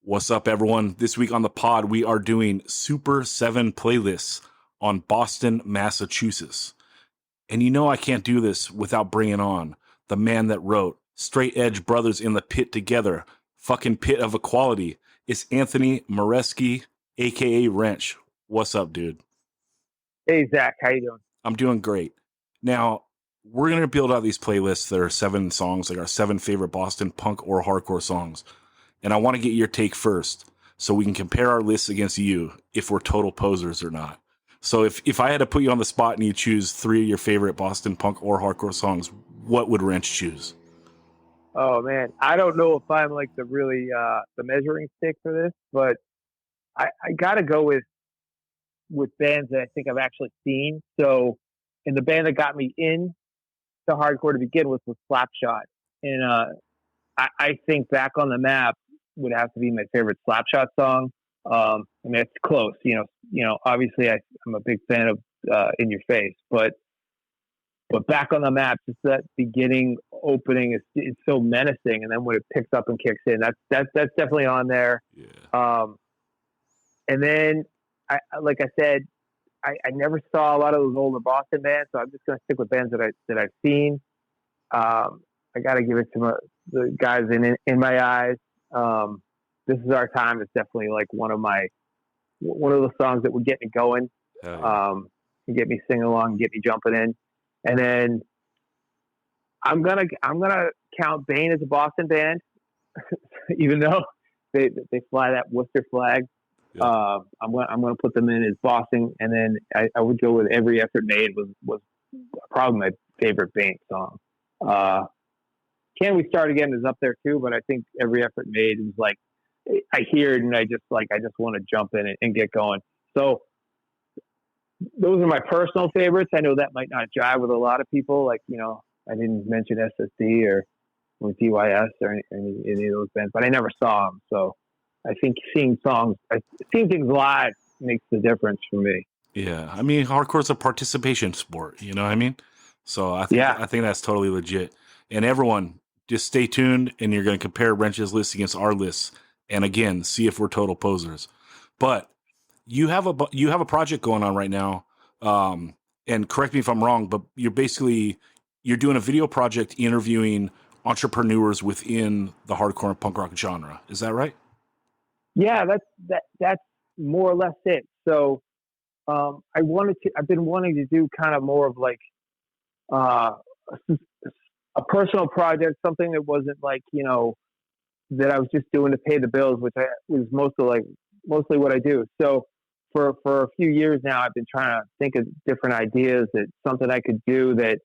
What's up, everyone? This week on the pod, we are doing Super 7 playlists on Boston, Massachusetts. And you know I can't do this without bringing on the man that wrote Straight Edge Brothers in the Pit Together, fucking pit of equality. It's Anthony Moreski, a.k.a. Wrench. What's up, dude? Hey, Zach, how you doing? I'm doing great. Now, we're going to build out these playlists that are 7 songs, like our 7 favorite Boston punk or hardcore songs. And I want to get your take first so we can compare our lists against you if we're total posers or not. So if I had to put you on the spot and you choose 3 of your favorite Boston punk or hardcore songs, what would Wrench choose? Oh man, I don't know if I'm like the measuring stick for this, but I gotta go with bands that I think I've actually seen. So, and the band that got me in to hardcore to begin with was Slapshot, and I think Back on the Map would have to be my favorite Slapshot song. I mean, it's close, Obviously, I'm a big fan of In Your Face, but Back on the Map, just that beginning opening is so menacing, and then when it picks up and kicks in, that's definitely on there. Yeah. And then, like I said, I never saw a lot of those older Boston bands, so I'm just going to stick with bands that I've seen. I got to give it to the guys in my eyes. This Is Our Time is definitely like one of the songs that would get me going, Yeah. and get me singing along, get me jumping in. And then I'm gonna count Bane as a Boston band, even though they fly that Worcester flag. Yeah. I'm gonna put them in as Boston, and then I would go with Every Effort Made was probably my favorite Bane song. Can We Start Again is up there too, but I think Every Effort Made is like I hear it and I just want to jump in and get going. So those are my personal favorites. I know that might not jive with a lot of people. Like, I didn't mention SSD or DYS or any of those bands, but I never saw them. So I think seeing things live makes the difference for me. Yeah. I mean, hardcore is a participation sport, you know what I mean? So I Yeah. think that's totally legit. And everyone, just stay tuned and you're going to compare Wrench's list against our lists and again, see if we're total posers. But you have a project going on right now, and correct me if I'm wrong, but you're doing a video project interviewing entrepreneurs within the hardcore and punk rock genre. Is that right? Yeah, that's more or less it. So I've been wanting to do kind of more of like uh, a personal project, something that wasn't like, that I was just doing to pay the bills, which was mostly what I do. So for a few years now, I've been trying to think of different ideas, that something I could do that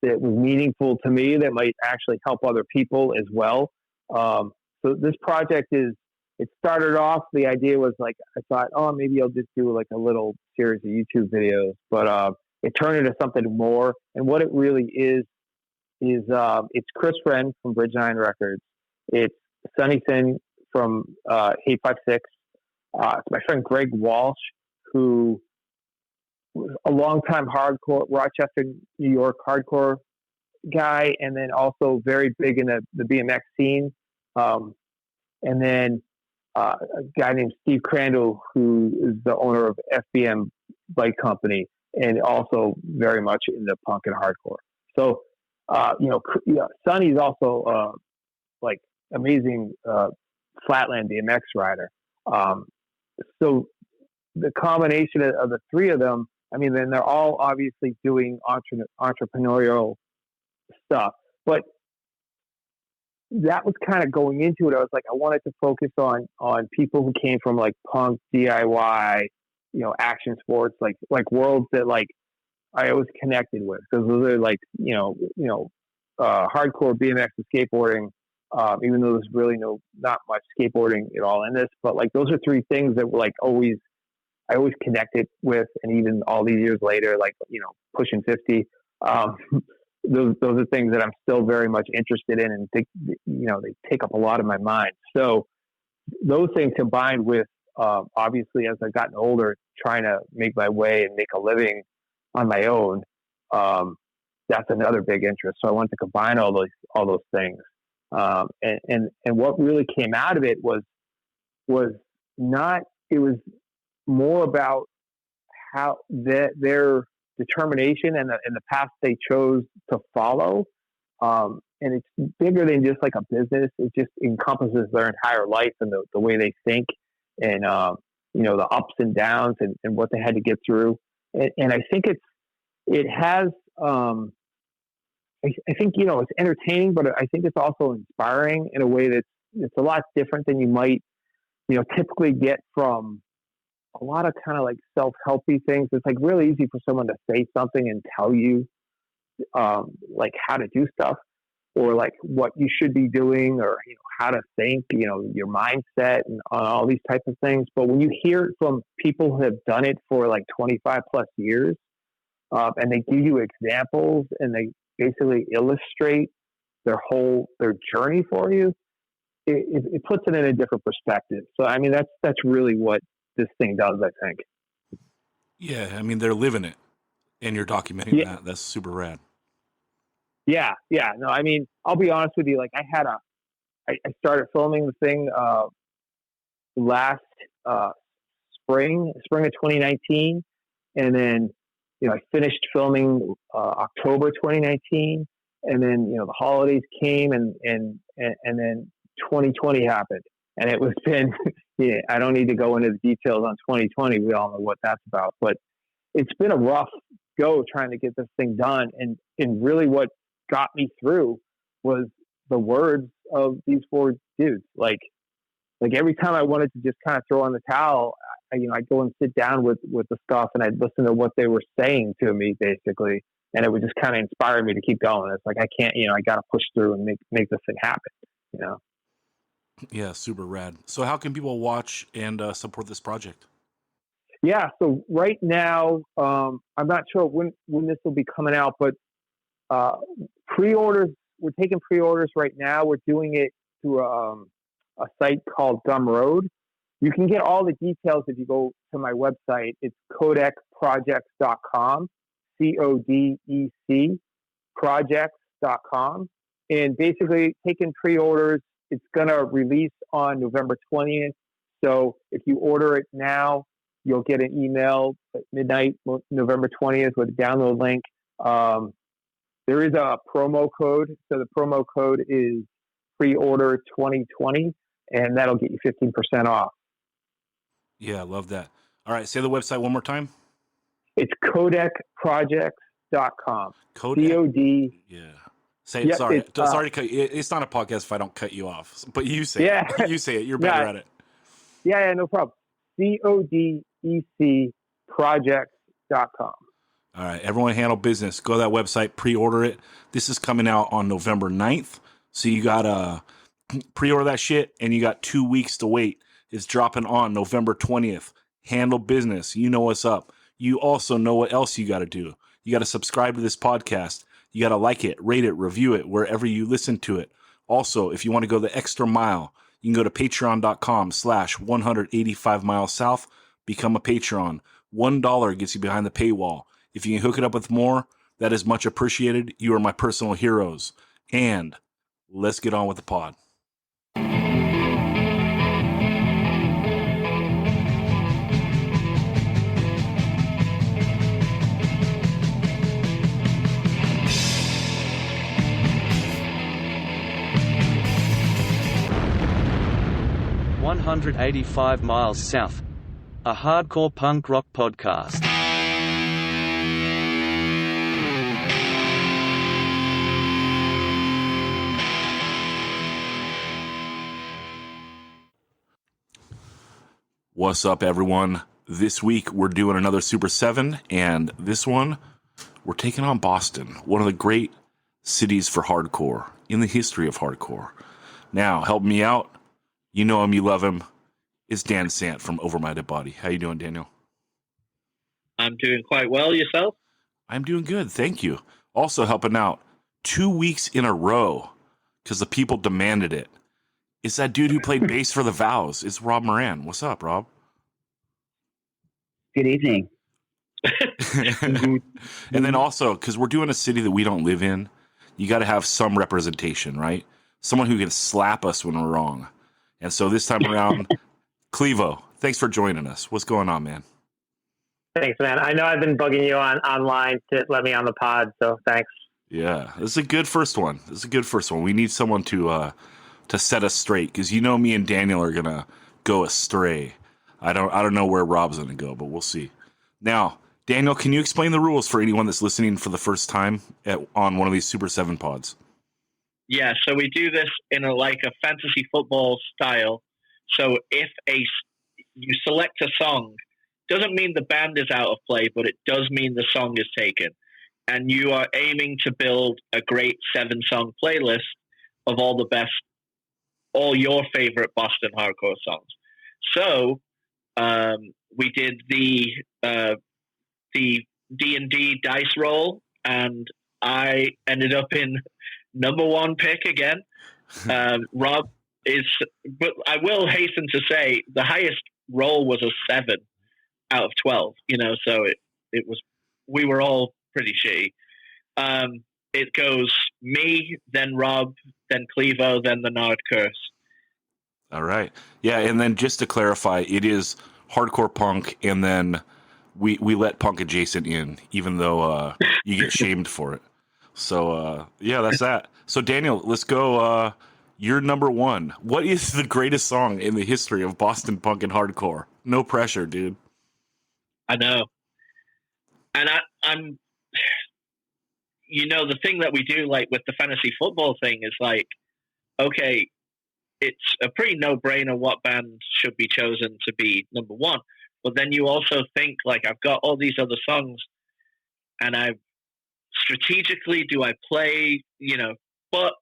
was meaningful to me, that might actually help other people as well. So this project it started off, the idea was like, I thought, oh, maybe I'll just do like a little series of YouTube videos, but it turned into something more. And what it really is it's Chris Friend from Bridge 9 Records. It's Sonny Finn from 856. It's my friend Greg Walsh, who was a longtime hardcore, Rochester, New York hardcore guy, and then also very big in the BMX scene. And then a guy named Steve Crandall, who is the owner of FBM Bike Company, and also very much in the punk and hardcore. So, Sonny's also like amazing flatland BMX rider. So the combination of the three of them, I mean, then they're all obviously doing entrepreneurial stuff, but that was kind of going into it. I was like, I wanted to focus on people who came from like punk, DIY, action sports, like worlds that like I was connected with, because those are like, hardcore BMX and skateboarding, even though there's really not much skateboarding at all in this, but like those are three things that were like I always connected with. And even all these years later, like, pushing 50, those are things that I'm still very much interested in, and think, they take up a lot of my mind. So those things combined with, obviously as I've gotten older, trying to make my way and make a living on my own, that's another big interest. So I wanted to combine all those things. And what really came out of it was was not. It was more about how their determination and the path they chose to follow. And it's bigger than just like a business. It just encompasses their entire life and the way they think and, the ups and downs and what they had to get through. And I think it has, I think, it's entertaining, but I think it's also inspiring in a way it's a lot different than you might, typically get from a lot of kind of like self-helpy things. It's like really easy for someone to say something and tell you, like how to do stuff or like what you should be doing or, how to think, your mindset and all these types of things. But when you hear it from people who have done it for like 25 plus years, and they give you examples and they basically illustrate their journey for you, it puts it in a different perspective. So, I mean, that's really what this thing does, I think. Yeah. I mean, they're living it and you're documenting that. That's super rad. Yeah. Yeah. No, I mean, I'll be honest with you. Like I started filming the thing, last, spring of 2019. And then, I finished filming, October 2019. And then, the holidays came and then 2020 happened. And it was been, I don't need to go into the details on 2020. We all know what that's about, but it's been a rough go trying to get this thing done. And really what got me through was the words of these four dudes. Like every time I wanted to just kind of throw on the towel, I'd go and sit down with the stuff and I'd listen to what they were saying to me basically. And it would just kind of inspire me to keep going. It's like, I can't, I got to push through and make this thing happen, Yeah, super rad. So how can people watch and support this project? Yeah, so right now, I'm not sure when this will be coming out, but pre-orders, we're taking pre-orders right now. We're doing it through a site called Gumroad. You can get all the details if you go to my website. It's codecprojects.com, CODEC projects.com. And basically taking pre-orders, it's going to release on November 20th. So if you order it now, you'll get an email at midnight, November 20th with a download link. There is a promo code. So the promo code is pre-order 2020, and that'll get you 15% off. Yeah, I love that. All right, say the website one more time. It's codecprojects.com. Codec. COD. Yeah. Say it. Sorry to cut you. It's not a podcast if I don't cut you off. But you say it. You say it. You're better at it. Yeah, no problem. CODEC projects.com. All right, everyone handle business. Go to that website, pre-order it. This is coming out on November 9th. So you got to pre-order that shit, and you got 2 weeks to wait. It's dropping on November 20th. Handle business. You know what's up. You also know what else you got to do. You got to subscribe to this podcast. You got to like it, rate it, review it, wherever you listen to it. Also, if you want to go the extra mile, you can go to patreon.com/185 miles south. Become a Patreon. $1 gets you behind the paywall. If you can hook it up with more, that is much appreciated. You are my personal heroes. And let's get on with the pod. "185 Miles South", a hardcore punk rock podcast. What's up, everyone? This week we're doing another Super 7, and this one we're taking on Boston, one of the great cities for hardcore in the history of hardcore. Now, help me out. You know him, you love him. It's Dan Sant from Over My Dead Body. How you doing, Daniel? I'm doing quite well. Yourself? I'm doing good, thank you. Also helping out 2 weeks in a row because the people demanded it. It's that dude who played bass for the Vows. It's Rob Moran. What's up, Rob? Good evening. And then also, because we're doing a city that we don't live in, you got to have some representation, right? Someone who can slap us when we're wrong. And so this time around, Clevo, thanks for joining us. What's going on, man? Thanks, man. I know I've been bugging you online to let me on the pod, so thanks. Yeah, this is a good first one. We need someone to set us straight, because me and Daniel are gonna go astray. I don't know where Rob's gonna go, but we'll see. Now, Daniel, can you explain the rules for anyone that's listening for the first time on one of these Super 7 pods? Yeah, so we do this in a fantasy football style. So if you select a song, doesn't mean the band is out of play, but it does mean the song is taken. And you are aiming to build a great 7-song playlist of all your favorite Boston hardcore songs. So we did the D&D dice roll, and I ended up in number 1 pick again. Rob but I will hasten to say the highest roll was a 7 out of 12. So it was, we were all pretty shitty. It goes me, then Rob, then Clevo, then the Nard Curse. All right. Yeah, and then just to clarify, it is hardcore punk, and then we let punk adjacent in, even though you get shamed for it. So, yeah, that's that. So, Daniel, let's go. You're number 1. What is the greatest song in the history of Boston punk and hardcore? No pressure, dude. I know. And I'm, the thing that we do, with the fantasy football thing is okay, it's a pretty no-brainer what band should be chosen to be number 1. But then you also think, I've got all these other songs, and strategically, do I play, but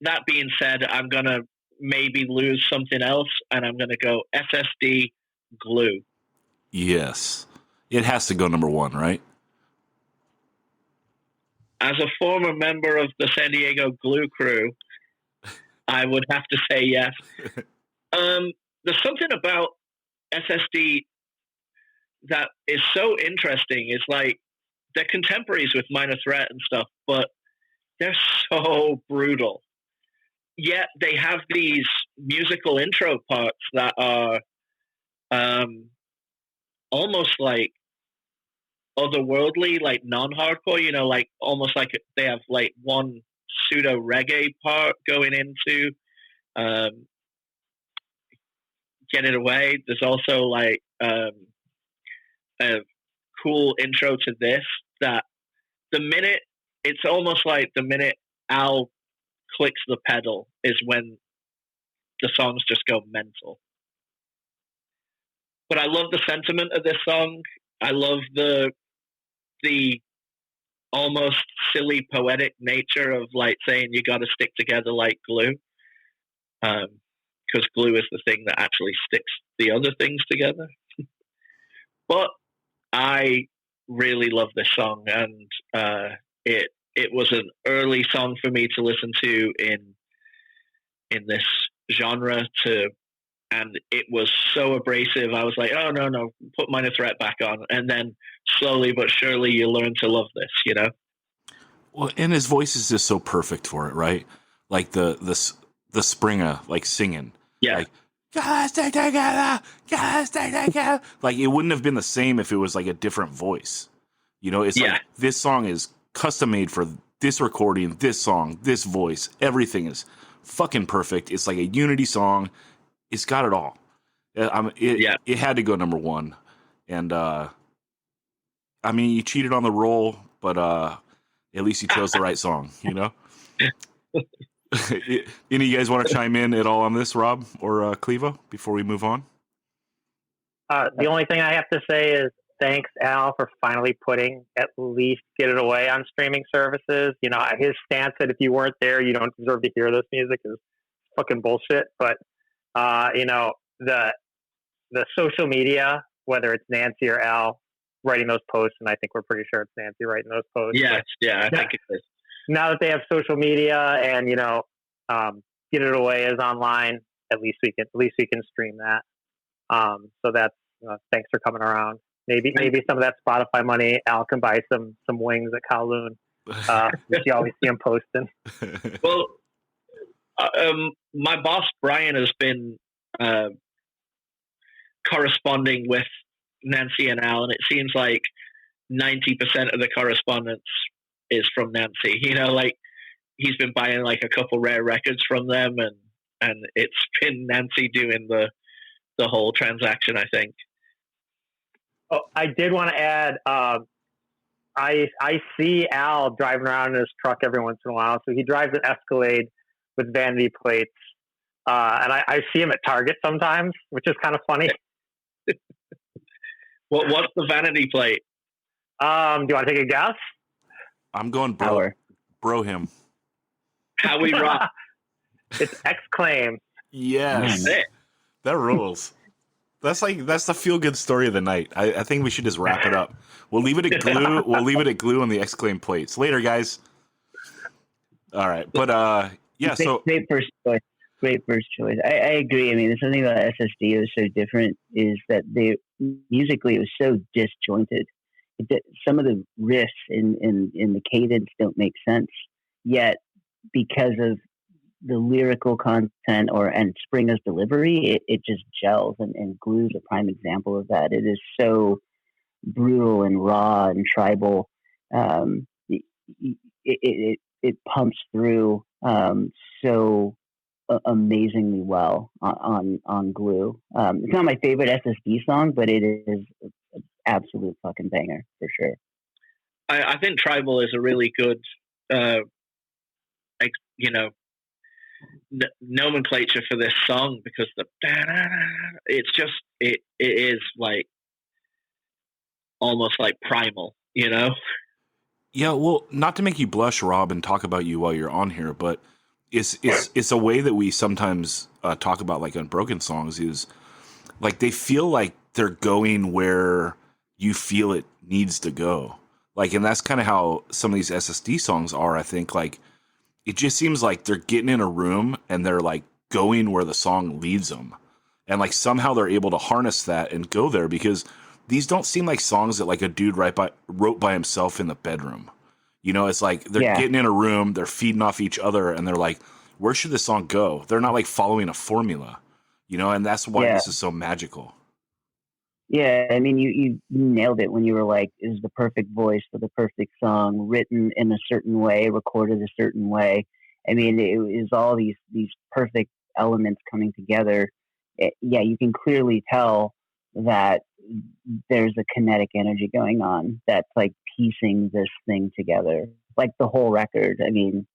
that being said, I'm going to maybe lose something else, and I'm going to go SSD Glue. Yes. It has to go number 1, right? As a former member of the San Diego Glue crew, I would have to say yes. There's something about SSD that is so interesting. It's they're contemporaries with Minor Threat and stuff, but they're so brutal. Yet they have these musical intro parts that are almost otherworldly, non-hardcore, almost they have one pseudo reggae part going into Get It Away. There's also a cool intro to this that it's almost the minute Al clicks the pedal is when the songs just go mental. But I love the sentiment of this song. I love the almost silly poetic nature of saying you got to stick together like glue, because glue is the thing that actually sticks the other things together. But I really love this song, and it was an early song for me to listen to in this genre and it was so abrasive. I was like, oh, no, put Minor Threat back on. And then slowly but surely you learn to love this, Well, and his voice is just so perfect for it, right? The Springer, singing. Yeah. Gotta stay together, gotta stay together. It wouldn't have been the same if it was a different voice. It's this song is custom made for this recording, this song, this voice. Everything is fucking perfect. It's a unity song. It's got it all. It had to go number 1. And, you cheated on the roll, but at least you chose the right song, Any of you guys want to chime in at all on this, Rob or Clevo, before we move on? The only thing I have to say is thanks, Al, for finally putting at least Get It Away on streaming services. His stance that if you weren't there, you don't deserve to hear this music is fucking bullshit. But the social media, whether it's Nancy or Al writing those posts, and I think we're pretty sure it's Nancy writing those posts. I think it is. Now that they have social media and Get It Away is online, at least we can stream that. So that's thanks for coming around. Maybe some of that Spotify money, Al can buy some wings at Kowloon. You always see him posting. Well, my boss Brian has been corresponding with Nancy and Al, and it seems like 90% of the correspondence is from Nancy. You know, like he's been buying like a couple rare records from them, and it's been Nancy doing the whole transaction, I think. Oh, I did want to add, I see Al driving around in his truck every once in a while. So he drives an Escalade with vanity plates. And I see him at Target sometimes, which is kind of funny. What's the vanity plate? Do you want to take a guess? I'm going bro him. How we rock. It's Exclaim. Yes. That rules. That's the feel good story of the night. I think we should just wrap it up. We'll leave it at glue. We'll leave it at glue on the Exclaim plates. Later, guys. All right. But yeah, so great first choice. Great first choice. I agree. I mean, there's something about SSD that was so different is that they musically it was so disjointed. Some of the riffs in the cadence don't make sense. Yet because of the lyrical content and Springer's delivery, it just gels, and Glue's a prime example of that. It is so brutal and raw and tribal. It pumps through so amazingly well on Glue. It's not my favorite SSD song, but it is an absolute fucking banger for sure. I think Tribal is a really good, nomenclature for this song, because it's just it is like almost like primal, you know. Yeah, well, not to make you blush, Rob, and talk about you while you're on here, but it's a way that we sometimes talk about, like Unbroken songs, is like they feel like they're going where you feel it needs to go. Like, and that's kind of how some of these SSD songs are, I think. Like, it just seems like they're getting in a room and they're like going where the song leads them. And like somehow they're able to harness that and go there, because these don't seem like songs that like a dude wrote by himself in the bedroom. You know, it's like they're getting in a room, they're feeding off each other, and they're like, where should this song go? They're not like following a formula, you know, and that's why this is so magical. Yeah, I mean, you nailed it when you were like, "Is the perfect voice for the perfect song, written in a certain way, recorded a certain way." I mean, it is all these perfect elements coming together. You can clearly tell that there's a kinetic energy going on that's like piecing this thing together, like the whole record. I mean,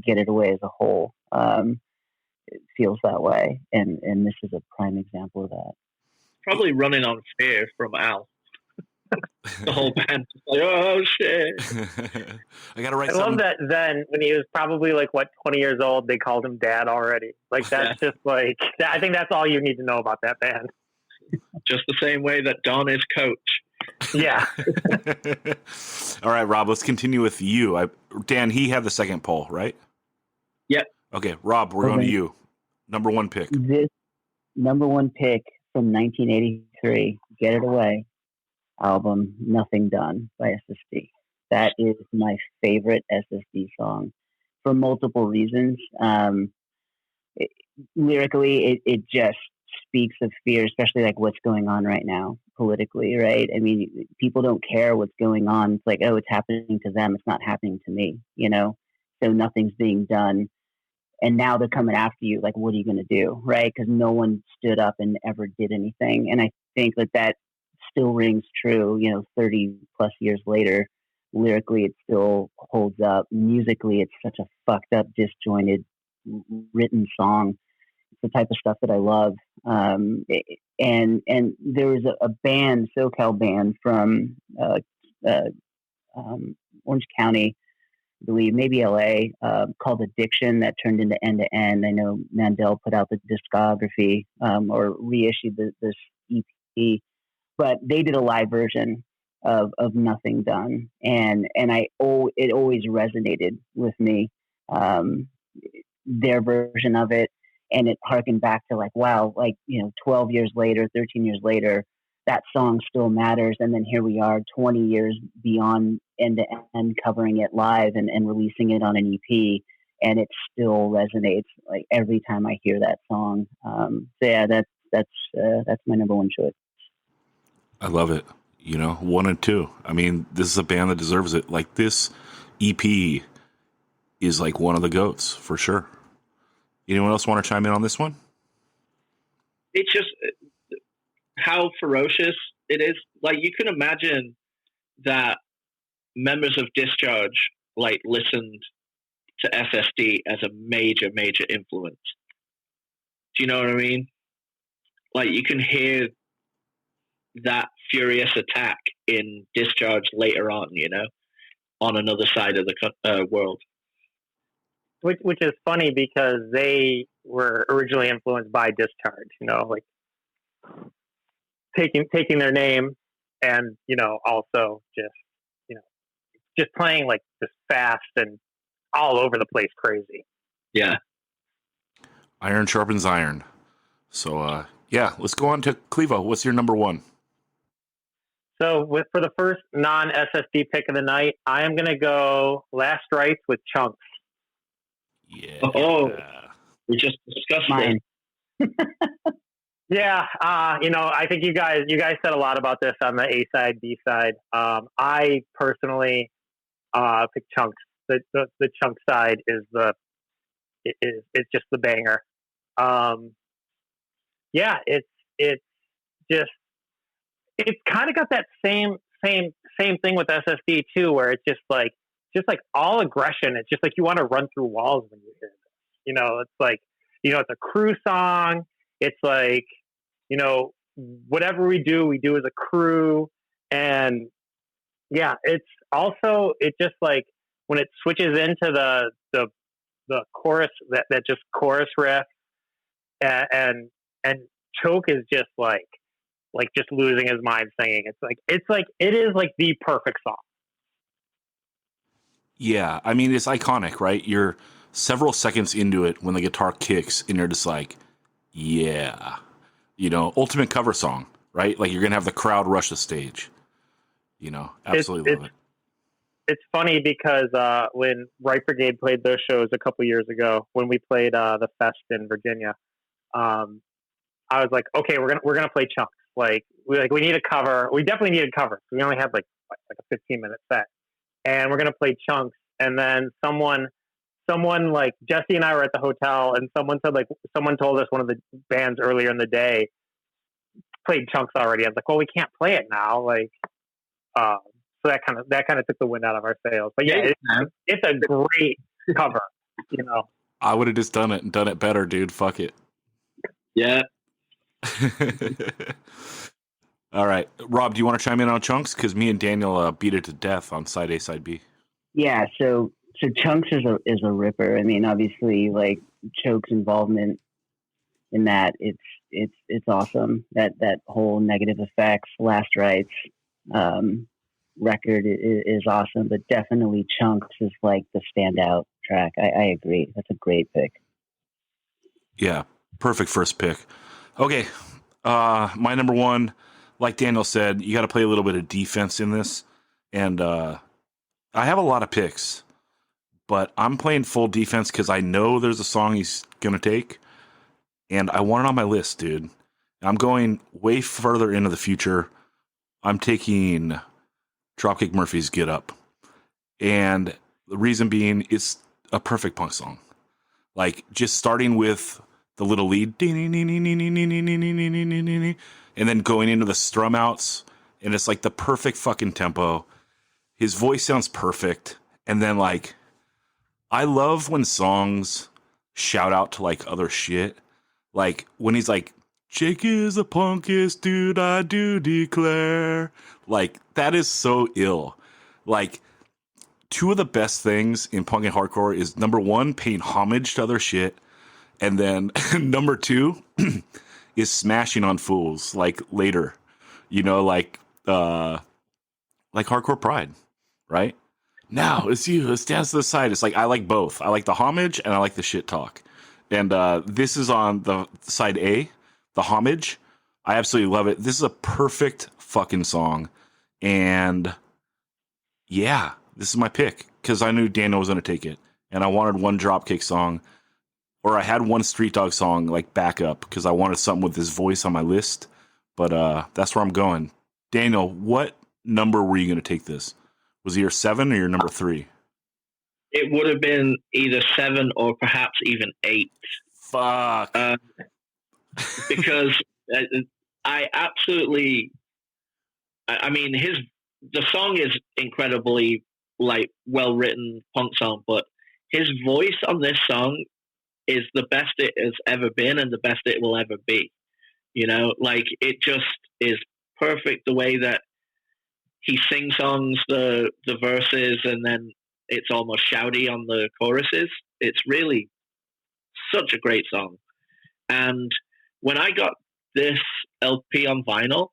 Get It Away as a whole, it feels that way, and this is a prime example of that. Probably Running on Fear from Al. The whole band is like, oh shit. I gotta write. I love that then when he was probably like 20 years old, they called him Dad already. Like that's just like, I think that's all you need to know about that band. Just the same way that Don is Coach. Yeah. All right, Rob, let's continue with you. Dan, he had the second poll, right? Yep. Okay, Rob, we're going to you. Number one pick. This number one pick from 1983, Get It Away album, Nothing Done by SSD. That is my favorite SSD song for multiple reasons. Lyrically, it just speaks of fear, especially like what's going on right now politically, right? I mean, people don't care what's going on. It's like, oh, it's happening to them. It's not happening to me, you know? So nothing's being done. And now they're coming after you. Like, what are you going to do, right? Because no one stood up and ever did anything. And I think that still rings true, 30 plus years later. Lyrically, it still holds up. Musically, it's such a fucked up, disjointed, written song. It's the type of stuff that I love. And there was a band, SoCal band from Orange County, I believe, maybe LA, called Addiction, that turned into End to End. I know Mandel put out the discography or reissued this EP, but they did a live version of Nothing Done, and it always resonated with me, their version of it, and it harkened back to like, wow, 12 years later, 13 years later, that song still matters. And then here we are 20 years beyond End to End, covering it live and releasing it on an EP, and it still resonates like every time I hear that song. So yeah, that's my number one choice. I love it. 1 and 2. I mean, this is a band that deserves it. Like, this EP is like one of the GOATs for sure. Anyone else want to chime in on this one? It's just how ferocious it is. Like, you can imagine that members of Discharge like listened to SSD as a major influence. Do you know what I mean? Like, you can hear that furious attack in Discharge later on, on another side of the world. Which is funny because they were originally influenced by Discharge, like taking their name and, also just playing like this fast and all over the place crazy. Yeah. Iron sharpens iron. So, let's go on to Clevo. What's your number one? So for the first non-SSD pick of the night, I am going to go Last Rites with Chunks. Yeah. Oh, we just discussed Mine. Yeah. I think you guys said a lot about this on the A side, B side. I personally picked Chunks. The Chunk side is it's just the banger. It's kind of got that same thing with SSD too, where it's just like all aggression. It's just like you want to run through walls when you hear this. It's like, it's a crew song. It's like, whatever we do as a crew. And yeah, it's just like when it switches into the chorus, that just chorus riff, and Choke is just like just losing his mind singing. It is like the perfect song. Yeah, I mean, it's iconic, right? You're several seconds into it when the guitar kicks and you're just like, yeah, ultimate cover song, right? Like, you're going to have the crowd rush the stage, absolutely love it. It's funny because when Right Brigade played those shows a couple years ago, when we played the Fest in Virginia, I was like, okay, we're gonna play Chunks. We need a cover. We definitely need a cover. We only had like a 15-minute set, and we're gonna play Chunks. And then someone like Jesse and I were at the hotel, and someone told us one of the bands earlier in the day played Chunks already. I was like, well, we can't play it now. So that kind of took the wind out of our sails. But yeah, it's a great cover. I would have just done it better, dude. Fuck it. Yeah. All right, Rob, do you want to chime in on Chunks? Because me and Daniel beat it to death on side A, side B. Yeah, so Chunks is a ripper. I mean, obviously, like Choke's involvement in that, it's awesome. That whole Negative Effects, Last Rites record is awesome, but definitely Chunks is like the standout track. I agree. That's a great pick. Yeah, perfect first pick. Okay, my number one, like Daniel said, you got to play a little bit of defense in this, and I have a lot of picks, but I'm playing full defense because I know there's a song he's gonna take, and I want it on my list, dude. I'm going way further into the future. I'm taking Dropkick Murphys' Get Up. And the reason being, it's a perfect punk song. Like, just starting with the little lead, and then going into the strum outs, and it's like the perfect fucking tempo. His voice sounds perfect. And then, like, I love when songs shout out to, like, other shit. Like, when he's like, Jake is the punkest dude, I do declare. Like, that is so ill. Like, two of the best things in punk and hardcore is, number one, paying homage to other shit. And then number two is smashing on fools, like, later. Like Hardcore Pride, right? Now, it's you. Let's dance to the side. It's like, I like both. I like the homage and I like the shit talk. And this is on the side A, the homage. I absolutely love it. This is a perfect fucking song. And yeah, this is my pick because I knew Daniel was going to take it. And I wanted one Dropkick song, or I had one Street Dog song like backup because I wanted something with his voice on my list. But that's where I'm going. Daniel, what number were you going to take this? Was it your 7 or your number 3? It would have been either 7 or perhaps even 8. Fuck. Because I absolutely, I mean, the song is incredibly like well written punk song, but his voice on this song is the best it has ever been and the best it will ever be. You know, like it just is perfect the way that he sing songs the verses and then it's almost shouty on the choruses. It's really such a great song. And when I got this LP on vinyl,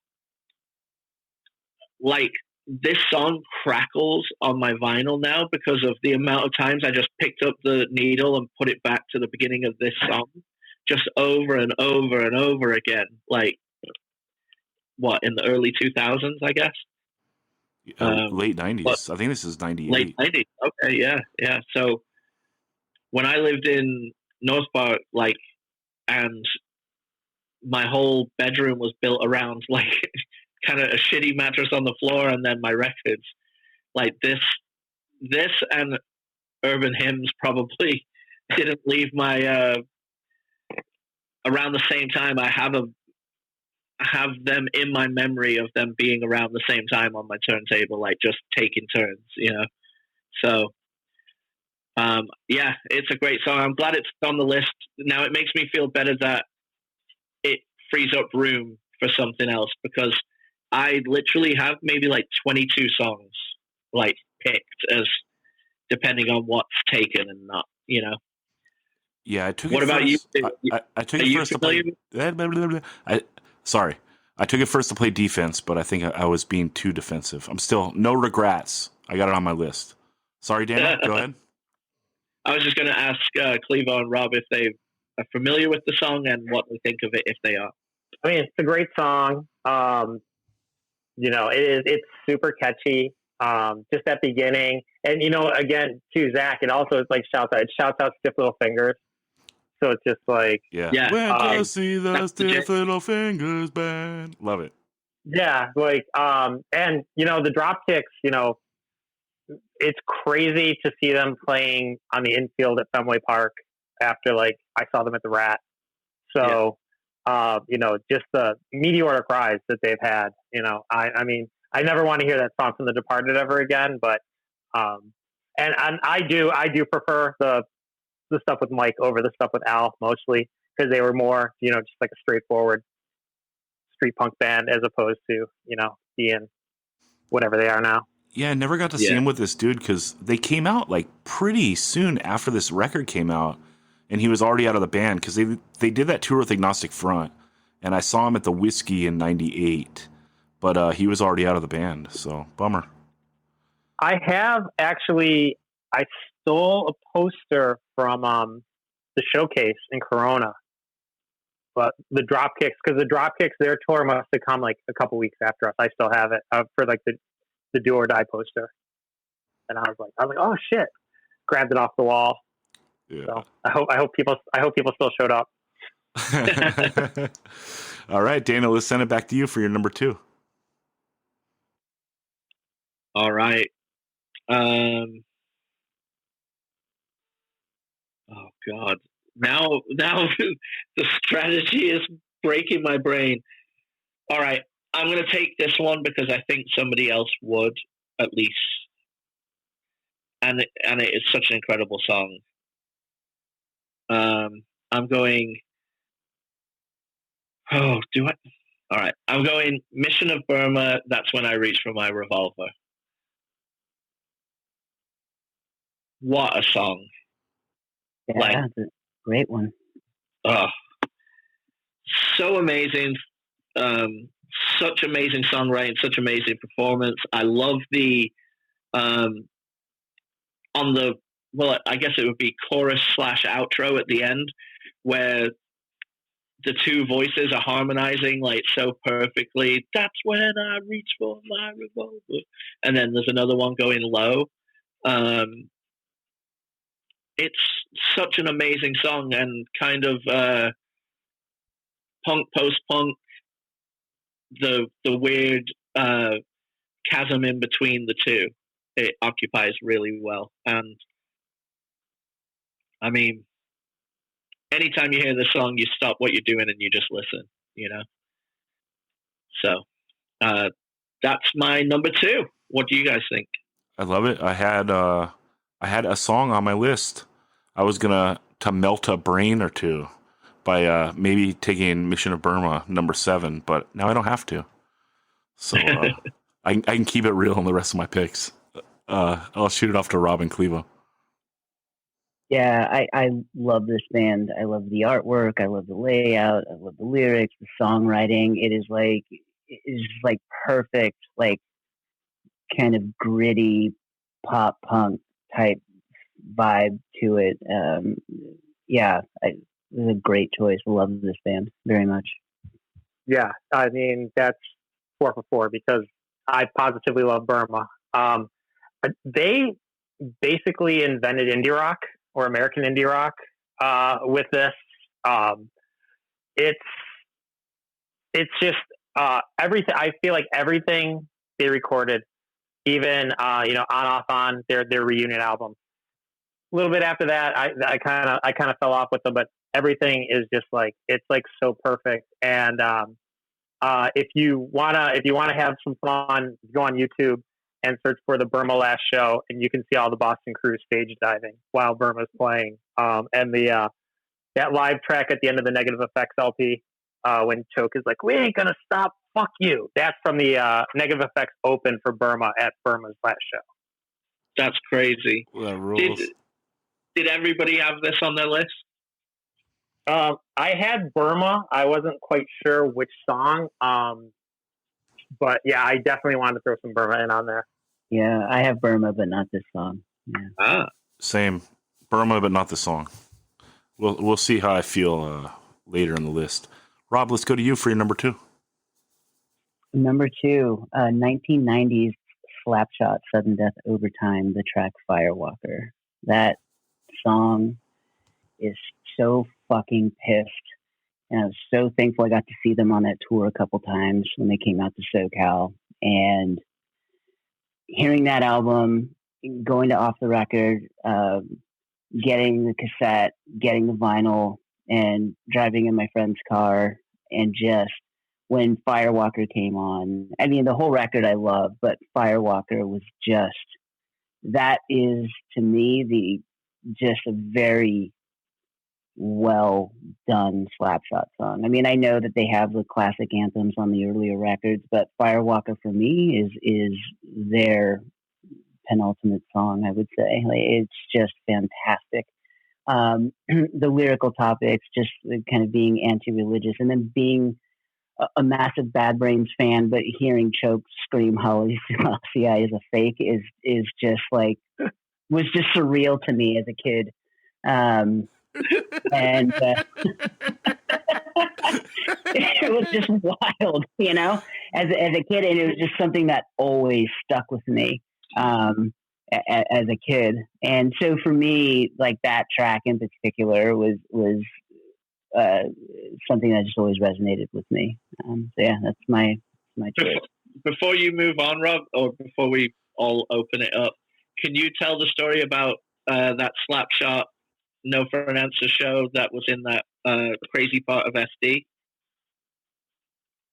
like this song crackles on my vinyl now because of the amount of times I just picked up the needle and put it back to the beginning of this song just over and over and over again. Like, what, in the early 2000s, I guess? Late 90s. I think this is 98. Late 90s. Okay, yeah. So when I lived in North Park, like, and my whole bedroom was built around like kind of a shitty mattress on the floor and then my records, like this and urban hymns probably didn't leave my around the same time. I have them in my memory of them being around the same time on my turntable, like just taking turns, you know. So yeah, it's a great song. I'm glad it's on the list. Now it makes me feel better that it frees up room for something else, because I literally have maybe like 22 songs like picked as depending on what's taken and not, you know. Yeah, I took What it about first. you? I took it first to play. Sorry, I took it first to play defense, but I think I was being too defensive. I'm still no regrets. I got it on my list. Sorry, Daniel. Go ahead. I was just going to ask Clevo and Rob if they are familiar with the song and what they think of it if they are. I mean, it's a great song. You know, it's super catchy. Just that beginning, and you know, again to Zach, it also is like shouts out Stiff Little Fingers. So it's just like yeah. When you see the Stiff Little Fingers band, love it. Yeah, like and you know the drop kicks. You know, it's crazy to see them playing on the infield at Fenway Park after like I saw them at the Rat. So. Yeah. You know, just the meteoric rise that they've had. You know, I mean, I never want to hear that song from The Departed ever again, but and I do prefer the stuff with Mike over the stuff with Al mostly, because they were more, you know, just like a straightforward street punk band as opposed to, you know, being whatever they are now. Yeah, I never got to see him with this dude because they came out like pretty soon after this record came out. And he was already out of the band because they did that tour with Agnostic Front, and I saw him at the Whiskey in '98, but he was already out of the band, so bummer. I stole a poster from the Showcase in Corona, but the Dropkicks, because the Dropkicks, their tour must have come like a couple weeks after us. I still have it for like the Do or Die poster, and I was like, oh shit, grabbed it off the wall. Yeah. So I hope people still showed up. All right, Daniel, let's send it back to you for your number 2. All right. Oh God. Now the strategy is breaking my brain. All right, I'm going to take this one because I think somebody else would at least, and it is such an incredible song. I'm going. Oh, do I? All right. I'm going Mission of Burma. That's when I reach for my revolver. What a song! Yeah, that's a great one. Oh, so amazing. Such amazing songwriting, such amazing performance. I love the on the. Well, I guess it would be chorus / outro at the end, where the two voices are harmonizing like so perfectly. That's when I reach for my revolver. And then there's another one going low. it's such an amazing song and kind of punk, post-punk, the weird chasm in between the two. It occupies really well. And I mean, anytime you hear the song, you stop what you're doing and you just listen, you know? So that's my number 2. What do you guys think? I love it. I had a song on my list. I was gonna to melt a brain or two by maybe taking Mission of Burma number 7, but now I don't have to. So I can keep it real on the rest of my picks. I'll shoot it off to Rob and Clevo. Yeah, I love this band. I love the artwork. I love the layout. I love the lyrics, the songwriting. It is like perfect, like kind of gritty pop punk type vibe to it. It was a great choice. I love this band very much. Yeah, I mean, that's 4 for 4 because I positively love Burma. They basically invented indie rock or American indie rock with this. It's just everything. I feel like everything they recorded, even On Off On their reunion album. A little bit after that, I kind of fell off with them, but everything is just like it's like so perfect. And if you wanna have some fun, go on YouTube and search for the Burma Last Show, and you can see all the Boston Crew stage diving while Burma's playing. And the that live track at the end of the Negative Effects LP, when Choke is like, "We ain't gonna stop, fuck you." That's from the Negative Effects Open for Burma at Burma's Last Show. That's crazy. That rules. Did everybody have this on their list? I had Burma. I wasn't quite sure which song. But yeah, I definitely wanted to throw some Burma in on there. Yeah, I have Burma, but not this song. Yeah. Same. Burma, but not the song. We'll see how I feel later in the list. Rob, let's go to you for your number 2. Number 2, 1990s Slapshot Sudden Death Overtime, the track Firewalker. That song is so fucking pissed. And I was so thankful I got to see them on that tour a couple times when they came out to SoCal. And hearing that album, going to Off the Record, getting the cassette, getting the vinyl, and driving in my friend's car, and just when Firewalker came on, I mean, the whole record I love, but Firewalker was just, that is to me just a very well done Slapshot song. I mean, I know that they have the classic anthems on the earlier records, but Firewalker for me is their penultimate song, I would say. Like, it's just fantastic. The lyrical topics, just kind of being anti-religious, and then being a massive Bad Brains fan, but hearing Choke scream Haile Selassie is a fake is just like, was just surreal to me as a kid. And it was just wild, as a kid, and it was just something that always stuck with me as a kid. And so for me, like, that track in particular was something that just always resonated with me. So yeah, that's my choice. Before you move on, Rob, or before we all open it up, can you tell the story about that Slapshot No for an Answer show that was in that crazy part of SD?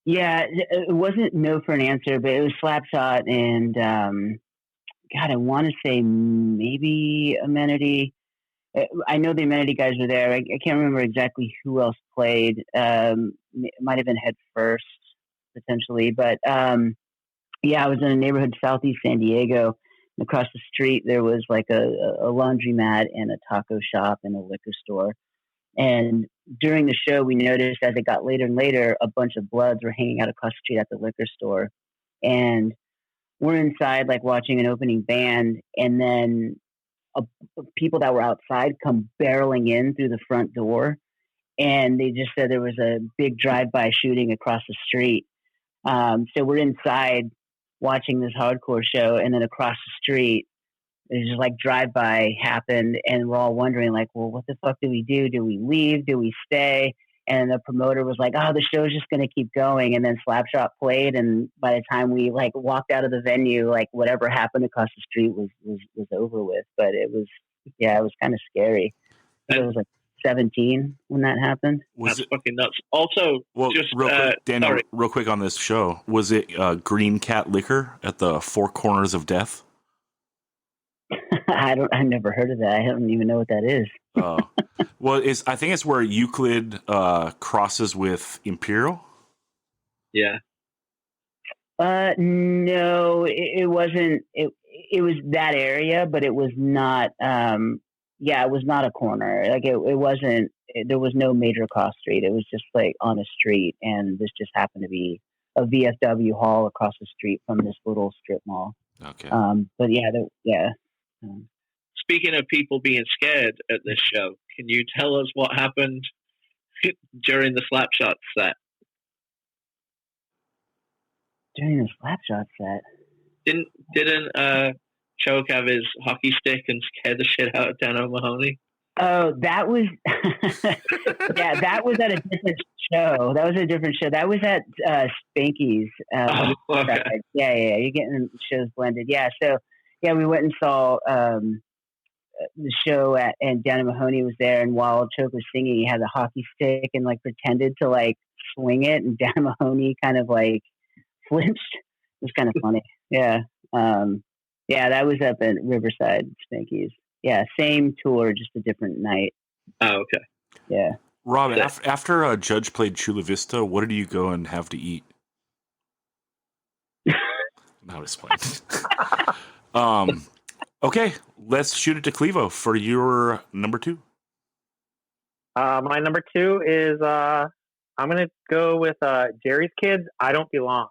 Yeah, it wasn't No for an Answer, but it was Slapshot and God, I want to say maybe Amenity. I know the Amenity guys were there. I can't remember exactly who else played. It might have been Head First, potentially. But yeah, I was in a neighborhood southeast San Diego. And across the street, there was like a laundromat and a taco shop and a liquor store. And during the show, we noticed as it got later and later, a bunch of Bloods were hanging out across the street at the liquor store. And we're inside, like, watching an opening band. And then people that were outside come barreling in through the front door. And they just said there was a big drive-by shooting across the street. So we're inside watching this hardcore show. And then across the street, It's just like drive by happened, and we're all wondering like, well, what the fuck do we do? Do we leave? Do we stay? And the promoter was like, "Oh, the show's just going to keep going." And then Slapshot played, and by the time we like walked out of the venue, like whatever happened across the street was over with. But it was kind of scary. I was like 17 when that happened. Was That's it fucking nuts. Also, well? just Real quick, Daniel. sorry. Real quick on this show. Was it Green Cat Liquor at the Four Corners of Death? I never heard of that. I don't even know what that is. Well, I think it's where Euclid crosses with Imperial. Yeah. No, it wasn't. It was that area, but it was not. It was not a corner. Like it wasn't. There was no major cross street. It was just like on a street, and this just happened to be a VFW hall across the street from this little strip mall. Okay. But yeah. Speaking of people being scared at this show, can you tell us what happened during the Slapshot set? During the Slapshot set, didn't Choke have his hockey stick and scare the shit out of Dan O'Mahony? Oh, that was that was at a different show. That was a different show. That was at Spanky's. Okay. Yeah. You're getting shows blended. Yeah. So yeah, we went and saw the show and Dan O'Mahony was there, and while Choke was singing, he had a hockey stick and like pretended to like swing it, and Dan O'Mahony kind of like flinched. It was kind of funny. Yeah. That was up at Riverside Spanky's. Yeah, same tour, just a different night. Oh, okay. Yeah. Rob, after Judge played Chula Vista, what did you go and have to eat? No, it's playing. Okay, let's shoot it to Clevo for your number 2. My number 2 is I'm gonna go with Jerry's Kids. I Don't Belong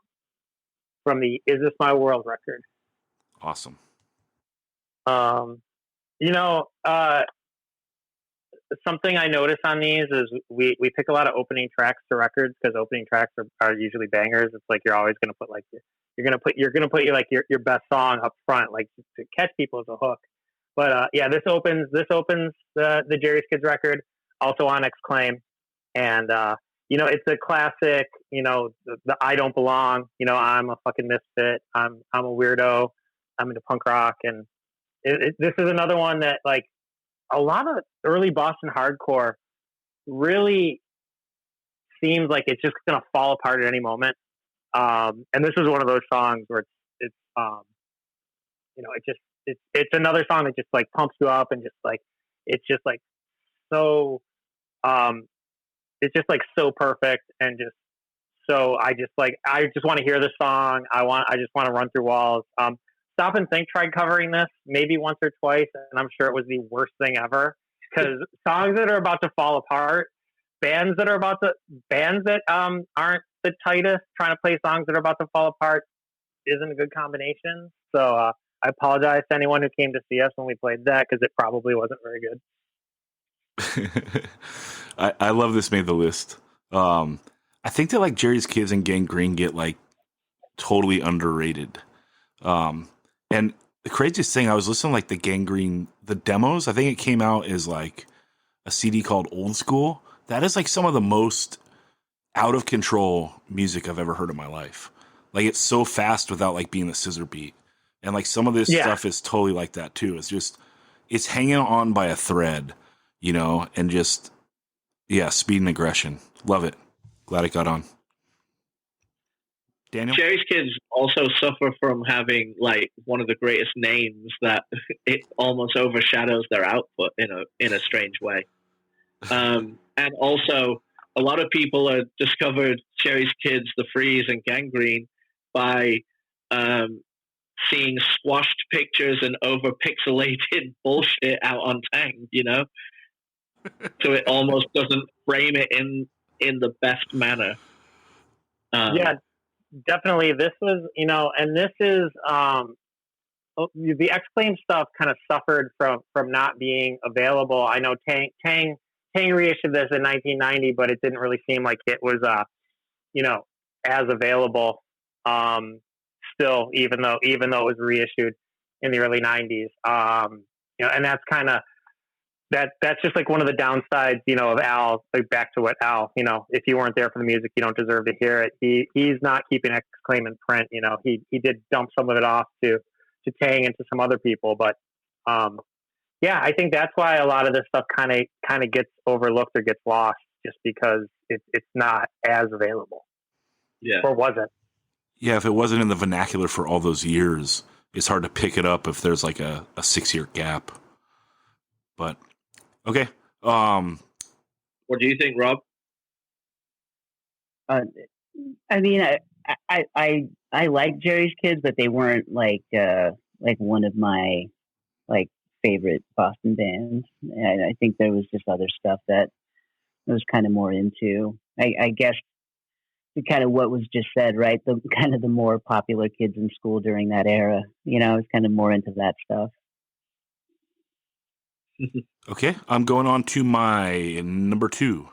from the Is This My World record. Awesome. Something I notice on these is we pick a lot of opening tracks to records because opening tracks are usually bangers. It's like you're always gonna put like you're gonna put your best song up front, like to catch people as a hook. But this opens the Jerry's Kids record, also on Exclaim, and it's a classic. The I Don't Belong. I'm a fucking misfit. I'm a weirdo. I'm into punk rock, and this is another one that like a lot of early Boston hardcore really seems like it's just gonna fall apart at any moment. And this is one of those songs where it's another song that just like pumps you up and just like it's just like so it's just like so perfect and just so I just want to hear this song. I just want to run through walls. Stop and Think tried covering this maybe once or twice, and I'm sure it was the worst thing ever because songs that are about to fall apart, bands that aren't the tightest, trying to play songs that are about to fall apart isn't a good combination. So I apologize to anyone who came to see us when we played that because it probably wasn't very good. I love this made the list. I think that like Jerry's Kids and Gang Green get like totally underrated. And the craziest thing, I was listening to like the Gang Green, the demos. I think it came out as like a CD called Old School. That is like some of the most out of control music I've ever heard in my life. Like it's so fast without like being a scissor beat. And like some of this stuff is totally like that too. It's hanging on by a thread, and just, speed and aggression. Love it. Glad it got on. Daniel? Jerry's Kids also suffer from having like one of the greatest names that it almost overshadows their output in a strange way. And also, a lot of people have discovered Jerry's Kids, The Freeze, and Gangrene by seeing squashed pictures and over-pixelated bullshit out on Tang, So it almost doesn't frame it in the best manner. Definitely. This was, and this is the Exclaim stuff kind of suffered from not being available. I know Tang reissued this in 1990, but it didn't really seem like it was, as available still, even though it was reissued. in the early '90s. And that's kind of that's just like one of the downsides, of Al. Like back to what Al, if you weren't there for the music, you don't deserve to hear it. He's not keeping Exclaim in print. He did dump some of it off to Tang and to some other people, but I think that's why a lot of this stuff kind of gets overlooked or gets lost, just because it's not as available. Yeah, or wasn't. Yeah, if it wasn't in the vernacular for all those years, it's hard to pick it up if there's like a 6-year gap. But okay. What do you think, Rob? I mean, I like Jerry's Kids, but they weren't like one of my like favorite Boston bands. And I think there was just other stuff that I was kind of more into. I guess kind of what was just said, right? The kind of the more popular kids in school during that era. I was kind of more into that stuff. Okay, I'm going on to my number 2.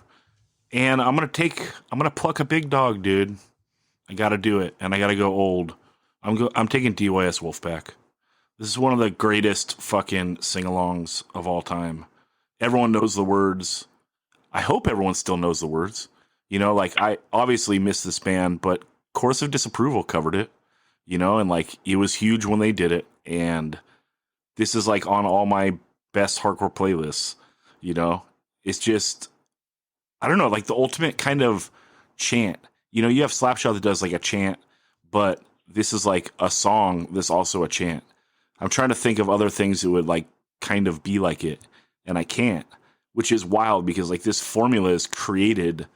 And I'm gonna pluck a big dog, dude. I gotta do it, and I gotta go old. I'm taking DYS Wolfpack. This is one of the greatest fucking sing-alongs of all time. Everyone knows the words. I hope everyone still knows the words. I obviously miss this band, but Chorus of Disapproval covered it. And like it was huge when they did it, and this is like on all my best hardcore playlists. It's just, I don't know, like the ultimate kind of chant. You have Slapshot that does like a chant, but this is like a song that's also a chant. I'm trying to think of other things that would like kind of be like it, and I can't, which is wild because like this formula is created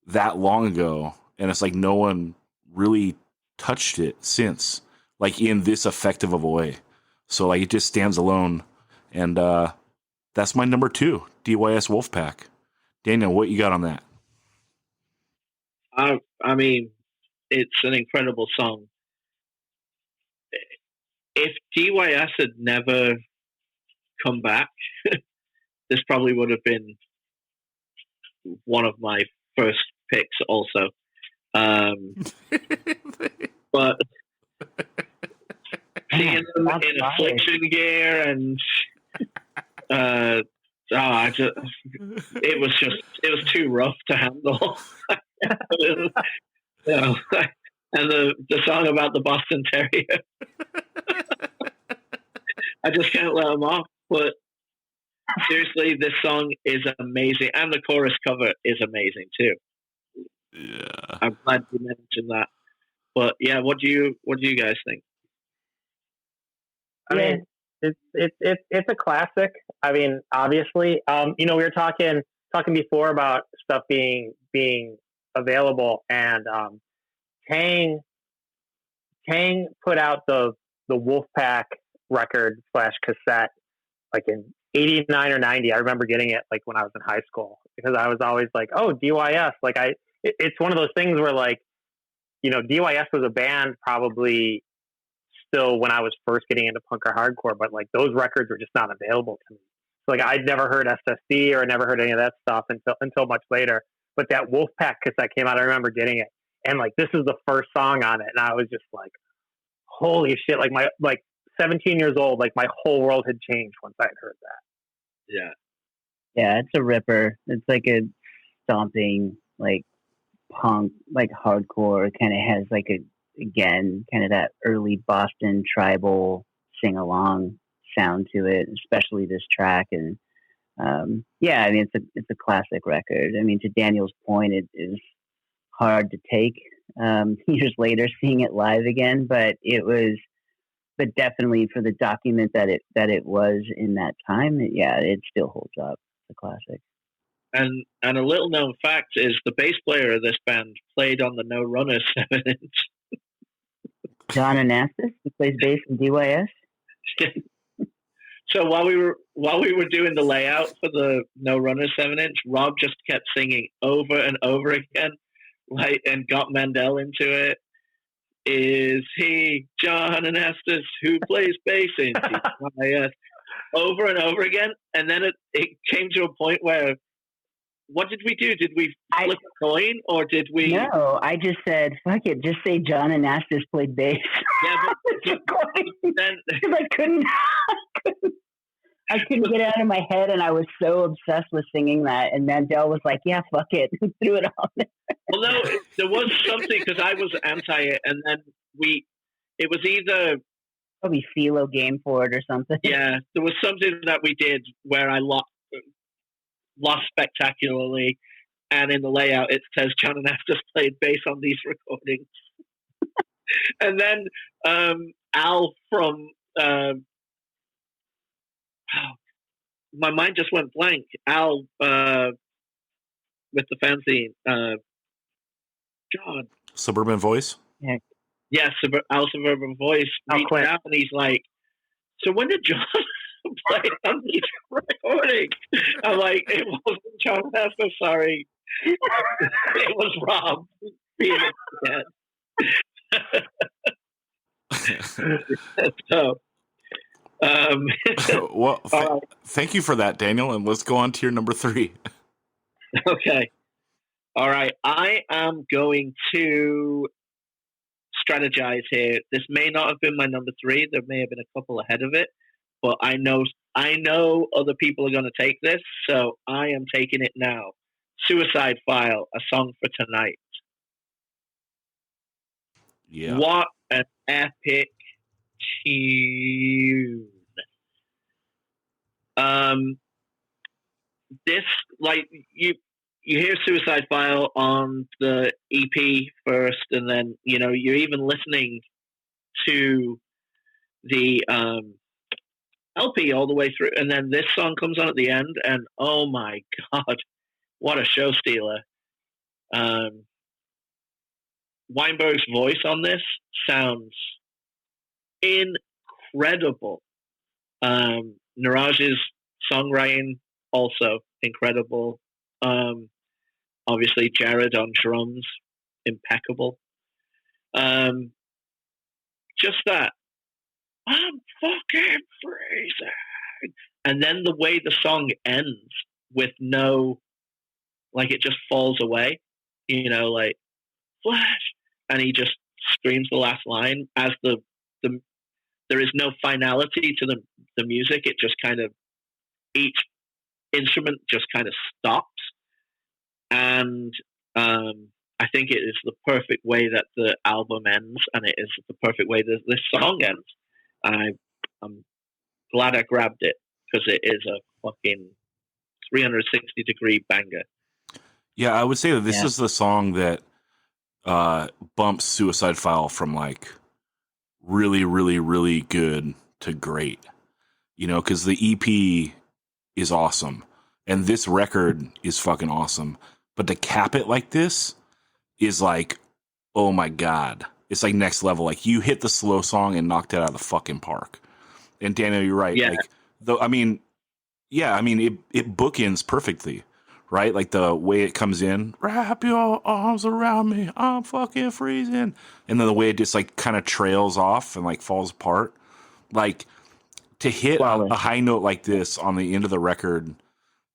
that long ago, and it's like no one really touched it since, like in this effective of a way. So like it just stands alone, and that's my number 2, DYS Wolfpack. Daniel, what you got on that? I mean, it's an incredible song. If DYS had never come back, this probably would have been one of my first picks also. But seeing them in Affliction gear and it was too rough to handle. And the song about the Boston Terrier, I just can't let them off. But seriously, this song is amazing, and the chorus cover is amazing too. Yeah, I'm glad you mentioned that. But yeah, what do you guys think? I mean, it's a classic. I mean, obviously, we were talking before about stuff being available, and Tang put out the Wolfpack record / cassette like in 89 or 90. I remember getting it like when I was in high school, because I was always like, oh, DYS. Like it's one of those things where like, DYS was a band probably still when I was first getting into punk or hardcore, but like those records were just not available to me. So like I'd never heard SSD or never heard any of that stuff until much later. But that Wolfpack cassette came out, I remember getting it, and like this is the first song on it, and I was just like, holy shit! Like 17 years old, like my whole world had changed once I had heard that. Yeah, it's a ripper. It's like a stomping like punk, like hardcore. Kind of has like kind of that early Boston tribal sing along sound to it, especially this track. And I mean, it's a classic record. I mean, to Daniel's point, it is hard to take years later seeing it live again, but but definitely for the document that it was in that time, it still holds up. It's a classic. And a little known fact is the bass player of this band played on the No Runner 7-inch. John Anastas, who plays bass in DYS. So while we were doing the layout for the No Runner 7-inch, Rob just kept singing over and over again, like, and got Mandel into it. Is he John Anastas who plays bass in DYS? Over and over again, and then it came to a point where what did we do? Did we flip a coin, or did we? No, I just said, fuck it, just say John Anastas played bass. Yeah, but then I couldn't get it out of my head, and I was so obsessed with singing that. And Mandel was like, "Yeah, fuck it," and threw it on there. Well, no, there was something because I was anti it, and then it was either probably Philo game for it or something. Yeah, there was something that we did where I lost spectacularly, and in the layout it says John Anastas played bass on these recordings. And then Al from my mind just went blank. Al with the fanzine, God, Suburban Voice. Yes, Al Suburban Voice reached out and he's like, "So when did John play on these recordings?" I'm like, "It wasn't John Anastas, sorry. It was Rob being dead." So, well, thank you for that, Daniel, and let's go on to your number 3. Okay. All right. I am going to strategize here. This may not have been my number 3. There may have been a couple ahead of it, but I know other people are going to take this, so I am taking it now. Suicide File, A Song for Tonight. Yeah. What an epic tune. This, like, you hear Suicide File on the EP first, and then, you're even listening to the LP all the way through, and then this song comes on at the end, and oh my God, what a show stealer. Weinberg's voice on this sounds incredible. Niraj's songwriting also incredible. Obviously Jared on drums, impeccable. Just that, I'm fucking freezing. And then the way the song ends with it just falls away, like flash, and he just screams the last line as there is no finality to the music. It just kind of, each instrument just kind of stops. And I think it is the perfect way that the album ends, and it is the perfect way that this song ends. I'm glad I grabbed it, because it is a fucking 360-degree banger. Yeah, I would say that this is the song that bumps Suicide File from like really, really, really good to great. Because the EP is awesome, and this record is fucking awesome. But to cap it like this is like, oh my God. It's like next level. Like, you hit the slow song and knocked it out of the fucking park. And Daniel, you're right. Yeah. Like, it bookends perfectly, right? Like the way it comes in, wrap your arms around me, I'm fucking freezing. And then the way it just like kind of trails off and like falls apart. Like, to hit a high note like this on the end of the record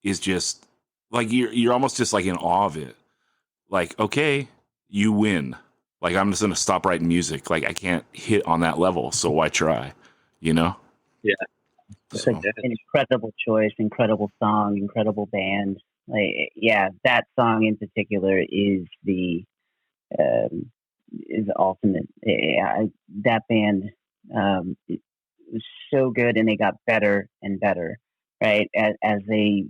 is just like, you're almost just like in awe of it. Like, okay, you win. Like, I'm just going to stop writing music. Like, I can't hit on that level, so why try? Yeah. So. An incredible choice, incredible song, incredible band. Like, yeah, that song in particular is the ultimate. That band was so good, and they got better and better, right? As they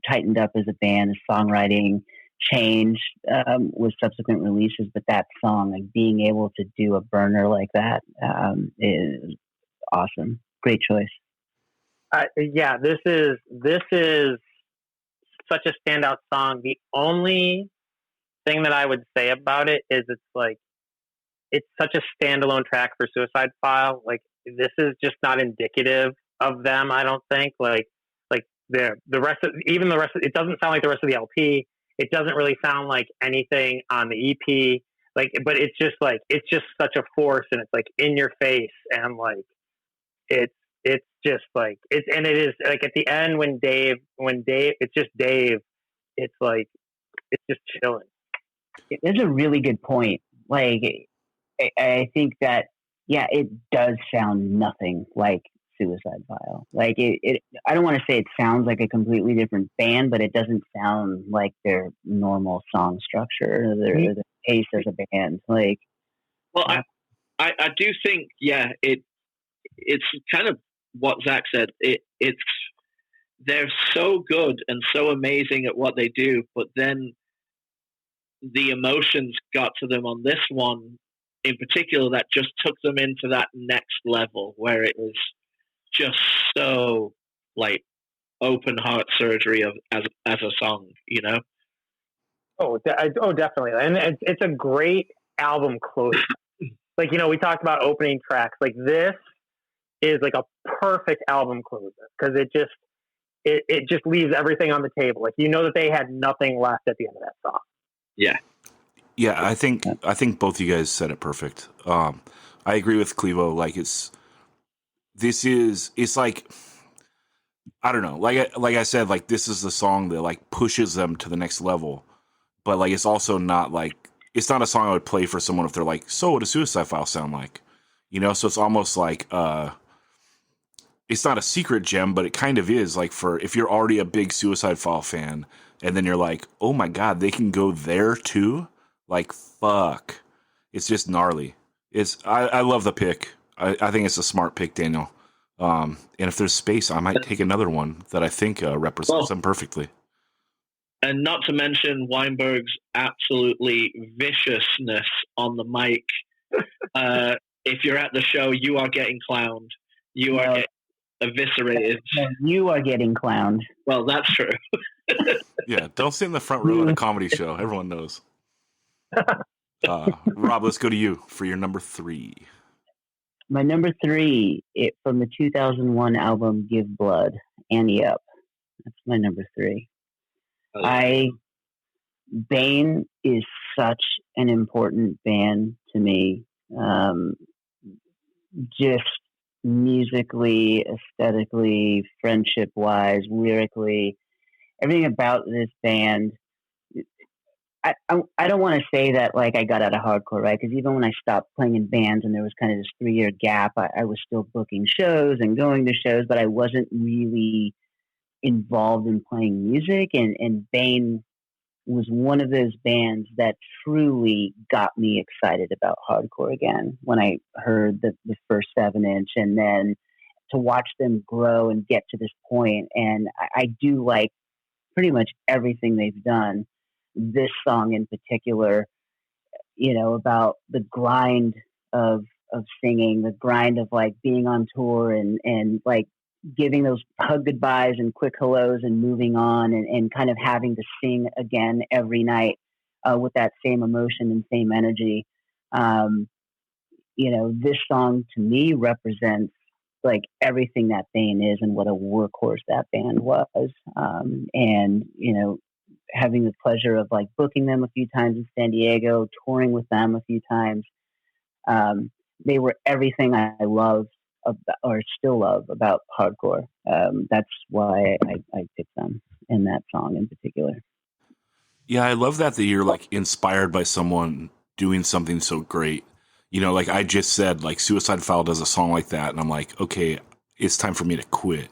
tightened up as a band, songwriting changed with subsequent releases. But that song, like, being able to do a burner like that, is awesome. Great choice. This is such a standout song. The only thing that I would say about it is it's such a standalone track for Suicide File. Like, this is just not indicative of them, I don't think. Like the rest of it doesn't sound like the rest of the LP. It doesn't really sound like anything on the EP. Like, but it's just such a force, and it's like in your face, and like it's just like it is like at the end when Dave, it's just Dave it's like it's just chilling. That's a really good point. Like, I think that, yeah, it does sound nothing like Suicide File. Like, I don't want to say it sounds like a completely different band, but it doesn't sound like their normal song structure or the pace as a band. Like, well, I do think, it's kind of what Zach said. They're so good and so amazing at what they do, but then the emotions got to them on this one in particular that just took them into that next level where it was just so like open heart surgery as a song, Oh, definitely, and it's a great album closer. Like, we talked about opening tracks. Like, this is like a perfect album closer because it just leaves everything on the table. Like, that they had nothing left at the end of that song. Yeah, I think both you guys said it perfect. I agree with Clevo. Like, it's like, I don't know. Like I said, like, this is the song that like pushes them to the next level, but like it's also not like, it's not a song I would play for someone if they're like, so what does Suicide File sound like? So it's almost like it's not a secret gem, but it kind of is. Like, for if you're already a big Suicide File fan, and then you're like, oh my god, they can go there too. Like, fuck, it's just gnarly. I love the pick. I think it's a smart pick, Daniel. And if there's space, I might take another one that I think represents them perfectly. And not to mention Weinberg's absolutely viciousness on the mic. If you're at the show, you are getting clowned. You are getting eviscerated. No, you are getting clowned. Well, that's true. Yeah, don't sit in the front row at a comedy show. Everyone knows. Rob, let's go to you for your number 3. My number 3, from the 2001 album Give Blood, Annie Up. That's my number 3. Bane is such an important band to me. Just musically, aesthetically, friendship-wise, lyrically, everything about this band. I don't want to say that like I got out of hardcore, right? Because even when I stopped playing in bands and there was kind of this 3-year gap, I was still booking shows and going to shows, but I wasn't really involved in playing music. And Bane was one of those bands that truly got me excited about hardcore again when I heard the first 7-inch, and then to watch them grow and get to this point. And I do like pretty much everything they've done. This song in particular, about the grind of singing, the grind of like being on tour and like giving those hug goodbyes and quick hellos and moving on and kind of having to sing again every night with that same emotion and same energy. This song to me represents like everything that Bane is and what a workhorse that band was. And having the pleasure of like booking them a few times in San Diego, touring with them a few times. They were everything I love or still love about hardcore. That's why I picked them in that song in particular. Yeah, I love that you're like inspired by someone doing something so great. Like I just said, like Suicide File does a song like that, and I'm like, okay, it's time for me to quit.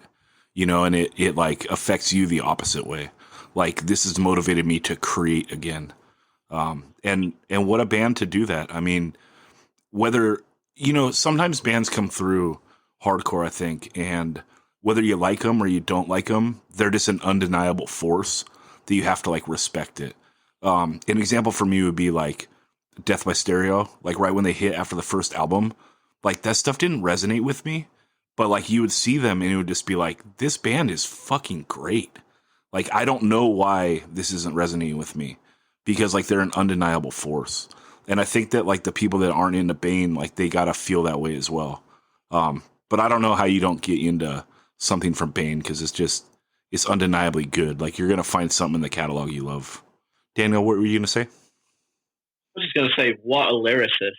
And it like affects you the opposite way. Like, this has motivated me to create again. And what a band to do that. I mean, whether, sometimes bands come through hardcore, I think, and whether you like them or you don't like them, they're just an undeniable force that you have to like respect it. An example for me would be like Death by Stereo, like right when they hit after the first album, like that stuff didn't resonate with me, but like you would see them and it would just be like, this band is fucking great. Like, I don't know why this isn't resonating with me, because like they're an undeniable force. And I think that like the people that aren't into Bane, like they got to feel that way as well. But I don't know how you don't get into something from Bane, because it's undeniably good. Like, you're going to find something in the catalog you love. Daniel, what were you going to say? I was just going to say, what a lyricist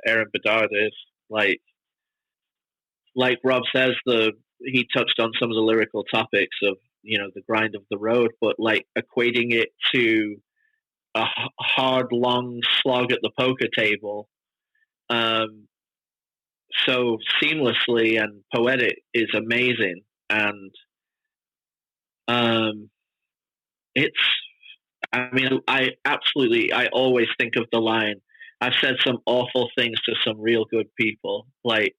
Aaron Bedard is. Like Rob says, he touched on some of the lyrical topics of the grind of the road, but like equating it to a hard, long slog at the poker table, so seamlessly and poetic is amazing. And it's, I mean, I always think of the line, I've said some awful things to some real good people, like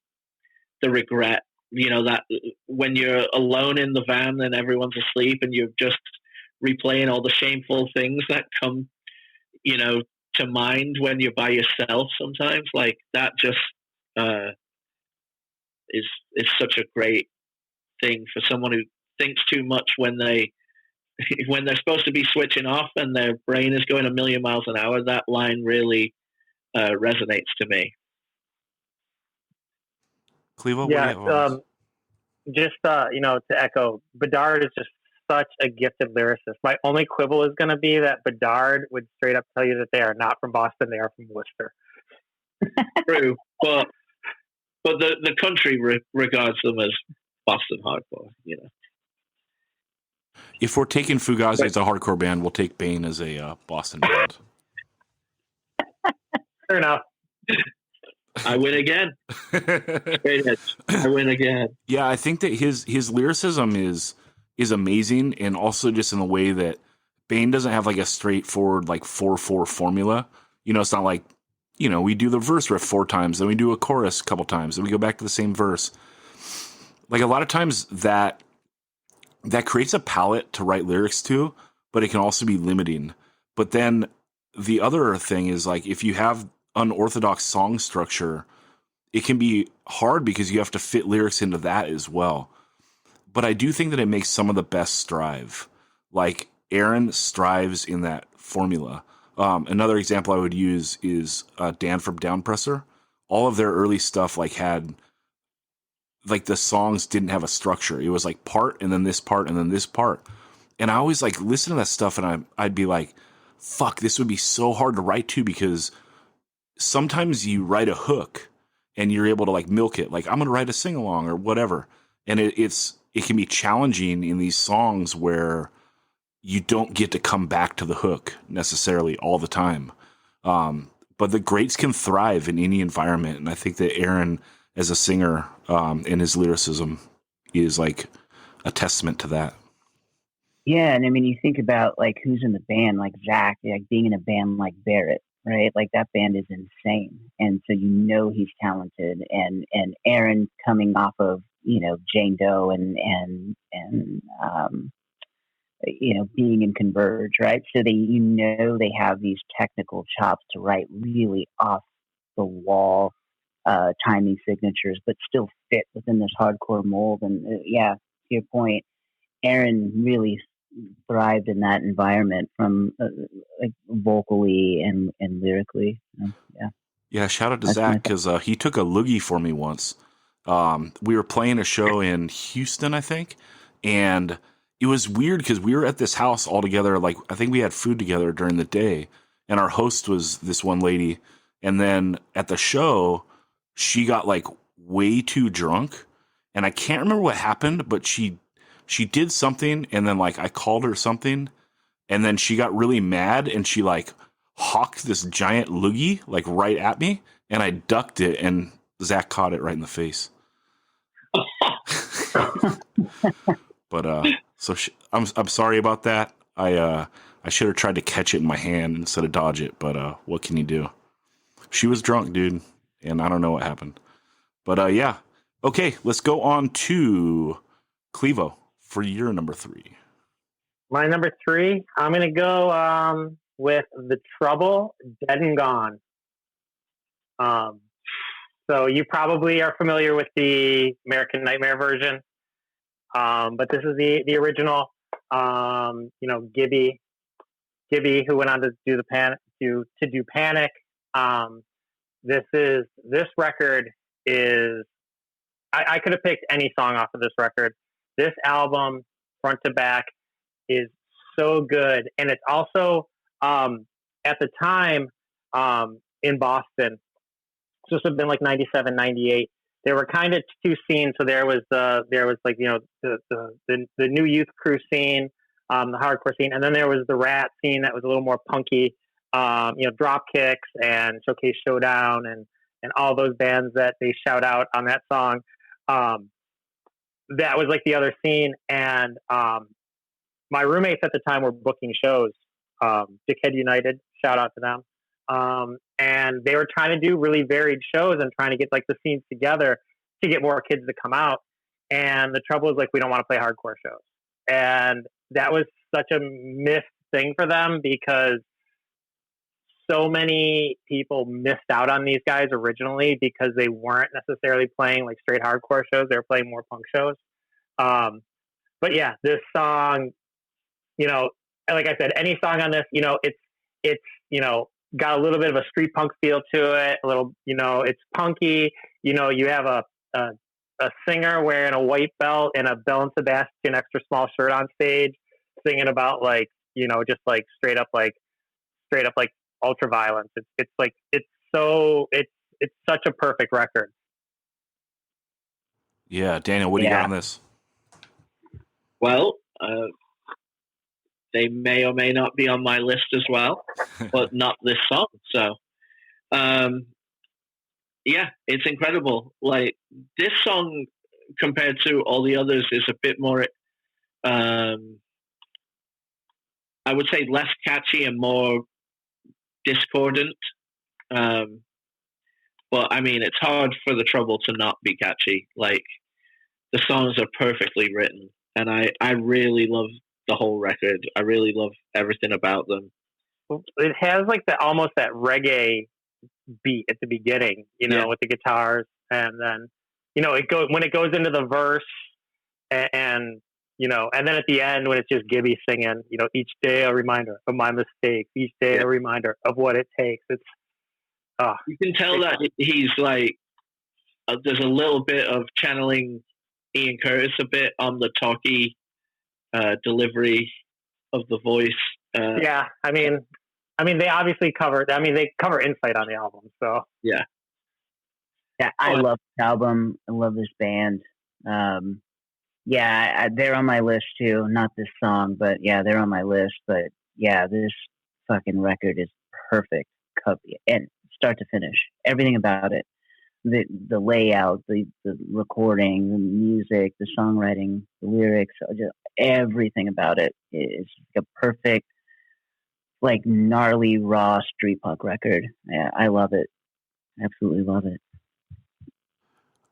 the regret, that when you're alone in the van and everyone's asleep and you're just replaying all the shameful things that come, to mind when you're by yourself sometimes, like that just is such a great thing for someone who thinks too much when they're supposed to be switching off and their brain is going a million miles an hour. That line really resonates to me. Clevo, Yeah, just to echo, Bedard is just such a gifted lyricist. My only quibble is going to be that Bedard would straight up tell you that they are not from Boston; they are from Worcester. True, but the country regards them as Boston hardcore. If we're taking Fugazi as a hardcore band, we'll take Bane as a Boston band. Fair enough. I win again. I win again. Yeah, I think that his lyricism is amazing, and also just in the way that Bane doesn't have like a straightforward like 4/4 formula. It's not like we do the verse riff 4 times, then we do a chorus a couple times, then we go back to the same verse. Like a lot of times that creates a palette to write lyrics to, but it can also be limiting. But then the other thing is like if you have unorthodox song structure, it can be hard because you have to fit lyrics into that as well. But I do think that it makes some of the best strive. Like Aaron strives in that formula. Another example I would use is Dan from Downpresser. All of their early stuff had the songs didn't have a structure. It was like part and then this part and then this part. And I always listen to that stuff and I'd be like, fuck, this would be so hard to write to, because sometimes you write a hook and you're able to milk it. Like I'm going to write a sing along or whatever. And it can be challenging in these songs where you don't get to come back to the hook necessarily all the time. But the greats can thrive in any environment. And I think that Aaron, as a singer, and his lyricism is a testament to that. Yeah. And I mean, you think about who's in the band, like Zach, being in a band like Barrett, right? Like that band is insane. And so he's talented, and Aaron coming off of, Jane Doe and being in Converge, right? So they have these technical chops to write really off the wall timing signatures, but still fit within this hardcore mold. And to your point, Aaron really thrived in that environment from vocally and lyrically. Yeah. Shout out to Zach, because he took a loogie for me once. We were playing a show in Houston, I think, and it was weird because we were at this house all together. I think we had food together during the day, and our host was this one lady. And then at the show, she got way too drunk, and I can't remember what happened, but she did something, and then I called her something, and then she got really mad, and she hawked this giant loogie right at me, and I ducked it, and Zach caught it right in the face. But so I'm sorry about that. I should have tried to catch it in my hand instead of dodge it, but what can you do? She was drunk, dude, and I don't know what happened. But yeah. Okay, let's go on to Clevo for your number 3. My number 3, I'm going to go with The Trouble, Dead and Gone. So you probably are familiar with the American Nightmare version, but this is the original. Gibby, who went on to do Panic. This record is. I could have picked any song off of this record. This album, front to back, is so good, and it's also at the time in Boston. This would have been 97, 98. there were kind of two scenes. So there was like, you know, the new youth crew scene, the hardcore scene, and then there was the Rat scene that was a little more punky. You know, Dropkicks and Showcase Showdown and all those bands that they shout out on that song. That was like the other scene. And my roommates at the time were booking shows. Dickhead United, shout out to them. And they were trying to do really varied shows and trying to get like the scenes together to get more kids to come out. And the trouble is, like, we don't want to play hardcore shows. And that was such a missed thing for them because so many people missed out on these guys originally because they weren't necessarily playing like straight hardcore shows. They were playing more punk shows. But yeah, this song, you know, like I said, any song on this, you know, it's, you know, got a little bit of a street punk feel to it. A little, you know, it's punky. You know, you have a singer wearing a white belt and a Bell and Sebastian extra small shirt on stage, singing about like, you know, just like straight up like ultra violence. It's such a perfect record. Yeah, Daniel, what do you got on this? Well, they may or may not be on my list as well, but not this song. So, yeah, it's incredible. Like, this song compared to all the others is a bit more, I would say, less catchy and more discordant. But I mean, it's hard for the Trouble to not be catchy. Like, the songs are perfectly written, and I really love the whole record. I really love everything about them. It has like almost that reggae beat at the beginning, you know, with the guitars, and then, you know, when it goes into the verse and you know, and then at the end when it's just Gibby singing, you know, each day a reminder of my mistakes, each day a reminder of what it takes. It's you can tell that he's like, there's a little bit of channeling Ian Curtis a bit on the talky delivery of the voice. Yeah, I mean, they obviously cover Insight on the album, so yeah, I love this album. I love this band. Yeah, they're on my list too. Not this song, but yeah, they're on my list. But yeah, this fucking record is perfect, and start to finish, everything about it. The layout, the recording, the music, the songwriting, the lyrics, just everything about it is a perfect, like, gnarly, raw street punk record. Yeah, I love it. Absolutely love it.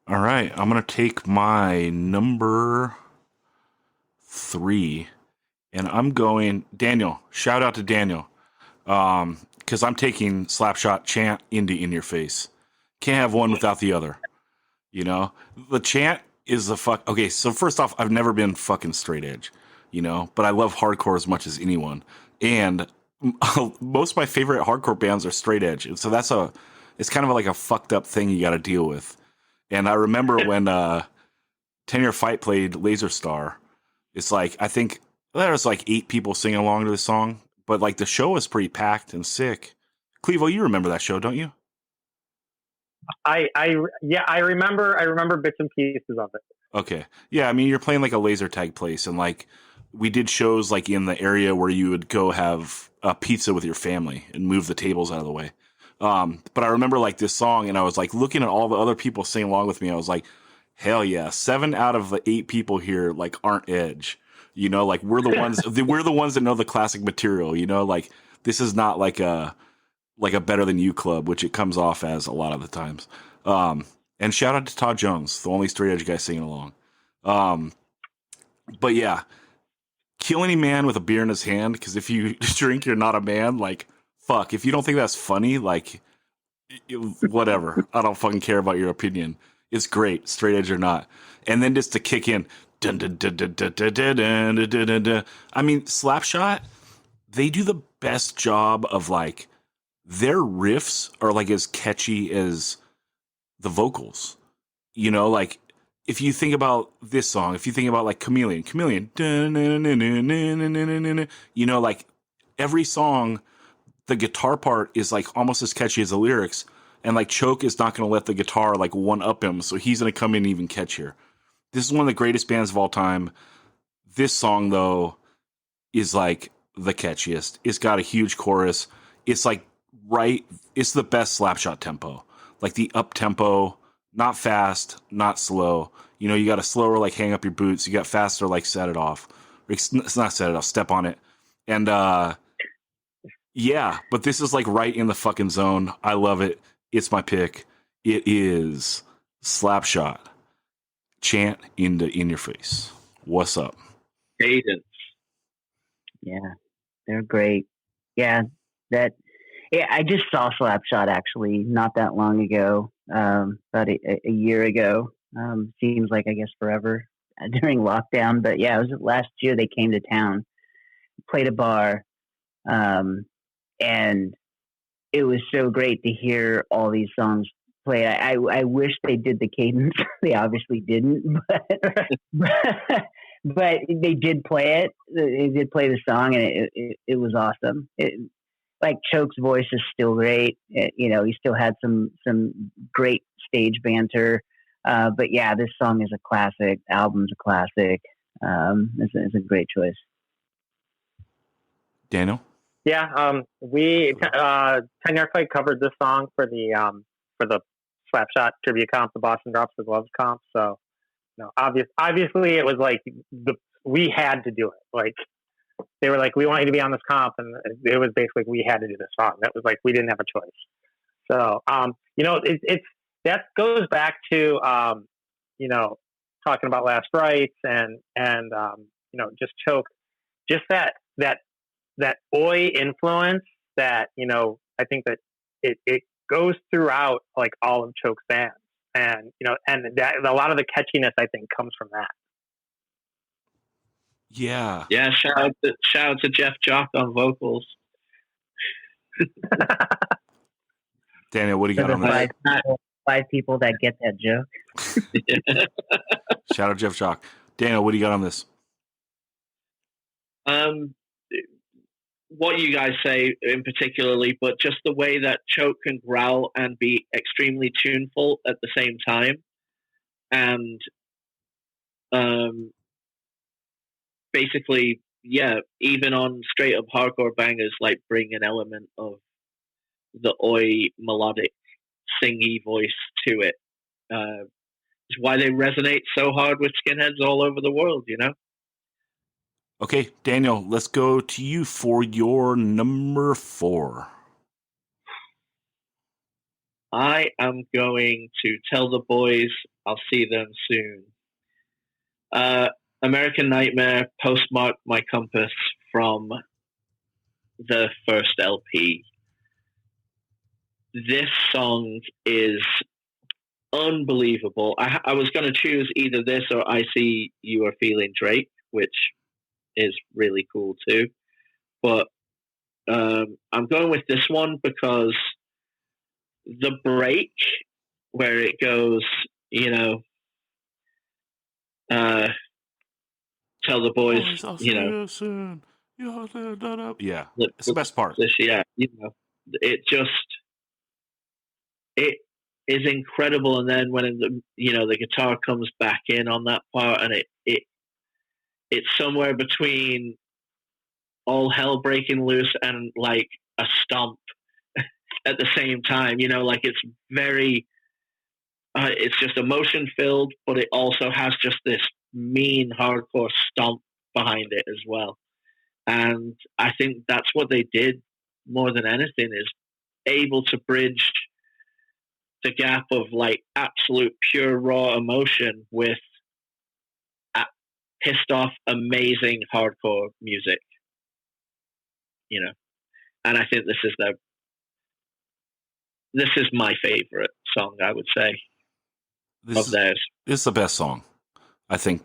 All right, I'm going to take my number 3, and I'm going Daniel. Shout out to Daniel, because I'm taking Slapshot, Chant, Indie, In Your Face. Can't have one without the other. You know, the Chant is the fuck. Okay, so first off, I've never been fucking straight edge, you know, but I love hardcore as much as anyone, and most of my favorite hardcore bands are straight edge, and so it's kind of like a fucked up thing you got to deal with. And I remember when 10 Year Fight played Laser Star, it's like, I think there was like 8 people singing along to the song, but like the show was pretty packed and sick. Clevo, you remember that show, don't you? I remember bits and pieces of it. Okay. Yeah, I mean, you're playing like a laser tag place, and like we did shows like in the area where you would go have a pizza with your family and move the tables out of the way. But I remember like this song, and I was like looking at all the other people singing along with me. I was like, hell yeah, 7 out of the 8 people here like aren't edge. You know, like we're the ones that know the classic material, you know, like this is not like a Better Than You club, which it comes off as a lot of the times. And shout out to Todd Jones, the only straight edge guy singing along. But yeah, kill any man with a beer in his hand, because if you drink, you're not a man. Like, fuck, if you don't think that's funny, like, whatever. I don't fucking care about your opinion. It's great, straight edge or not. And then just to kick in, I mean, Slapshot, they do the best job of like, their riffs are like as catchy as the vocals. You know, like if you think about this song, if you think about like Chameleon, you know, like every song, the guitar part is like almost as catchy as the lyrics. And like Choke is not going to let the guitar like one up him, so he's going to come in even catchier. This is one of the greatest bands of all time. This song though is like the catchiest. It's got a huge chorus. It's like it's the best Slapshot tempo. Like the up tempo, not fast, not slow. You know, you got a slower like hang up your boots. You got faster like set it off. It's not set it off, step on it. And yeah, but this is like right in the fucking zone. I love it. It's my pick. It is Slapshot. Chant in your face. What's up? Cadence. Yeah, they're great. Yeah, I just saw Slapshot actually not that long ago, about a year ago. Seems like, I guess, forever during lockdown. But yeah, it was last year they came to town, played a bar, and it was so great to hear all these songs play. I wish they did the cadence. They obviously didn't, but they did play it. They did play the song, and it was awesome. Like Choke's voice is still great. You know, he still had some great stage banter. But yeah, this song is a classic. The album's a classic. It's a great choice. Daniel? Yeah, we 10 Yard Fight covered this song for the Slapshot tribute comp, the Boston Drops the Gloves comp. So, you know, obviously it was like we had to do it. Like they were like, we want you to be on this comp, and it was basically we had to do this song. That was like we didn't have a choice. So, you know, it's that goes back to you know, talking about Last Rites and you know, just Choke, just that Oi influence that, you know, I think that it goes throughout like all of Choke's bands, and you know, and that a lot of the catchiness I think comes from that. Yeah. Yeah, shout out to Jeff Jock on vocals. Daniel, what do you got on this? Five people that get that joke. Shout out Jeff Jock. Daniel, what do you got on this? What you guys say in particularly, but just the way that Choke can growl and be extremely tuneful at the same time. And basically, yeah, even on straight up hardcore bangers, like bring an element of the Oi melodic singy voice to it. It's why they resonate so hard with skinheads all over the world, you know? Okay, Daniel, let's go to you for your number 4. I am going to tell the boys I'll see them soon. American Nightmare, Postmark My Compass from the first LP. This song is unbelievable. I was going to choose either this or I See You Are Feeling Drake, which is really cool too. But I'm going with this one because the break where it goes, you know, tell the boys, you know, soon. Yeah, it's the best part. Yeah, you know, it is incredible. And then when the guitar comes back in on that part, and it's somewhere between all hell breaking loose and like a stomp at the same time. You know, like it's very, it's just emotion filled, but it also has just this mean hardcore stomp behind it as well. And I think that's what they did more than anything, is able to bridge the gap of like absolute pure raw emotion with pissed off amazing hardcore music, you know. And I think this is my favorite song, I would say, of theirs. This is the best song, I think,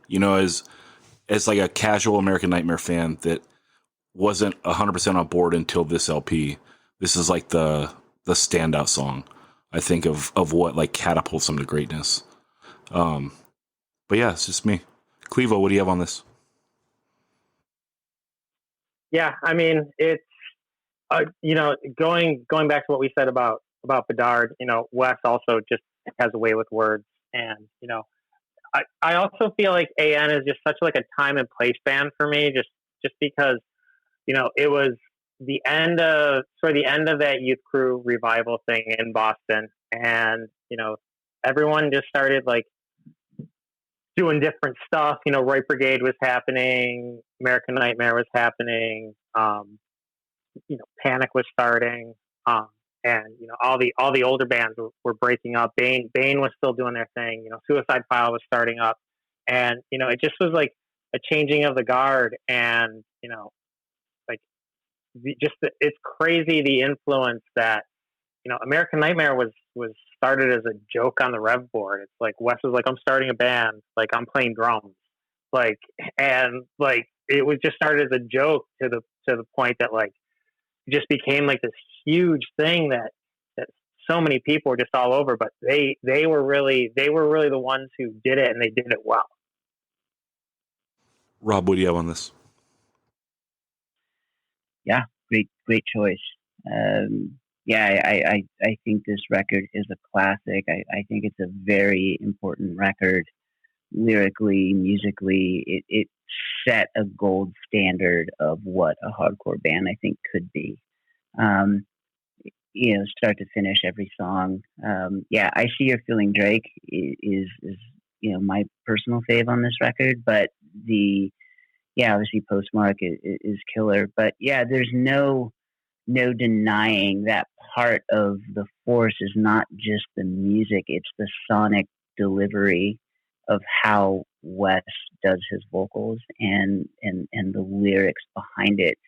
you know, as like a casual American Nightmare fan that wasn't 100% on board until this LP, this is like the standout song, I think, of what like catapults them to greatness. But yeah, it's just me. Clevo, what do you have on this? Yeah, I mean, it's you know, going back to what we said about about Bedard, Wes also just has a way with words, and I also feel like AN is just such like a time and place band for me, just because it was the end of that Youth Crew revival thing in Boston, and everyone just started like doing different stuff. Right Brigade was happening, American Nightmare was happening, Panic was starting, and all the older bands were breaking up. Bane was still doing their thing. Suicide File was starting up, and it just was like a changing of the guard, and like it's crazy the influence that American Nightmare was started as a joke on the Rev board. It's like Wes was like, I'm starting a band, like I'm playing drums, like, and like it was just started as a joke to the point that like it just became like this huge thing that so many people were just all over, but they were really the ones who did it, and they did it well. Rob, what do you have on this? Yeah, great choice. I think this record is a classic. I think it's a very important record. Lyrically, musically, it set a gold standard of what a hardcore band I think could be. Start to finish, every song. I See You're Feeling Drake is my personal fave on this record, but obviously Postmark is killer. But there's no denying that part of the Force is not just the music, it's the sonic delivery of how Wes does his vocals and the lyrics behind it.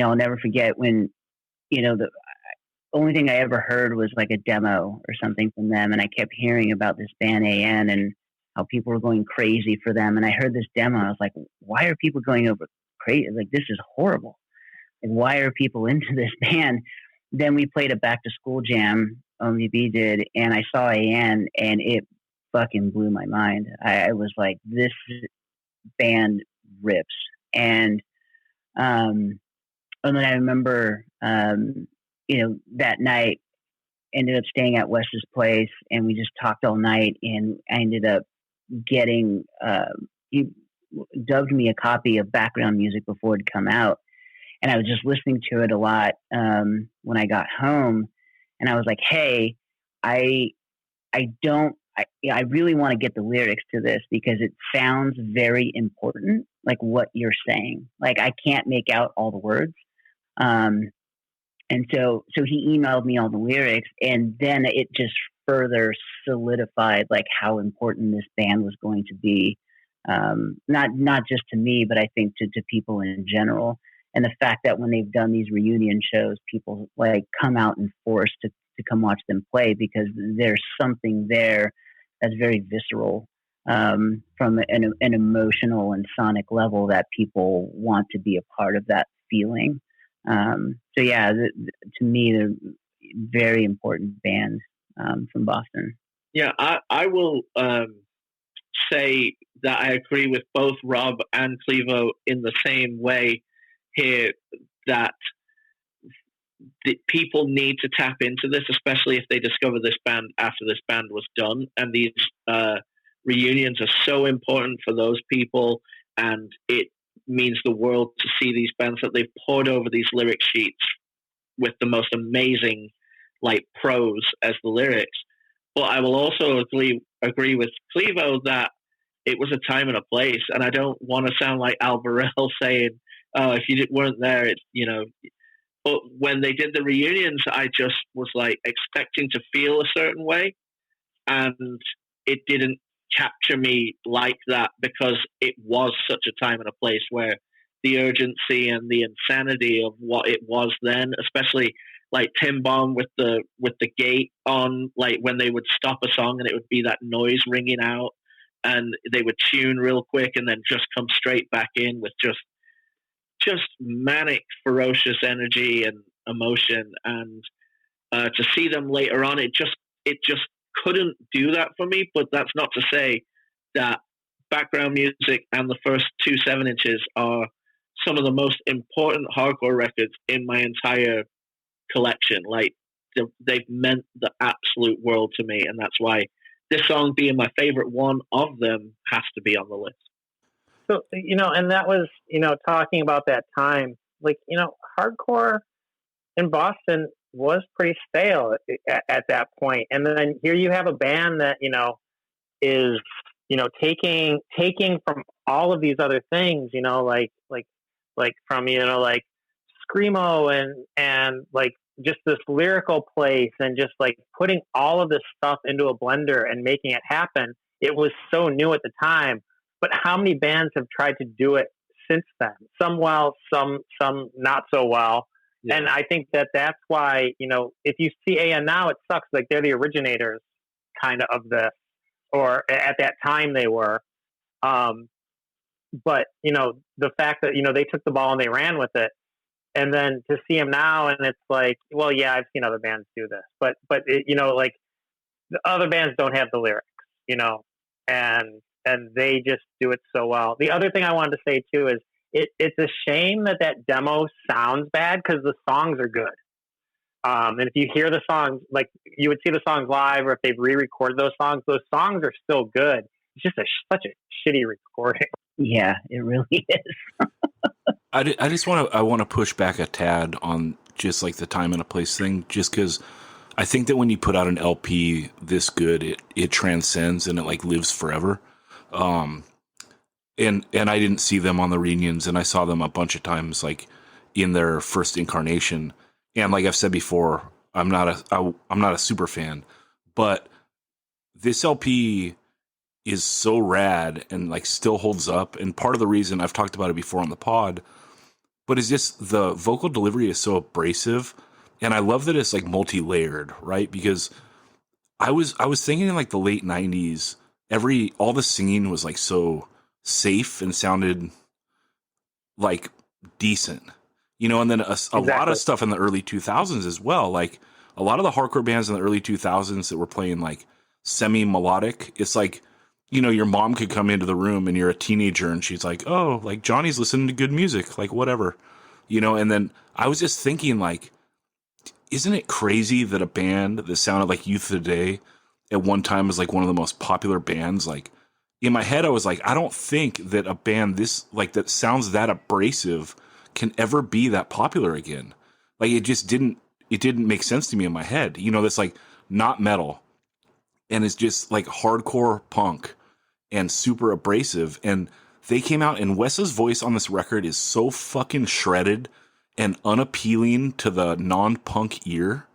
I'll never forget when the only thing I ever heard was like a demo or something from them, and I kept hearing about this band AN and how people were going crazy for them, and I heard this demo, and I was like, why are people going over crazy? Like, this is horrible. Like, why are people into this band? Then we played a back to school jam, OMDB did, and I saw AN, and it fucking blew my mind. I was like, this band rips. And then I remember that night ended up staying at Wes's place, and we just talked all night, and I ended up getting he dubbed me a copy of background music before it had come out, and I was just listening to it a lot when I got home, and I was like, hey, I really want to get the lyrics to this because it sounds very important, like what you're saying. Like, I can't make out all the words. And so he emailed me all the lyrics, and then it just further solidified like how important this band was going to be. Not just to me, but I think to people in general. And the fact that when they've done these reunion shows, people like come out in force to come watch them play because there's something there that's very visceral from an emotional and sonic level that people want to be a part of that feeling. To me, they're very important bands from Boston. Yeah, I will say that I agree with both Rob and Clevo in the same way here, that the people need to tap into this, especially if they discover this band after this band was done. And these reunions are so important for those people, and it means the world to see these bands that they've poured over these lyric sheets with the most amazing like prose as the lyrics. But I will also agree with Clevo that it was a time and a place, and I don't want to sound like Al Burrell saying, "Oh, if you weren't there, it's But when they did the reunions, I just was like expecting to feel a certain way, and it didn't capture me like that because it was such a time and a place where the urgency and the insanity of what it was then, especially like Tim Bomb with the gate on, like when they would stop a song and it would be that noise ringing out, and they would tune real quick and then just come straight back in with just manic, ferocious energy and emotion. And to see them later on, it just couldn't do that for me. But that's not to say that background music and the first 2 7-inches are some of the most important hardcore records in my entire collection. Like, they've meant the absolute world to me, and that's why this song being my favorite one of them has to be on the list. So, and that was, talking about that time, like, hardcore in Boston was pretty stale at that point. And then here you have a band that, is, taking from all of these other things, like from, like Screamo and like just this lyrical place and just like putting all of this stuff into a blender and making it happen. It was so new at the time, but how many bands have tried to do it since then? Some well, some not so well. Yeah. And I think that's why, if you see AN now, it sucks. Like they're the originators kind of this, or at that time they were. But, the fact that, they took the ball and they ran with it. And then to see them now, and it's like, well, yeah, I've seen other bands do this, but it, like the other bands don't have the lyrics, and they just do it so well. The other thing I wanted to say too is it's a shame that demo sounds bad because the songs are good. And if you hear the songs, like you would see the songs live, or if they've re-recorded those songs are still good. It's just such a shitty recording. Yeah, it really is. I just want to push back a tad on just like the time and a place thing, just because I think that when you put out an LP this good, it transcends and it like lives forever. And I didn't see them on the reunions, and I saw them a bunch of times like in their first incarnation. And like I've said before, I'm not a super fan, but this LP is so rad and like still holds up. And part of the reason I've talked about it before on the pod, but it's just the vocal delivery is so abrasive, and I love that it's like multi-layered, right? Because I was thinking in like the late 90s, all the singing was like so safe and sounded like decent, and then a lot of stuff in the early 2000s as well. Like a lot of the hardcore bands in the early 2000s that were playing like semi-melodic, it's like, your mom could come into the room and you're a teenager and she's like, oh, like Johnny's listening to good music, like whatever, and then I was just thinking like, isn't it crazy that a band that sounded like Youth of the Day at one time was like one of the most popular bands? Like in my head, I was like, I don't think that a band that sounds that abrasive can ever be that popular again. Like it didn't make sense to me in my head, that's like not metal and it's just like hardcore punk and super abrasive. And they came out, and Wes's voice on this record is so fucking shredded and unappealing to the non-punk ear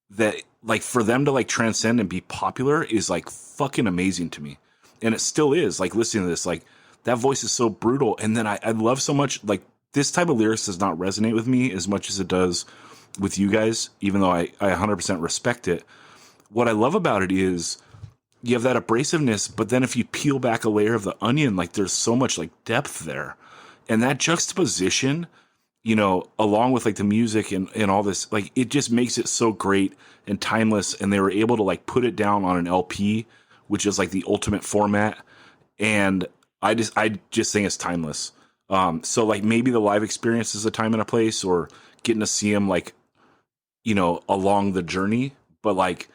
that like for them to like transcend and be popular is like fucking amazing to me. And it still is. Like listening to this, like that voice is so brutal. And then I love so much, like this type of lyrics does not resonate with me as much as it does with you guys, even though I 100% respect it. What I love about it is you have that abrasiveness, but then if you peel back a layer of the onion, like there's so much like depth there. And that juxtaposition, along with like the music and all this, like it just makes it so great and timeless. And they were able to like put it down on an LP, which is like the ultimate format. And I just think it's timeless. So like maybe the live experience is a time and a place, or getting to see them like, along the journey. But like,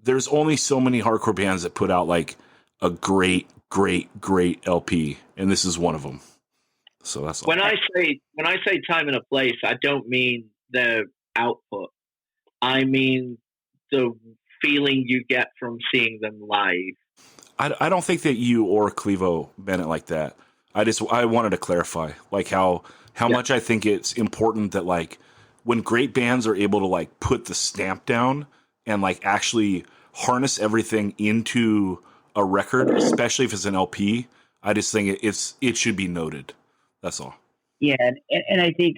there's only so many hardcore bands that put out like a great LP, and this is one of them. So that's all. When I say time and a place, I don't mean the output. I mean the feeling you get from seeing them live. I don't think that you or Clevo meant it like that. I wanted to clarify like how much I think it's important that like when great bands are able to like put the stamp down and like actually harness everything into a record, especially if it's an LP, I just think it should be noted. That's all. Yeah, and I think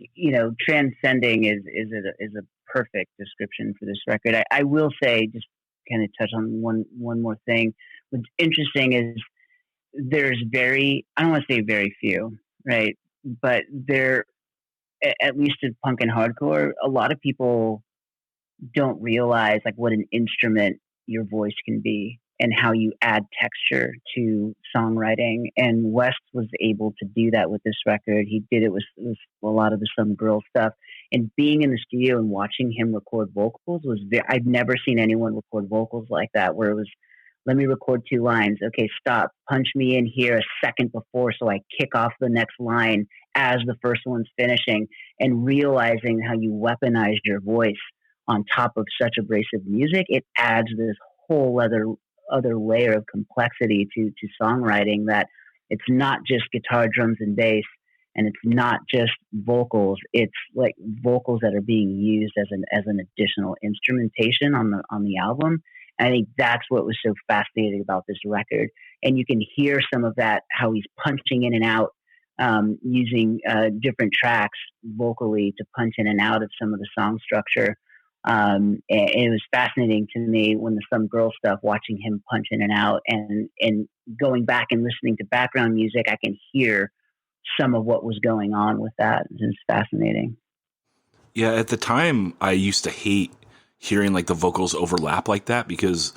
transcending is a perfect description for this record. I will say, just kind of touch on one more thing. What's interesting is there's I don't want to say very few, right? But there, at least in punk and hardcore, a lot of people don't realize like what an instrument your voice can be. and how you add texture to songwriting. And West was able to do that with this record. He did it with a lot of the Some Girl stuff. And being in the studio and watching him record vocals I've never seen anyone record vocals like that, where it was, let me record 2 lines. Okay, stop. Punch me in here a second before so I kick off the next line as the first one's finishing, and realizing how you weaponized your voice on top of such abrasive music. It adds this whole other layer of complexity to songwriting, that it's not just guitar, drums, and bass, and it's not just vocals. It's like vocals that are being used as an additional instrumentation on the album. And I think that's what was so fascinating about this record. And you can hear some of that, how he's punching in and out, using different tracks vocally to punch in and out of some of the song structure. And it was fascinating to me when the Some Girl stuff, watching him punch in and out, and going back and listening to background music, I can hear some of what was going on with that. It was fascinating. Yeah, at the time, I used to hate hearing like the vocals overlap like that, because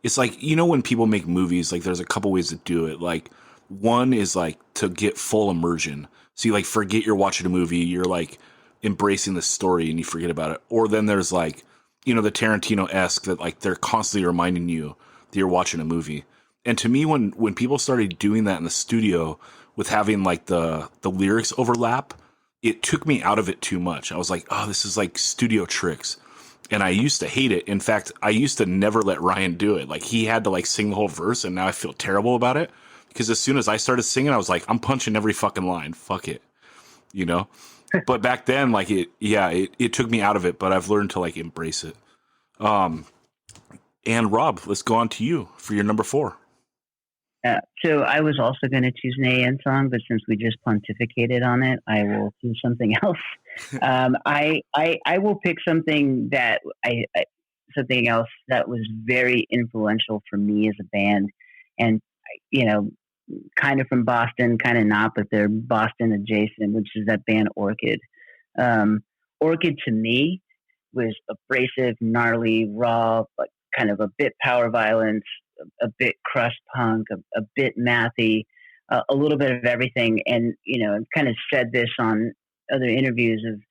it's like, you know, when people make movies, like there's a couple ways to do it. Like, one is like to get full immersion. So you like forget you're watching a movie, you're like embracing the story and you forget about it. Or then there's like, you know, the Tarantino-esque, that like they're constantly reminding you that you're watching a movie. And to me, when people started doing that in the studio with having like the lyrics overlap, it took me out of it too much. I was like, oh, this is like studio tricks. And I used to hate it. In fact, I used to never let Ryan do it. Like, he had to like sing the whole verse, and now I feel terrible about it, because as soon as I started singing, I was like, I'm punching every fucking line. Fuck it. You know? But back then, like, it took me out of it, but I've learned to like embrace it. And Rob, let's go on to you for your number 4. So I was also going to choose an AN song, but since we just pontificated on it, I will choose something else. I will pick something that something else that was very influential for me as a band, and you know, kind of from Boston, kind of not, but they're Boston adjacent, which is that band Orchid. Orchid to me was abrasive, gnarly, raw, but kind of a bit power violence, a bit crust punk, a bit mathy, a little bit of everything. And, you know, I've kind of said this on other interviews of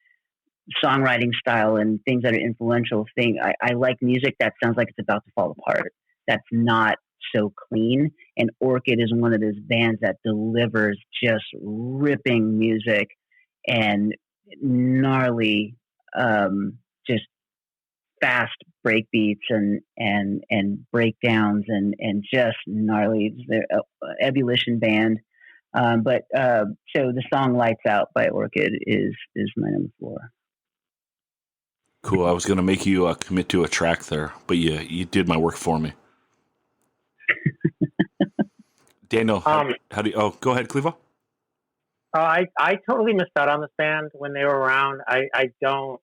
songwriting style and things that are influential. I like music that sounds like it's about to fall apart. That's not so clean. And Orchid is one of those bands that delivers just ripping music and gnarly, just fast breakbeats and breakdowns and just gnarly. They're Ebullition band. So the song "Lights Out" by Orchid is my number 4. Cool. I was going to make you commit to a track there, but you did my work for me. Daniel, how do you? Oh, go ahead, Clevo. I totally missed out on this band when they were around. I don't,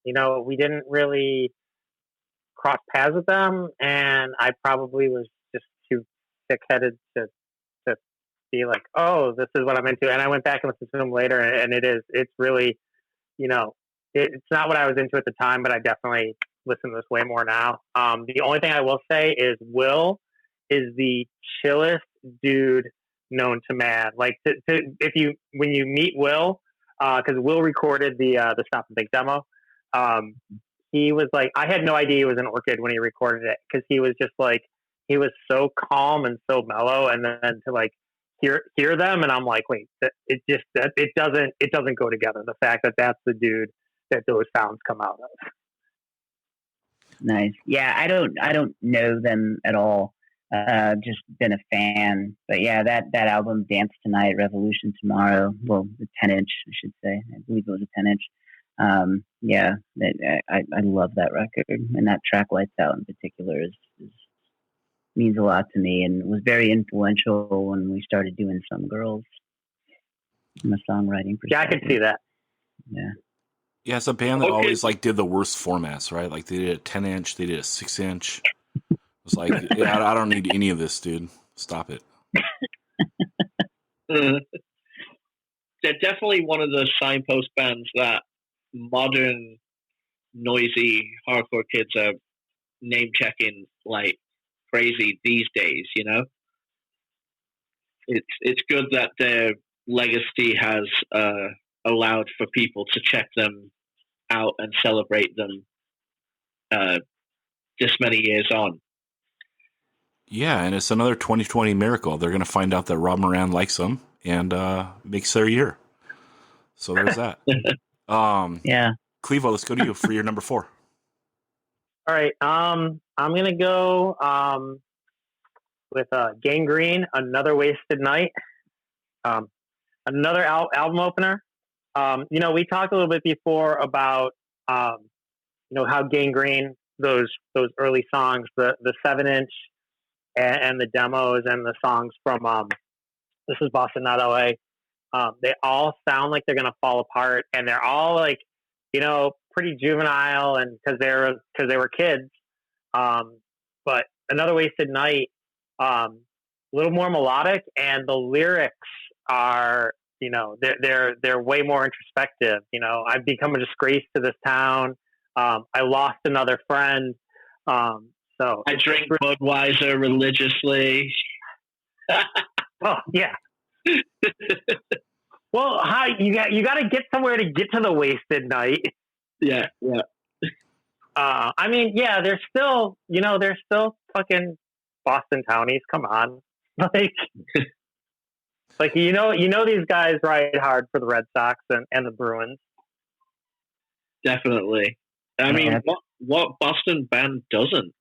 you know, we didn't really cross paths with them, and I probably was just too thick-headed to be like, oh, this is what I'm into. And I went back and listened to them later, and it's really, you know, it's not what I was into at the time, but I definitely listen to this way more now. The only thing I will say is Will is the chillest dude known to man. Like, when you meet Will, because Will recorded the Stop and Think demo, he was like, I had no idea he was an Orchid when he recorded it, because he was just like, he was so calm and so mellow, and then to like hear them, and I'm like, wait, it doesn't go together. The fact that that's the dude that those sounds come out of. Nice. Yeah, I don't know them at all. Just been a fan, but yeah, that album, Dance Tonight, Revolution Tomorrow. Well, the 10-inch, I should say. I believe it was a 10-inch. Yeah, I love that record, and that track "Lights Out" in particular means a lot to me, and was very influential when we started doing Some Girls from a songwriting perspective. Yeah, I can see that. Yeah. Yeah, it's a band that always like did the worst formats, right? Like they did a 10-inch, they did a 6-inch. It was like, yeah, I don't need any of this, dude. Stop it. They're definitely one of those signpost bands that modern, noisy hardcore kids are name checking like crazy these days. You know, it's good that their legacy has allowed for people to check them out and celebrate them this many years on. Yeah, and it's another 2020 miracle. They're going to find out that Rob Moran likes them and makes their year. So there's that. Yeah. Clevo, let's go to you for your number 4. All right. I'm going to go with Gangrene, Another Wasted Night. Another album opener. We talked a little bit before about, how Gangrene, those early songs, the 7-inch and the demos and the songs from This Is Boston, Not LA. They all sound like they're going to fall apart, and they're all like, pretty juvenile, and because they were kids. But Another Wasted Night, a little more melodic, and the lyrics are, they're way more introspective. I've become a disgrace to this town. I lost another friend. So I drink Budweiser religiously. Oh yeah. Well, you got to get somewhere to get to the wasted night. Yeah. They're still fucking Boston townies. Come on, these guys ride hard for the Red Sox and the Bruins. Definitely. I mean, what Boston band doesn't?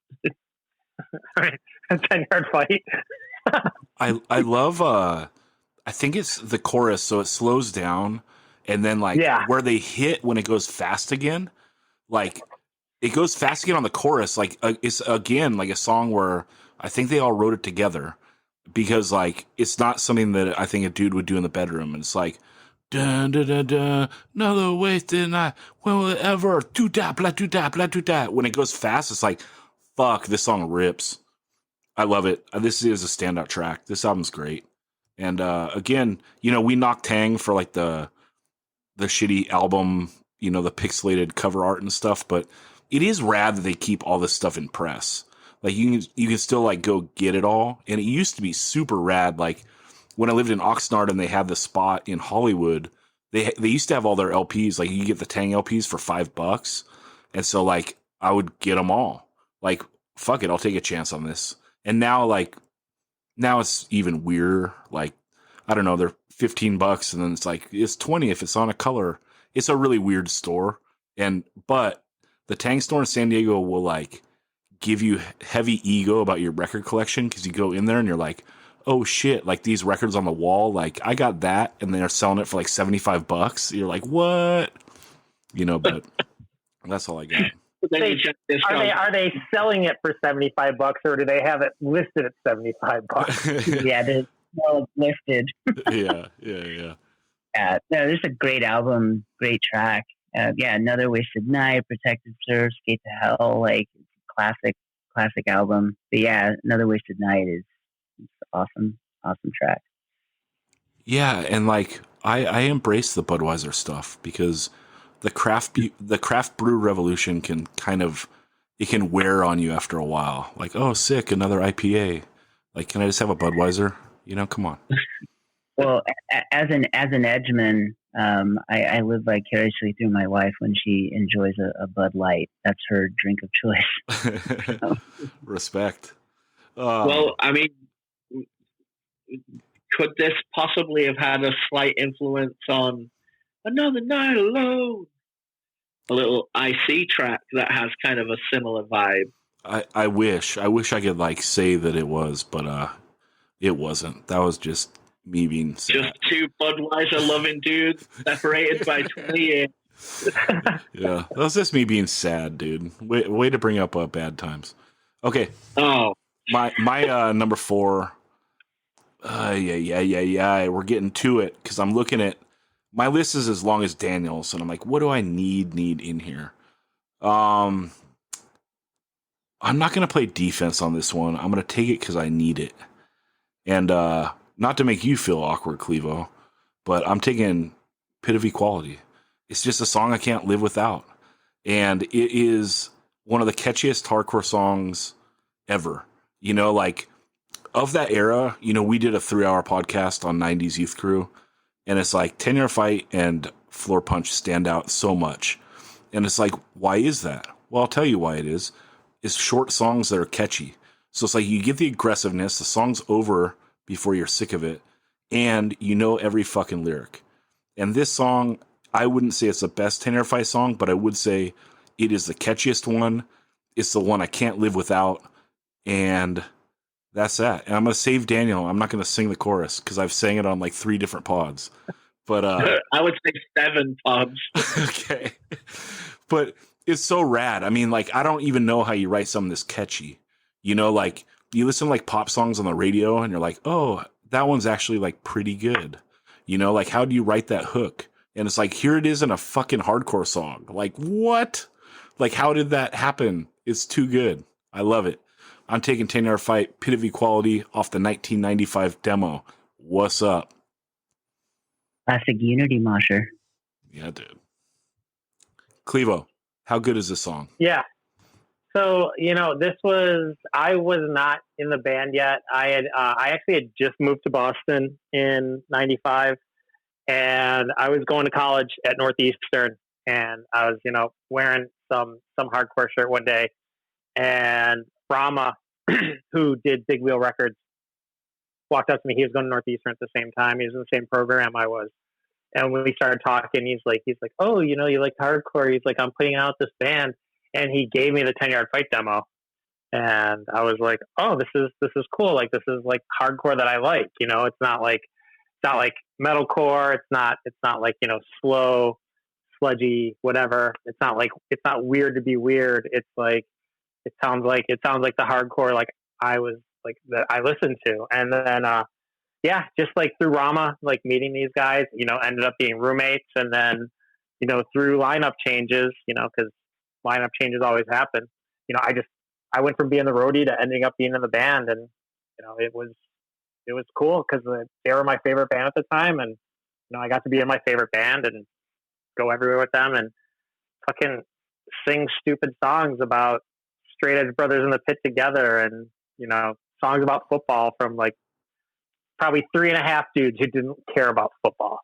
A 10-yard fight. I love I think it's the chorus, so it slows down, and then where they hit when it goes fast again, it goes fast again on the chorus. It's again like a song where I think they all wrote it together, because it's not something that I think a dude would do in the bedroom. And it's like, dun dun dun dun, another wasted night. When will it ever do that? Blah do that. Blah do that. When it goes fast, it's like, fuck, this song rips. I love it. This is a standout track. This album's great. And again, we knocked Tang for the shitty album, the pixelated cover art and stuff, but it is rad that they keep all this stuff in press. You can still go get it all. And it used to be super rad. When I lived in Oxnard and they had the spot in Hollywood, they used to have all their LPs. You get the Tang LPs for $5. And so I would get them all. Fuck it, I'll take a chance on this. And now now it's even weirder. I don't know, they're $15 and then it's $20 if it's on a color. It's a really weird store. But the Tang store in San Diego will give you heavy ego about your record collection, because you go in there and you're like, oh shit, these records on the wall, I got that, and they're selling it for $75. You're like, what? But that's all I got. Are they selling it for $75, or do they have it listed at $75? Yeah, they're well listed. Yeah. Yeah, no, this is a great album, great track. Another Wasted Night, Protected Surf, Skate to Hell, classic album. But yeah, Another Wasted Night is awesome track. Yeah, and I embrace the Budweiser stuff, because the craft brew revolution can it can wear on you after a while. Oh, sick, another IPA. Can I just have a Budweiser? Come on. Well, as an Edgeman, I live vicariously through my wife when she enjoys a Bud Light. That's her drink of choice. Respect. Well, I mean, could this possibly have had a slight influence on Another Night Alone? A little IC track that has kind of a similar vibe. I wish I could say that it was, but it wasn't. That was just me being sad. Just two Budweiser loving dudes separated by 20 years. Yeah, that was just me being sad, dude. Way to bring up bad times. Okay. Oh, my number 4. Yeah. We're getting to it, because I'm looking at my list is as long as Daniel's, and I'm like, what do I need in here? I'm not going to play defense on this one. I'm going to take it because I need it. And not to make you feel awkward, Clevo, but I'm taking Pit of Equality. It's just a song I can't live without. And it is one of the catchiest hardcore songs ever. You know, like of that era, you know, we did a 3-hour podcast on 90s Youth Crew, and it's like 10 Yard Fight and Floor Punch stand out so much. And it's like, why is that? Well, I'll tell you why it is. It's short songs that are catchy. So it's like you get the aggressiveness, the song's over before you're sick of it, and you know every fucking lyric. And this song, I wouldn't say it's the best 10 Yard Fight song, but I would say it is the catchiest one. It's the one I can't live without. And that's that. And I'm going to save Daniel. I'm not going to sing the chorus because I've sang it on like 3 different pods. But I would say 7 pods. okay. But it's so rad. I mean, like, I don't even know how you write something this catchy. You know, like, you listen to like pop songs on the radio and you're like, oh, that one's actually like pretty good. You know, like, how do you write that hook? And it's like, here it is in a fucking hardcore song. Like, what? Like, how did that happen? It's too good. I love it. I'm taking 10 Yard Fight, Pit of Equality off the 1995 demo. What's up? Classic Unity Mosher. Yeah, dude. Clevo, how good is this song? Yeah. So, you know, I was not in the band yet. I actually had just moved to Boston in 95, and I was going to college at Northeastern, and I was, you know, wearing some hardcore shirt one day, and Brahma, who did Big Wheel Records, walked up to me. He was going to Northeastern at the same time. He was in the same program I was. And when we started talking, he's like, oh, you know, you like hardcore. He's like, I'm putting out this band. And he gave me the 10 Yard Fight demo. And I was like, oh, this is cool. Like, this is like hardcore that I like. You know, it's not like metalcore. It's not like, you know, slow, sludgy, whatever. It's not weird to be weird. It's like, it sounds like the hardcore like I was like that I listened to. And then yeah, just like through Rama, like meeting these guys, you know, ended up being roommates. And then, you know, through lineup changes, you know, because lineup changes always happen. You know, I went from being the roadie to ending up being in the band, and you know, it was cool because they were my favorite band at the time, and you know, I got to be in my favorite band and go everywhere with them and fucking sing stupid songs about straight edge brothers in the pit together, and you know, songs about football from like probably 3.5 dudes who didn't care about football.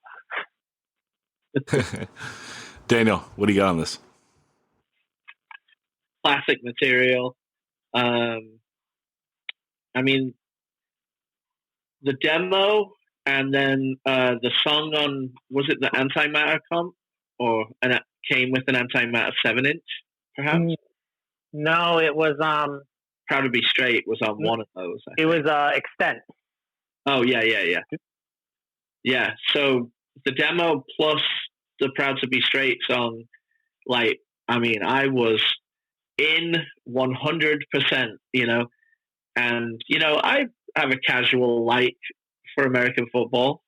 Daniel, what do you got on this? Classic material. I mean, the demo and then the song on, was it the Antimatter comp? And it came with an Antimatter 7-inch, perhaps? No, it was Proud to Be Straight was on one of those. It was Extent. Oh, yeah. Yeah, so the demo plus the Proud to Be Straight song, like, I mean, I was in 100%, you know, and, you know, I have a casual like for American football,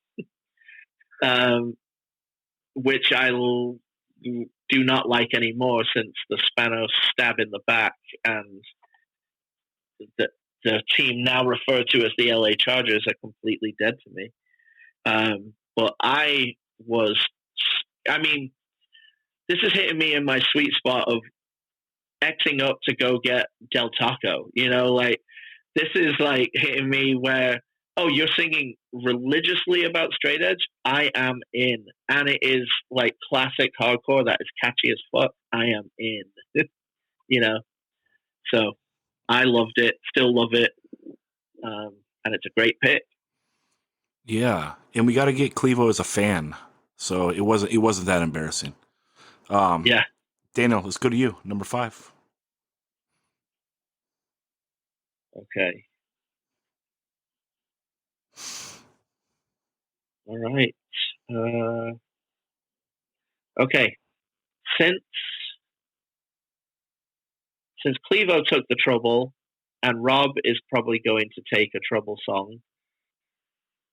which I do not like anymore since the Spanos stab in the back and the team now referred to as the LA Chargers are completely dead to me. But this is hitting me in my sweet spot of Xing up to go get Del Taco. You know, like, this is like hitting me where, oh, you're singing religiously about straight edge? I am in. And it is like classic hardcore that is catchy as fuck. I am in. You know? So I loved it, still love it. And it's a great pick. Yeah. And we got to get Clevo as a fan. So it wasn't that embarrassing. Yeah. Daniel, let's go to you. Number 5. Okay. All right. Okay. Since Clevo took the trouble, and Rob is probably going to take a trouble song,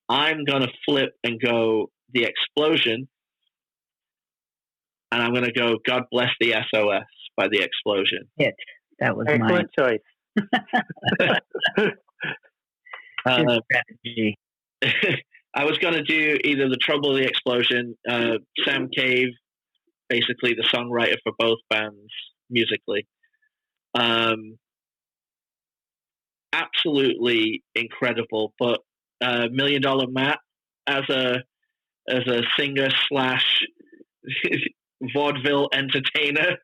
I'm going to flip and go The Explosion, and I'm going to go God Bless the SOS by The Explosion. Hit. That was excellent choice. Strategy. I was going to do either The Trouble or The Explosion. Sam Cave, basically the songwriter for both bands musically. absolutely incredible. But Million Dollar Matt as a singer slash vaudeville entertainer,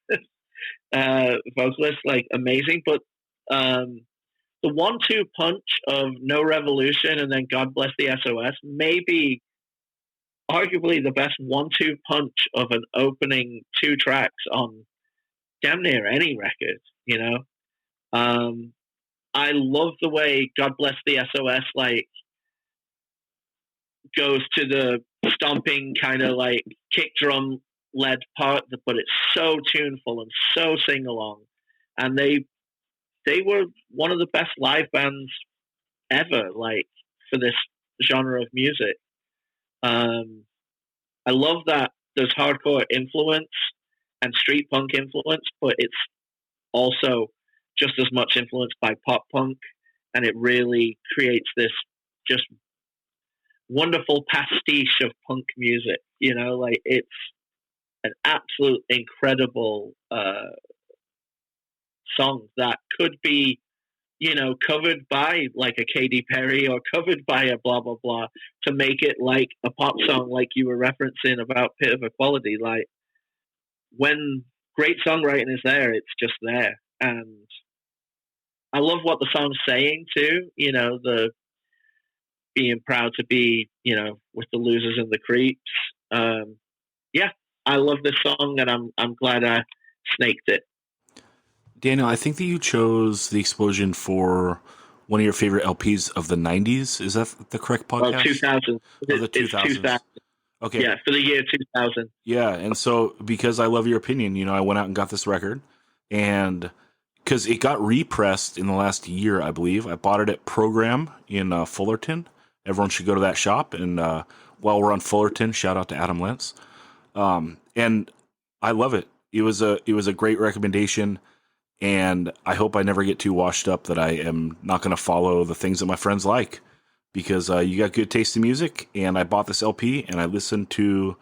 vocalist, like amazing. But the 1-2 punch of No Revolution and then God Bless the SOS may be arguably the best 1-2 punch of an opening 2 tracks on damn near any record, you know? I love the way God Bless the SOS like goes to the stomping kind of like kick drum led part, but it's so tuneful and so sing along. And they were one of the best live bands ever, like for this genre of music. I love that there's hardcore influence and street punk influence, but it's also just as much influenced by pop punk, and it really creates this just wonderful pastiche of punk music. You know, like it's an absolute incredible song that could be, you know, covered by like a Katy Perry or covered by a blah blah blah to make it like a pop song, like you were referencing about Pit of Equality. Like when great songwriting is there, it's just there. And I love what the song's saying too, you know, the being proud to be, you know, with the losers and the creeps. Yeah, I love this song, and I'm glad I snaked it. Daniel, I think that you chose The Explosion for one of your favorite LPs of the 90s. Is that the correct podcast? 2000. Oh, the 2000s. 2000. Okay. Yeah, for the year 2000. Yeah, and so because I love your opinion, you know, I went out and got this record, and because it got repressed in the last year, I believe. I bought it at Program in Fullerton. Everyone should go to that shop. And while we're on Fullerton, shout out to Adam Lentz. And I love it. It was a great recommendation. And I hope I never get too washed up that I am not going to follow the things that my friends like, because you got good taste in music. And I bought this LP and I listened to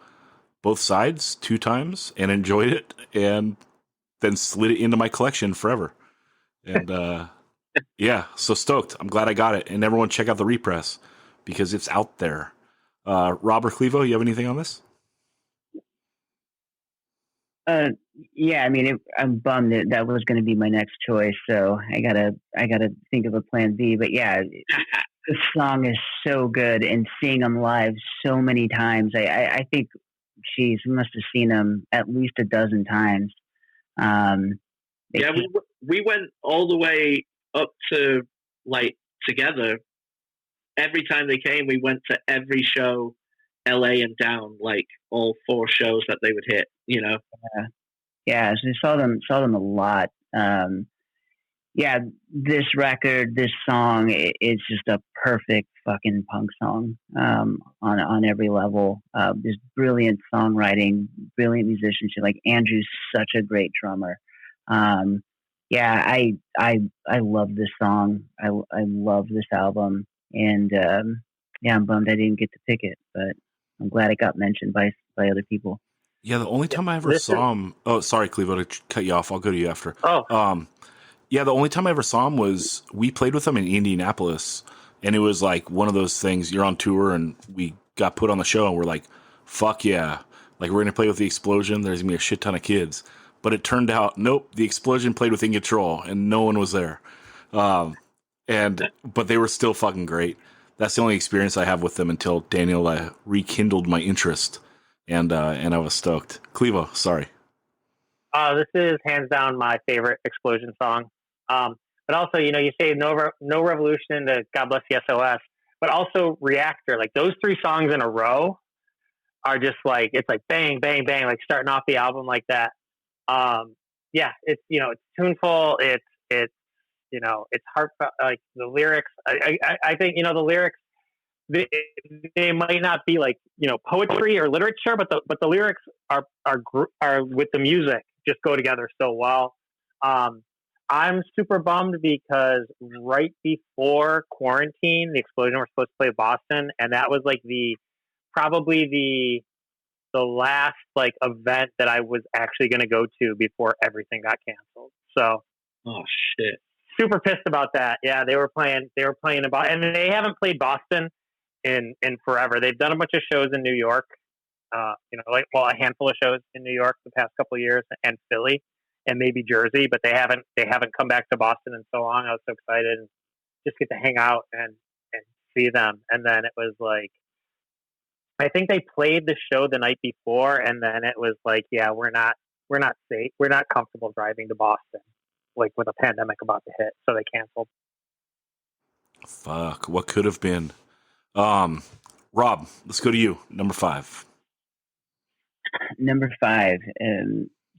both sides 2 times and enjoyed it, and then slid it into my collection forever. And yeah, so stoked. I'm glad I got it. And everyone check out the repress because it's out there. Robert Clevo, you have anything on this? Yeah, I mean, I'm bummed that was going to be my next choice, so I gotta think of a plan B. But yeah, this song is so good, and seeing them live so many times, I think, geez, we must have seen them at least a dozen times. Yeah, we went all the way up to like together. Every time they came, we went to every show, LA and down, like all 4 shows that they would hit. You know. Yeah, so I saw them a lot. Yeah, this record, this song, it's just a perfect fucking punk song on every level. Just brilliant songwriting, brilliant musicianship. Like Andrew's such a great drummer. Yeah, I love this song. I love this album, and yeah, I'm bummed I didn't get to pick it, but I'm glad it got mentioned by other people. Yeah, the only time I ever saw him. Oh, sorry, Clevo, to cut you off. I'll go to you after. Oh. Yeah, the only time I ever saw him was we played with him in Indianapolis, and it was like one of those things. You're on tour, and we got put on the show, and we're like, "Fuck yeah!" Like we're gonna play with the Explosion. There's gonna be a shit ton of kids, but it turned out, nope. The Explosion played with In Control, and no one was there. But they were still fucking great. That's the only experience I have with them until Daniel rekindled my interest, and I was stoked. Clevo, sorry. This is hands down my favorite Explosion song. But also, you know, you say no Revolution to God Bless the SOS, but also Reactor. Like those 3 songs in a row are just like, it's like bang, bang, bang, like starting off the album like that. Yeah, it's, you know, it's tuneful. It's, you know, it's heartfelt. Like the lyrics, I think, you know, the lyrics, they might not be like, you know, poetry or literature, but the lyrics are with the music just go together so well. I'm super bummed because right before quarantine, the Explosion were supposed to play Boston, and that was like probably the last like event that I was actually going to go to before everything got canceled. So, oh shit. super pissed about that. Yeah, they were playing about, and they haven't played Boston in forever. They've done a bunch of shows in New York, a handful of shows in New York the past couple of years, and Philly, and maybe Jersey, but they haven't come back to Boston in so long. I was so excited and just get to hang out and see them. And then it was like, I think they played the show the night before, and then it was like, yeah, we're not safe, we're not comfortable driving to Boston, like with a pandemic about to hit, so they canceled. Fuck, what could have been? Rob, let's go to you. Number 5. Number 5.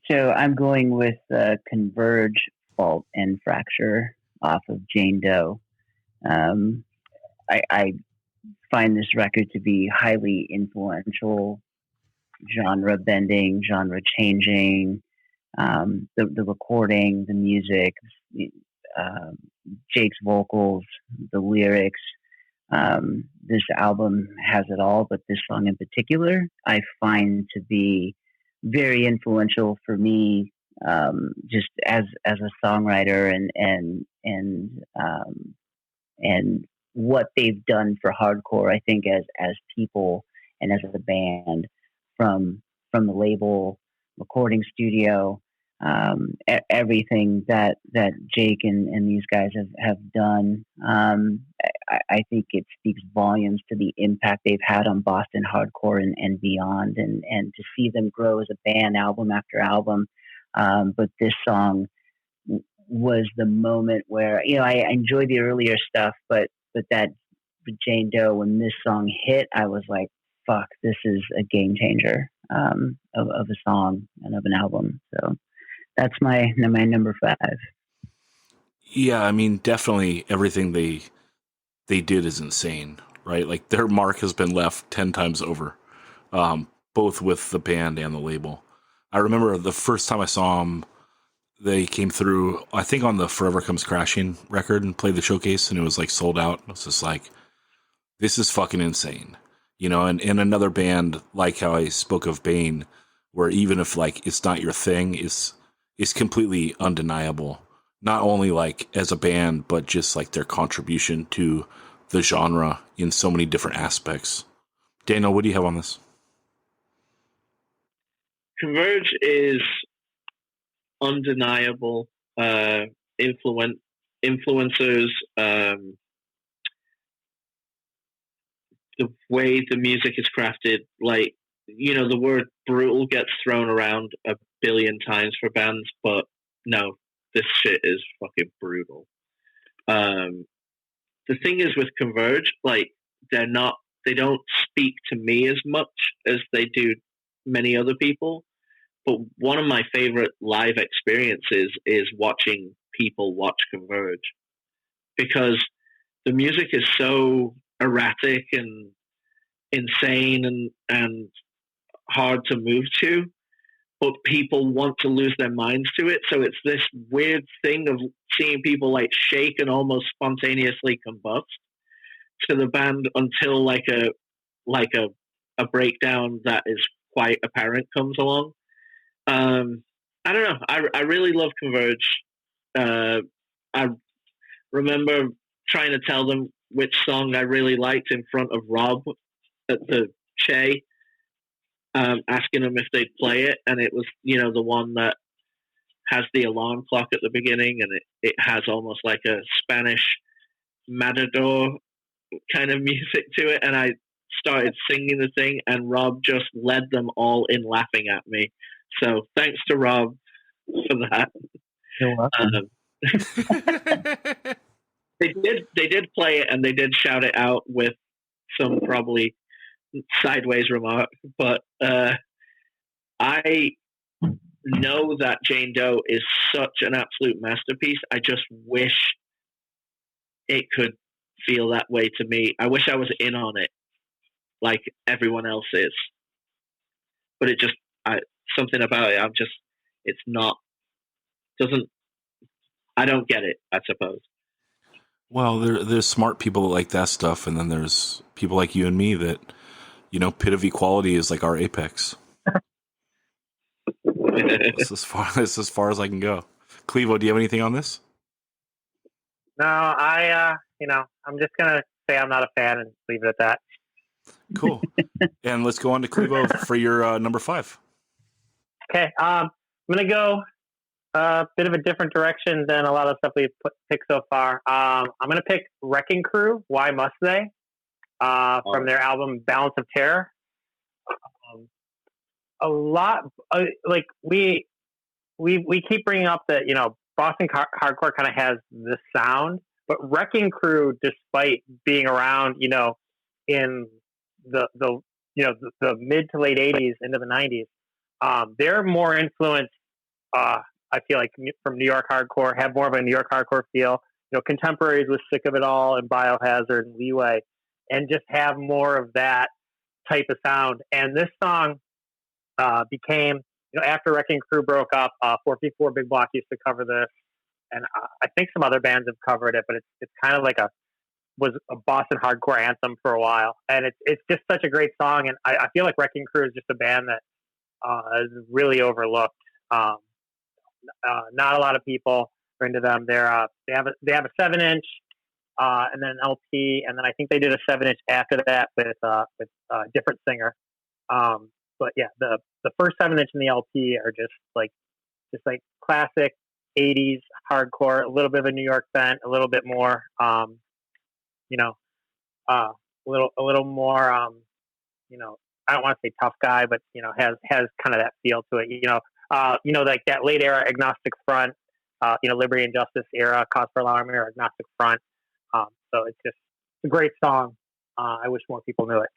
So I'm going with Converge, Fault and Fracture off of Jane Doe. I find this record to be highly influential, genre bending, genre changing, the recording, the music, Jake's vocals, the lyrics. This album has it all, but this song in particular, I find to be very influential for me, just as a songwriter and what they've done for hardcore. I think as people and as a band, from the label, recording studio, everything that Jake and these guys have done. I think it speaks volumes to the impact they've had on Boston hardcore and beyond, and to see them grow as a band, album after album. But this song was the moment where, I enjoyed the earlier stuff, but that Jane Doe, when this song hit, I was like, fuck, this is a game changer of a song and of an album. So that's my number 5. Yeah, I mean, definitely everything they did is insane, right? Like, their mark has been left 10 times over, both with the band and the label. I remember the first time I saw them, they came through, I think on the Forever Comes Crashing record, and played the showcase, and it was like sold out. I was just like, this is fucking insane. And another band, like how I spoke of Bane, where even if like it's not your thing, is completely undeniable. Not only like as a band, but just like their contribution to the genre in so many different aspects. Daniel, what do you have on this? Converge is undeniable. Influencers. The way the music is crafted, like, the word brutal gets thrown around a billion times for bands, but no, this shit is fucking brutal. The thing is with Converge, like, they don't speak to me as much as they do many other people, but one of my favorite live experiences is watching people watch Converge, because the music is so erratic and insane and hard to move to, but people want to lose their minds to it. So it's this weird thing of seeing people like shake and almost spontaneously combust to the band until like a breakdown that is quite apparent comes along. I don't know. I really love Converge. I remember trying to tell them which song I really liked in front of Rob at the Che, asking them if they'd play it, and it was, the one that has the alarm clock at the beginning, and it has almost like a Spanish matador kind of music to it, and I started singing the thing, and Rob just led them all in laughing at me. So thanks to Rob for that. You're welcome. They did play it, and they did shout it out with some probably sideways remark, but I know that Jane Doe is such an absolute masterpiece. I just wish it could feel that way to me. I wish I was in on it like everyone else is, but something about it, I don't get it, I suppose. Well, there's smart people that like that stuff, and then there's people like you and me that, pit of equality is like our apex. That's as far as I can go. Clevo, do you have anything on this? No, I'm just gonna say I'm not a fan and leave it at that. Cool. And let's go on to Clevo for your number 5. Okay, I'm gonna go a bit of a different direction than a lot of stuff we've picked so far. I'm gonna pick Wrecking Crew. Why must they? From their album Balance of Terror. A lot like we keep bringing up that Boston hardcore kind of has this sound, but Wrecking Crew, despite being around in the mid to late 80s into the 90s, they're more influenced, I feel like, from New York hardcore, have more of a New York hardcore feel. Contemporaries with Sick of It All and Biohazard and Leeway, and just have more of that type of sound. And this song became, after Wrecking Crew broke up, 454 Big Block used to cover this, and I think some other bands have covered it, but it's kind of like was a Boston hardcore anthem for a while, and it's just such a great song. And I feel like Wrecking Crew is just a band that is really overlooked. Not a lot of people are into them. They have a 7-inch and then an LP, and then I think they did a 7-inch after that with a different singer. But yeah, the first 7-inch and the LP are just like classic 80s hardcore, a little bit of a New York bent, a little bit more, a little more, I don't want to say tough guy, but has kind of that feel to it. Like that late era Agnostic Front, Liberty and Justice era, Cause for Alarm era, Agnostic Front. So it's just a great song. I wish more people knew it.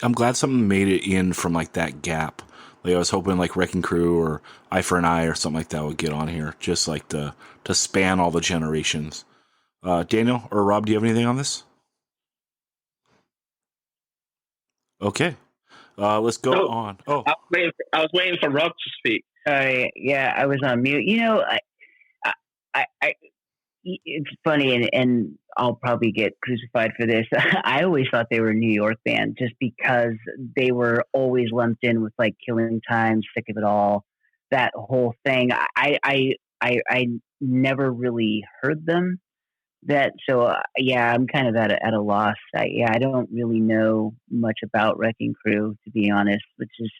I'm glad something made it in from like that gap. Like I was hoping like Wrecking Crew or Eye for an Eye or something like that would get on here, just like to span all the generations. Daniel or Rob, do you have anything on this? Okay, let's go on. Oh, I was waiting for Rob to speak. Yeah, I was on mute. I it's funny, and I'll probably get crucified for this. I always thought they were a New York band just because they were always lumped in with like Killing Time, Sick of It All, that whole thing. I never really heard them. I'm kind of at a loss. I don't really know much about Wrecking Crew, to be honest, which is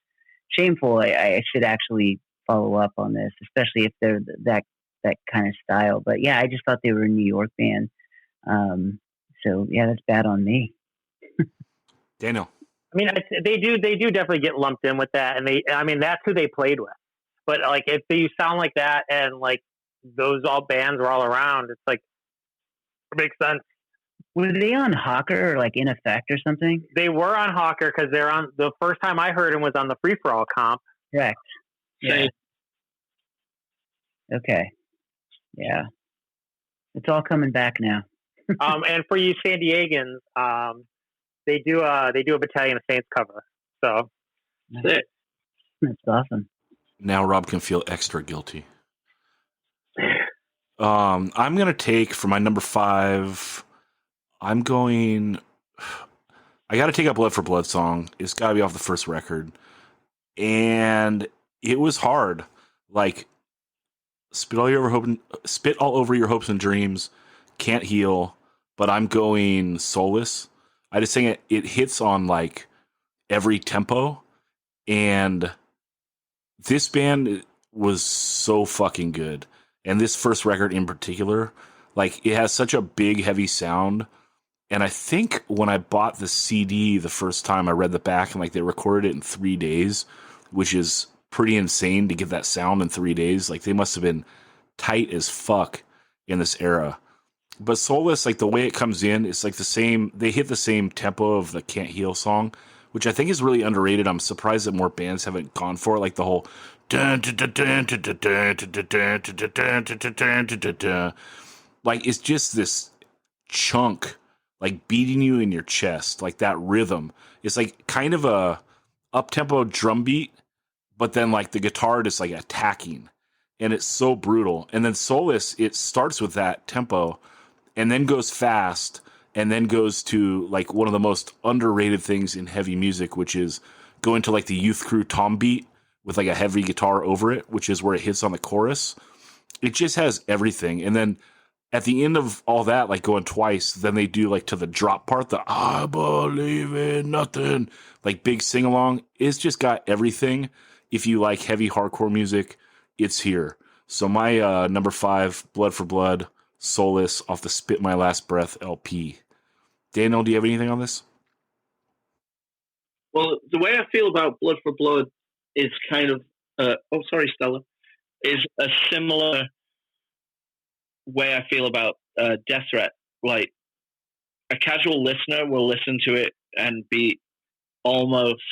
shameful. I should actually follow up on this, especially if they're that kind of style. But yeah, I just thought they were a New York band. So yeah, that's bad on me. Daniel. I mean, they do definitely get lumped in with that, and that's who they played with. But like, if you sound like that, and like those all bands were all around, it's like it makes sense. Were they on Hawker or like In Effect or something? They were on Hawker because they're on. The first time I heard them was on the Free For All comp. Correct. Yeah. Okay. Yeah. It's all coming back now. And for you San Diegans, they do a Battalion of Saints cover. So that's awesome. Now Rob can feel extra guilty. I'm gonna take for my number 5. I gotta take a Blood for Blood song. It's gotta be off the first record, and it was hard. Like spit all over your hopes and dreams. Can't heal, but I'm going Solace. I just think it hits on like every tempo, and this band was so fucking good. And this first record in particular, like it has such a big, heavy sound. And I think when I bought the CD the first time, I read the back and like they recorded it in 3 days, which is pretty insane to get that sound in 3 days. Like they must have been tight as fuck in this era. But Solace, like the way it comes in, it's like the same. They hit the same tempo of the Can't Heal song, which I think is really underrated. I'm surprised that more bands haven't gone for it. Like the whole like it's just this chunk like beating you in your chest, like that rhythm. It's like kind of a up-tempo drum beat, but then like the guitar just like attacking, and it's so brutal. And then Solace, it starts with that tempo and then goes fast and then goes to like one of the most underrated things in heavy music, which is going to like the Youth Crew tom beat with like a heavy guitar over it, which is where it hits on the chorus. It just has everything. And then at the end of all that, like going twice, then they do like to the drop part, the I believe in nothing, like big sing along. It's just got everything. If you like heavy hardcore music, it's here. So my number 5, Blood for Blood, Soulless off the Spit My Last Breath LP. Daniel, do you have anything on this? Well, the way I feel about Blood for Blood is kind of, Stella, is a similar way I feel about Death Threat. Like, a casual listener will listen to it and be almost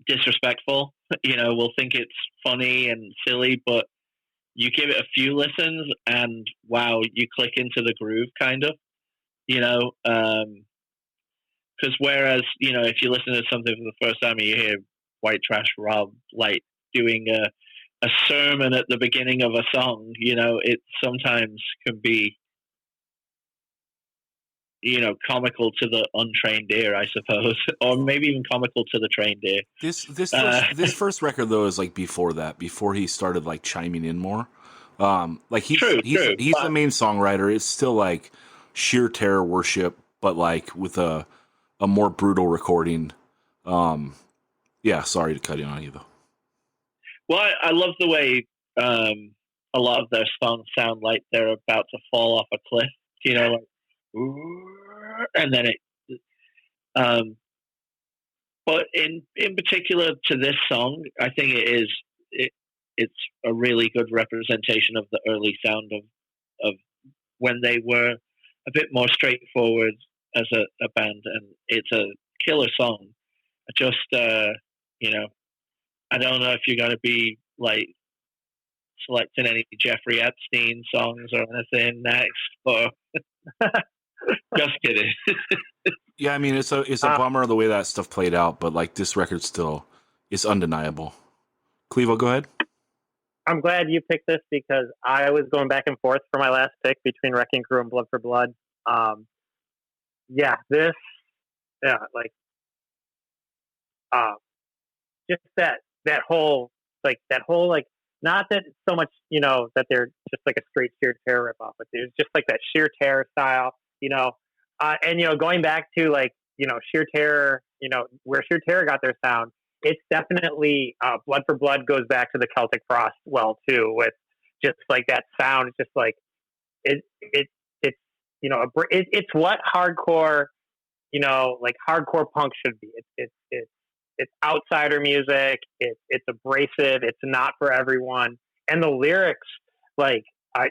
disrespectful. Will think it's funny and silly, but you give it a few listens and wow, you click into the groove, kind of. Because whereas, if you listen to something for the first time and you hear White Trash Rob, like, doing a sermon at the beginning of a song, it sometimes can be, comical to the untrained ear, I suppose, or maybe even comical to the trained ear. This first record though is like before that, before he started like chiming in more. Like he's the main songwriter. It's still like sheer terror worship, but like with a more brutal recording. Yeah, sorry to cut in on you though. Well, I love the way a lot of their songs sound like they're about to fall off a cliff, like, and then it. But in particular to this song, I think it's a really good representation of the early sound of when they were a bit more straightforward as a band, and it's a killer song. I just, I don't know if you're going to be like selecting any Jeffrey Epstein songs or anything next, but just kidding. Yeah, I mean it's a bummer the way that stuff played out, but like this record still is undeniable. Clevo, go ahead. I'm glad you picked this because I was going back and forth for my last pick between Wrecking Crew and Blood for Blood. Just that whole not that so much, that they're just like a straight sheer terror ripoff, but there's just like that sheer terror style, and going back to like, sheer terror, where sheer terror got their sound, it's definitely Blood for Blood goes back to the Celtic Frost well too, with just like that sound. It's just like it's what hardcore, like hardcore punk should be. It's outsider music. It's abrasive. It's not for everyone. And the lyrics, like,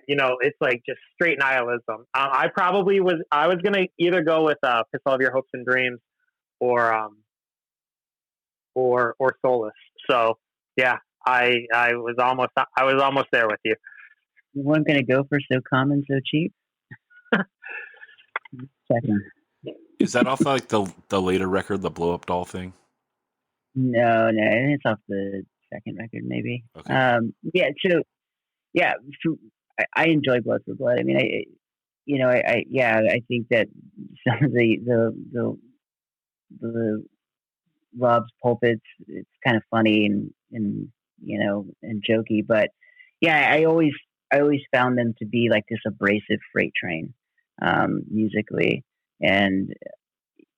it's like just straight nihilism. I was going to either go with Piss All of Your Hopes and Dreams or Soulless. So yeah, I was almost there with you. You weren't going to go for So Common, So Cheap? Second. Is that off like the later record, the Blow Up Doll thing? No, it's off the second record, maybe. Okay. I enjoy Blood for Blood. I mean, I think that some of the Rob's pulpits, it's kind of funny and jokey, but yeah, I always found them to be like this abrasive freight train, musically, and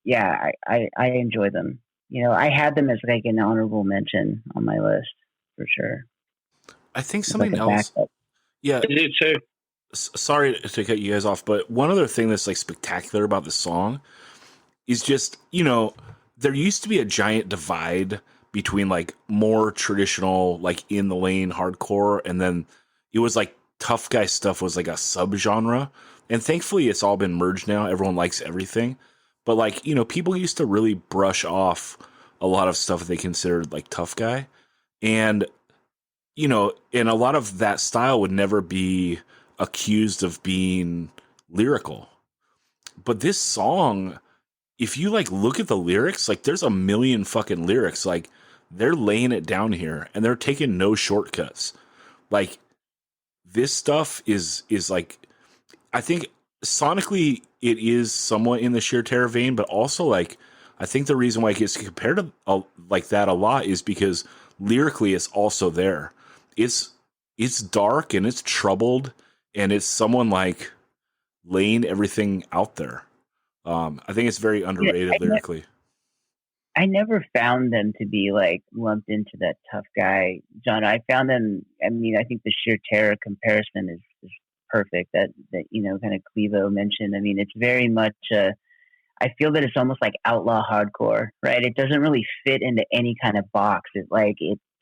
yeah, I enjoy them. I had them as like an honorable mention on my list for sure. I think something else. Backup. Yeah, I do too. Sorry to cut you guys off, but one other thing that's like spectacular about the song is just, there used to be a giant divide between like more traditional, like in the lane hardcore, and then it was like tough guy stuff was like a subgenre. And thankfully it's all been merged now. Everyone likes everything. But like, people used to really brush off a lot of stuff they considered like tough guy. And, and a lot of that style would never be accused of being lyrical. But this song, if you like look at the lyrics, like there's a million fucking lyrics. Like they're laying it down here and they're taking no shortcuts. Like this stuff is like, I think sonically it is somewhat in the sheer terror vein, but also like, I think the reason why it gets compared to like that a lot is because lyrically it's also there. It's it's dark and it's troubled, and it's someone like laying everything out there. I think it's very underrated lyrically. I never found them to be like lumped into that tough guy genre. I found them. I mean, I think the sheer terror comparison is perfect. That kind of Clevo mentioned. I mean, it's very much. I feel that it's almost like outlaw hardcore, right? It doesn't really fit into any kind of box. It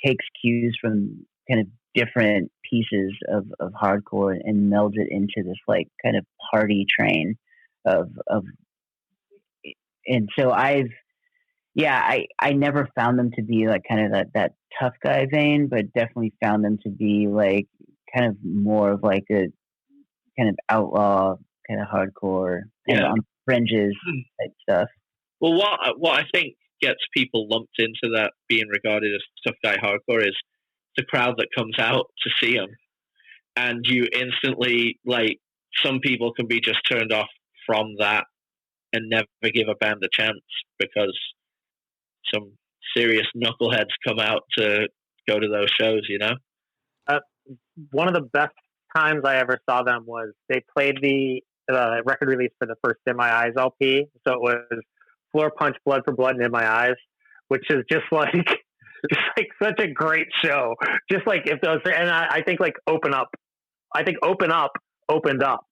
takes cues from kind of different pieces of hardcore and melds it into this like kind of party train of. And so I never found them to be like kind of that tough guy vein, but definitely found them to be like kind of more of like a kind of outlaw, kind of hardcore, kind of on fringes type stuff. Well, what I think gets people lumped into that being regarded as tough guy hardcore is the crowd that comes out to see them, and you instantly, like, some people can be just turned off from that and never give a band a chance because some serious knuckleheads come out to go to those shows, you know? One of the best times I ever saw them was they played the record release for the first In My Eyes LP. So it was Floor Punch, Blood for Blood, and In My Eyes, which is just like such a great show. Just like if those, and I think like Open Up opened up.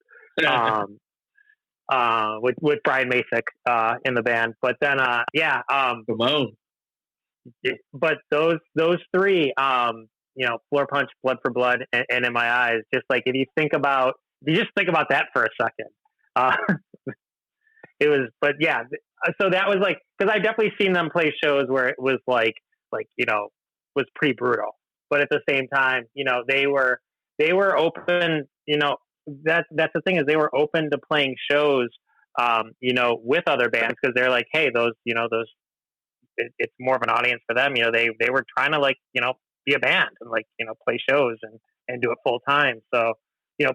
With Brian Masick in the band, but then Ramon. But those three, Floor Punch, Blood for Blood, and In My Eyes, just like if you just think about that for a second, it was. But yeah, so that was like because I definitely seen them play shows where it was like was pretty brutal, but at the same time, they were open, that's the thing is they were open to playing shows, with other bands because they're like, hey, it's more of an audience for them. They were trying to be a band and play shows and do it full time. So,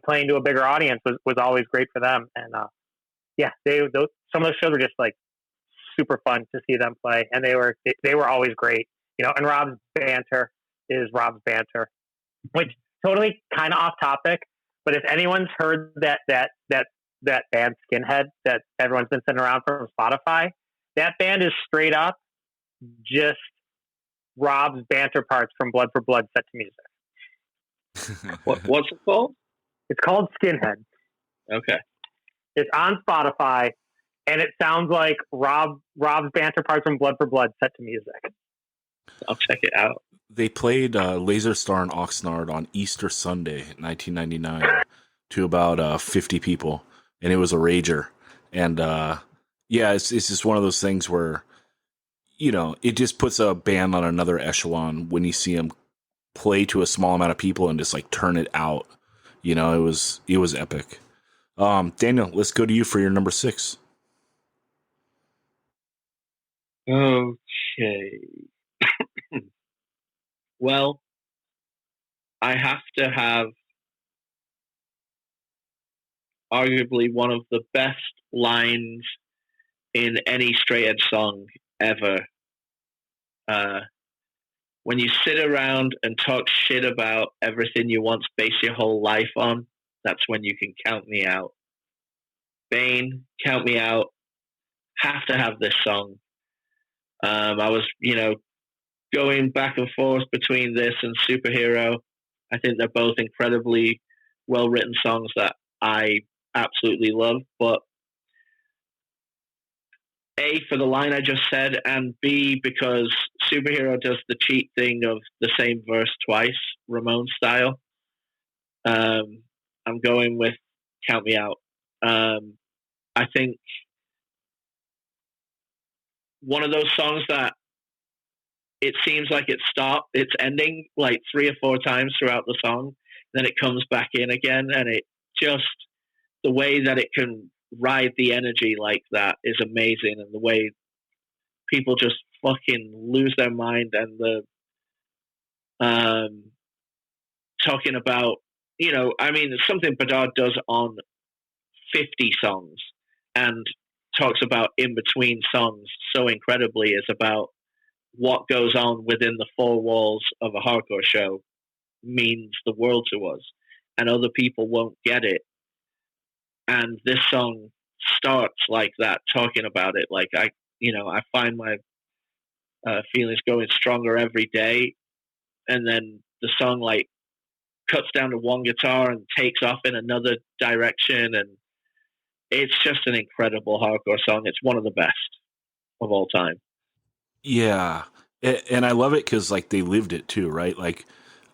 playing to a bigger audience was always great for them. And, some of those shows were just like super fun to see them play. And they were always great, and Rob's banter is Rob's banter, which totally kind of off topic. But if anyone's heard that band Skinhead that everyone's been sending around from Spotify, that band is straight up just Rob's banter parts from Blood for Blood set to music. What's it called? It's called Skinhead. Okay. It's on Spotify, and it sounds like Rob's banter parts from Blood for Blood set to music. I'll check it out. They played Laser Star and Oxnard on Easter Sunday, 1999, to about 50 people, and it was a rager. And it's just one of those things where, it just puts a band on another echelon when you see them play to a small amount of people and just like turn it out. It was epic. Daniel, let's go to you for your number 6. Okay. Well, I have to have arguably one of the best lines in any straight edge song ever. When you sit around and talk shit about everything you once based your whole life on, that's when you can count me out. Bane, Count Me Out. Have to have this song. I was, going back and forth between this and Superhero. I think they're both incredibly well-written songs that I absolutely love, but A, for the line I just said, and B, because Superhero does the cheat thing of the same verse twice, Ramon style. I'm going with Count Me Out. I think one of those songs that it seems like it's ending like 3 or 4 times throughout the song, then it comes back in again, and it just, the way that it can ride the energy like that is amazing, and the way people just fucking lose their mind, and the talking about, something Bedard does on 50 songs and talks about in between songs so incredibly is about what goes on within the 4 walls of a hardcore show. means the world to us, and other people won't get it. And this song starts like that, talking about it. Like I find my feelings going stronger every day, and then the song like cuts down to one guitar and takes off in another direction, and it's just an incredible hardcore song. It's one of the best of all time. Yeah. And I love it because like they lived it too, right? Like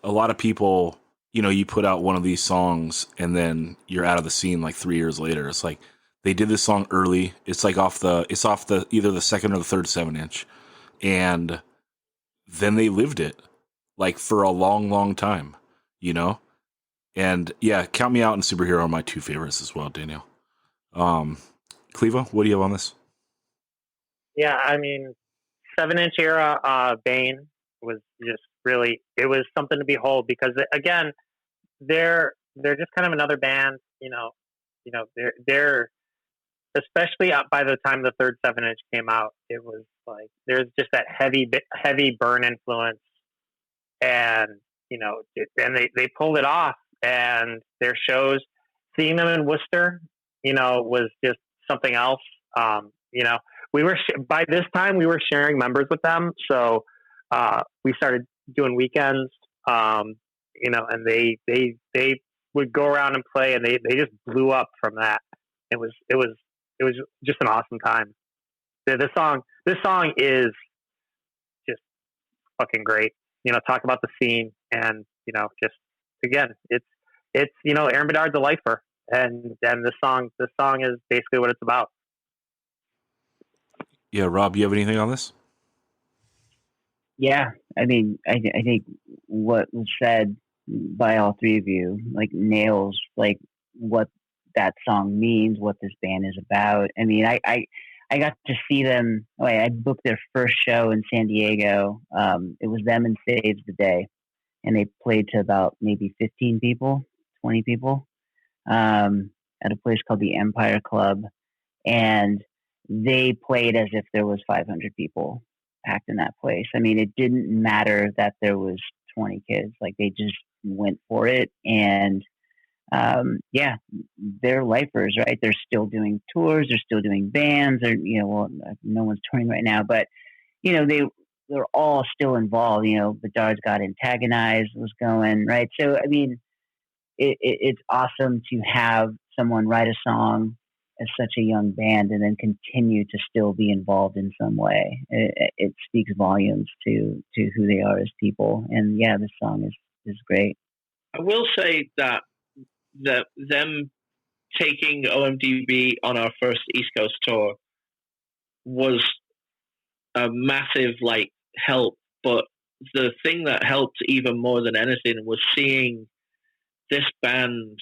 a lot of people, you put out one of these songs and then you're out of the scene like 3 years later. It's like they did this song early. It's like off the either the second or the third 7-inch. And then they lived it like for a long, long time, And yeah, Count Me Out and Superhero are my two favorites as well, Daniel. Cleva, what do you have on this? Yeah, I mean, 7-inch era Bane was just really, it was something to behold because again, they're just kind of another band, they're especially by the time the third 7-inch came out, it was like there's just that heavy Burn influence, and and they pulled it off, and their shows, seeing them in Worcester, was just something else. We were by this time we were sharing members with them, so we started doing weekends, and they would go around and play, and they just blew up from that. It was just an awesome time. This song is just fucking great. Talk about the scene, and just again, it's Aaron Bedard's a lifer, and this song is basically what it's about. Yeah, Rob, you have anything on this? Yeah, I mean, I think what was said by all three of you like nails like what that song means, what this band is about. I mean, I got to see them. I booked their first show in San Diego. It was them and Saves the Day, and they played to about maybe 15 people, 20 people, at a place called the Empire Club, and they played as if there was 500 people packed in that place. I mean, it didn't matter that there was 20 kids. Like they just went for it, and they're lifers, right? They're still doing tours, they're still doing bands, or no one's touring right now, but they're all still involved. Bedard's got Antagonized was going, right? So I mean, it's awesome to have someone write a song as such a young band and then continue to still be involved in some way. It speaks volumes to who they are as people. And yeah, this song is great. I will say that them taking OMDB on our first East Coast tour was a massive help, but the thing that helped even more than anything was seeing this band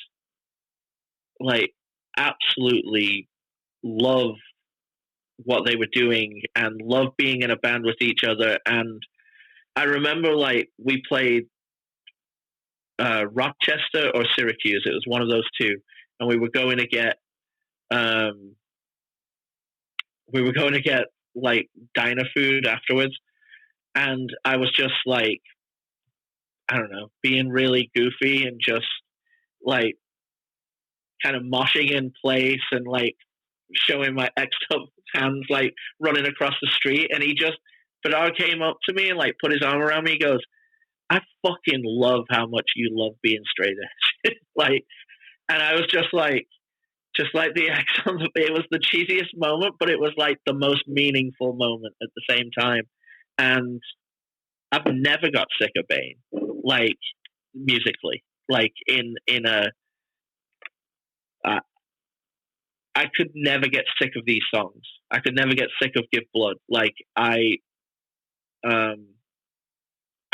absolutely love what they were doing and love being in a band with each other. And I remember we played Rochester or Syracuse. It was one of those two, and we were going to get diner food afterwards, and I was just I don't know, being really goofy and just kind of moshing in place and showing my exed up hands running across the street, and Bedard came up to me and put his arm around me. He goes, "I fucking love how much you love being straight edge." And I was just like the X on the, it was the cheesiest moment, but it was the most meaningful moment at the same time. And I've never got sick of Bane, musically, in a, I could never get sick of these songs. I could never get sick of Give Blood. I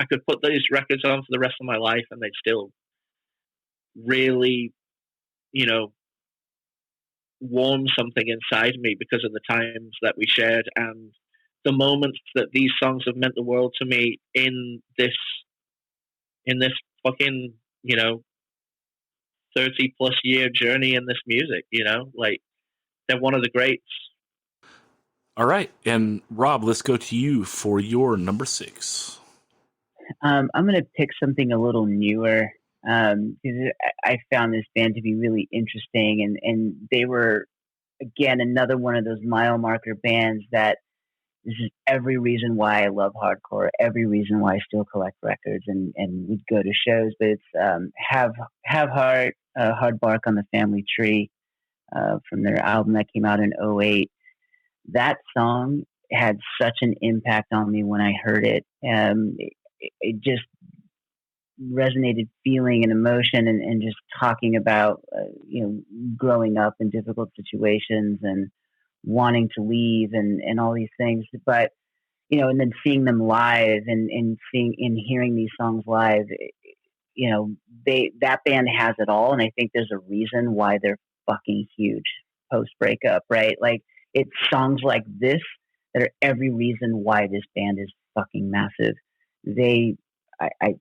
could put these records on for the rest of my life and they'd still really, warm something inside me because of the times that we shared and the moments that these songs have meant the world to me in this fucking, 30 plus year journey in this music, they're one of the greats. All right. And Rob, let's go to you for your number 6. I'm going to pick something a little newer because I found this band to be really interesting, and they were again another one of those mile marker bands that this is every reason why I love hardcore, every reason why I still collect records and would go to shows. But it's have heart, hard bark on the family tree from their album that came out in '08. That song had such an impact on me when I heard it. It just resonated feeling and emotion and just talking about, growing up in difficult situations and wanting to leave and all these things. But, and then seeing them live and hearing these songs live, that band has it all. And I think there's a reason why they're fucking huge post breakup, right? Like it's songs like this that are every reason why this band is fucking massive. I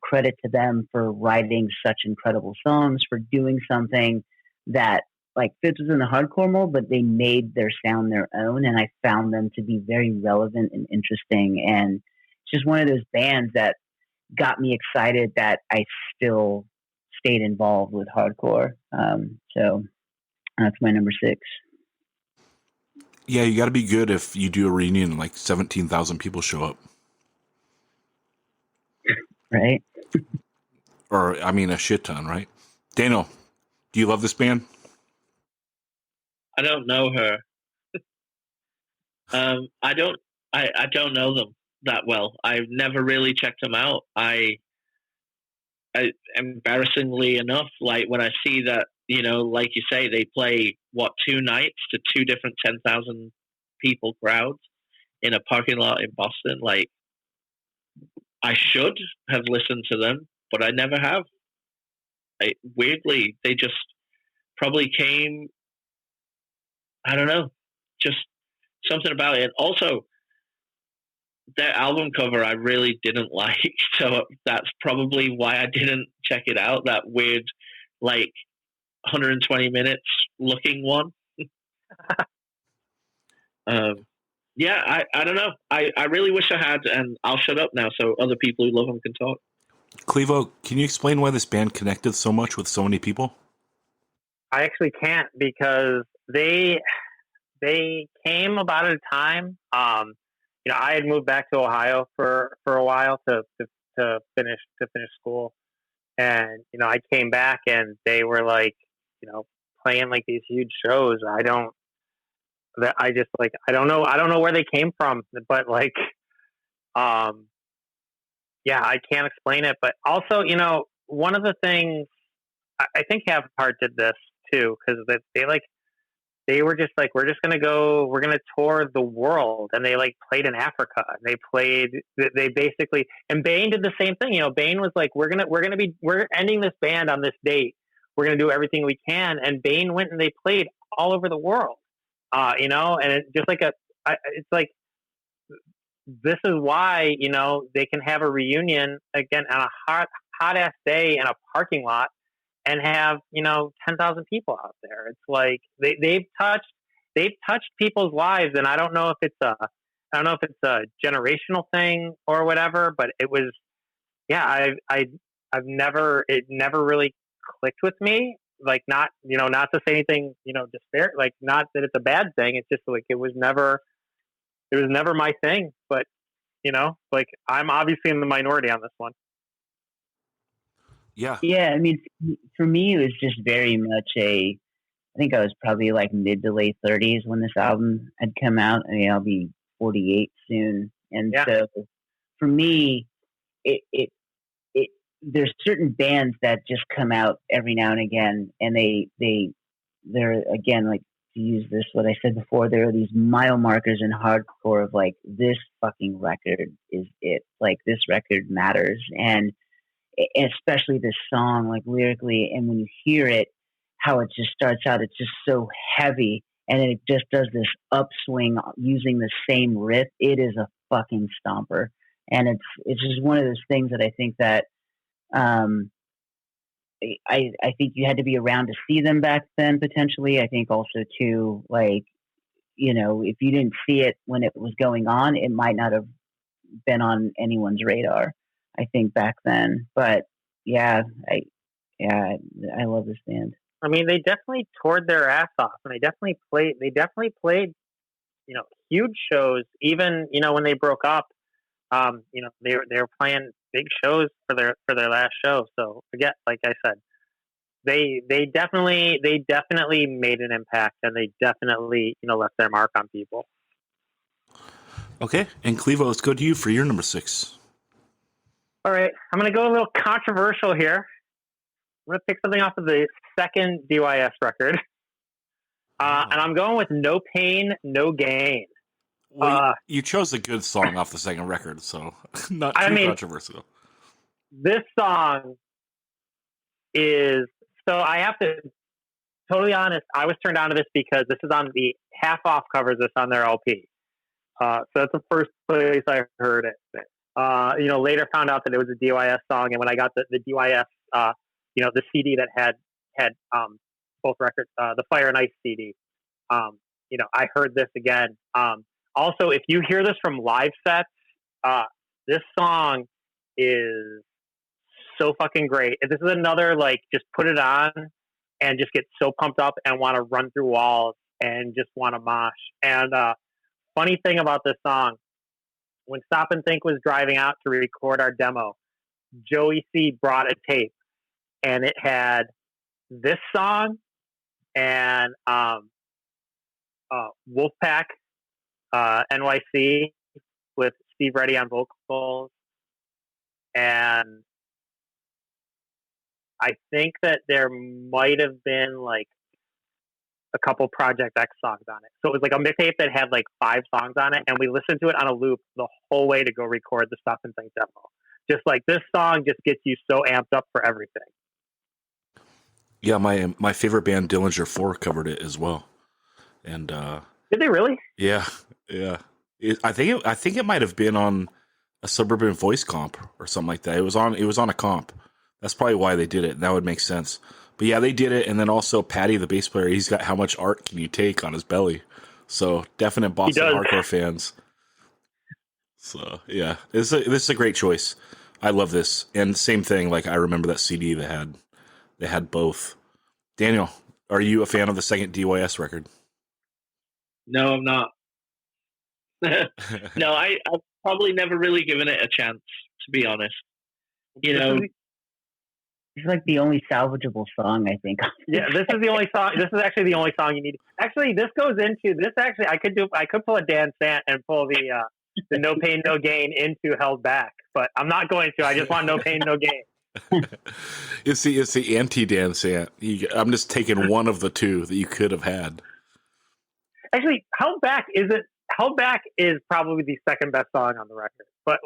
credit to them for writing such incredible songs, for doing something that like fits within the hardcore mold, but they made their sound their own. And I found them to be very relevant and interesting. And it's just one of those bands that got me excited that I still stayed involved with hardcore. So that's my number 6. Yeah, you got to be good if you do a reunion and like 17,000 people show up. Right. Or, I mean, a shit ton, right? Daniel, do you love this band? I don't know her. I don't know them that well. I've never really checked them out. I embarrassingly enough, like when I see that, like you say, they play 2 nights to 2 different 10,000 people crowds in a parking lot in Boston. Like, I should have listened to them, but I never have. Weirdly, they just probably came. I don't know, just something about it. Also, their album cover I really didn't like, so that's probably why I didn't check it out. That weird, like 120 minutes looking one. Yeah, I don't know. I really wish I had, and I'll shut up now so other people who love them can talk. Clevo, can you explain why this band connected so much with so many people? I actually can't because they came about at a time. I had moved back to Ohio for a while to finish school, and I came back and they were like playing like these huge shows. I don't know where they came from, but like yeah, I can't explain it. But also, one of the things I think Have Heart did this too, because they were just like, we're gonna tour the world, and they like played in Africa. They basically, and Bane did the same thing. Bane was like, we're ending this band on this date. We're gonna do everything we can, and Bane went and they played all over the world. And it's just like it's like, this is why, they can have a reunion again on a hot ass day in a parking lot and have, 10,000 people out there. It's like they've touched people's lives. And I don't know if it's a generational thing or whatever, but it was, yeah, it never really clicked with me. Like, not to say anything, despair, like, not that it's a bad thing. It's just like, it was never my thing, but like, I'm obviously in the minority on this one. Yeah. Yeah. I mean, for me, it was just very much I think I was probably like mid to late 30s when this album had come out. I mean, I'll be 48 soon. And so for me, there's certain bands that just come out every now and again, and they're again, like, to use this, what I said before, there are these mile markers in hardcore of like, this fucking record is it. Like, this record matters. And especially this song, like lyrically, and when you hear it, how it just starts out, it's just so heavy, and it just does this upswing using the same riff. It is a fucking stomper, and it's just one of those things that I think that I think you had to be around to see them back then, potentially. I think also too, like, if you didn't see it when it was going on, it might not have been on anyone's radar. I think back then. But yeah, I love this band. I mean, they definitely toured their ass off, and they definitely played, huge shows. Even, when they broke up, they were playing big shows for their last show. So again, like I said, they definitely made an impact, and they definitely, left their mark on people. Okay, and Clevo, let's go to you for your number 6. All right, I'm going to go a little controversial here. I'm going to pick something off of the second DYS record. And I'm going with No Pain, No Gain. Well, you chose a good song off the second record, so not too controversial. This song is... So I have to... Totally honest, I was turned on to this because this is on the half-off covers this on their LP. So that's the first place I heard it. Later found out that it was a DYS song, and when I got the DYS... the CD that had both records, the Fire and Ice CD. I heard this again. Also, if you hear this from live sets, this song is so fucking great. This is another, just put it on and just get so pumped up and want to run through walls and just want to mosh. And funny thing about this song, when Stop and Think was driving out to record our demo, Joey C brought a tape. And it had this song and Wolfpack NYC with Steve Reddy on vocals. And I think that there might have been a couple Project X songs on it. So it was a mixtape that had 5 songs on it. And we listened to it on a loop the whole way to go record the Stop and Think demo. Just this song just gets you so amped up for everything. Yeah, my favorite band, Dillinger 4, covered it as well. And did they really? Yeah. I think it might have been on a Suburban Voice comp or something like that. It was on a comp. That's probably why they did it. That would make sense. But yeah, they did it. And then also Patty, the bass player, he's got How Much Art Can You Take on his belly. So definite Boston hardcore fans. So yeah, this is a great choice. I love this. And same thing. I remember that CD they had both. Daniel, are you a fan of the second DYS record? No, I'm not. No, I've probably never really given it a chance, to be honest. It's the only salvageable song, I think. Yeah, this is the only song. This is actually the only song you need. Actually, this goes into this. Actually, I could pull a Dan Sant and pull the No Pain, No Gain into Held Back, but I'm not going to. I just want No Pain, No Gain. It's the anti-Dan Sant. I'm just taking one of the two that you could have had. Actually, Held Back is probably the second best song on the record. But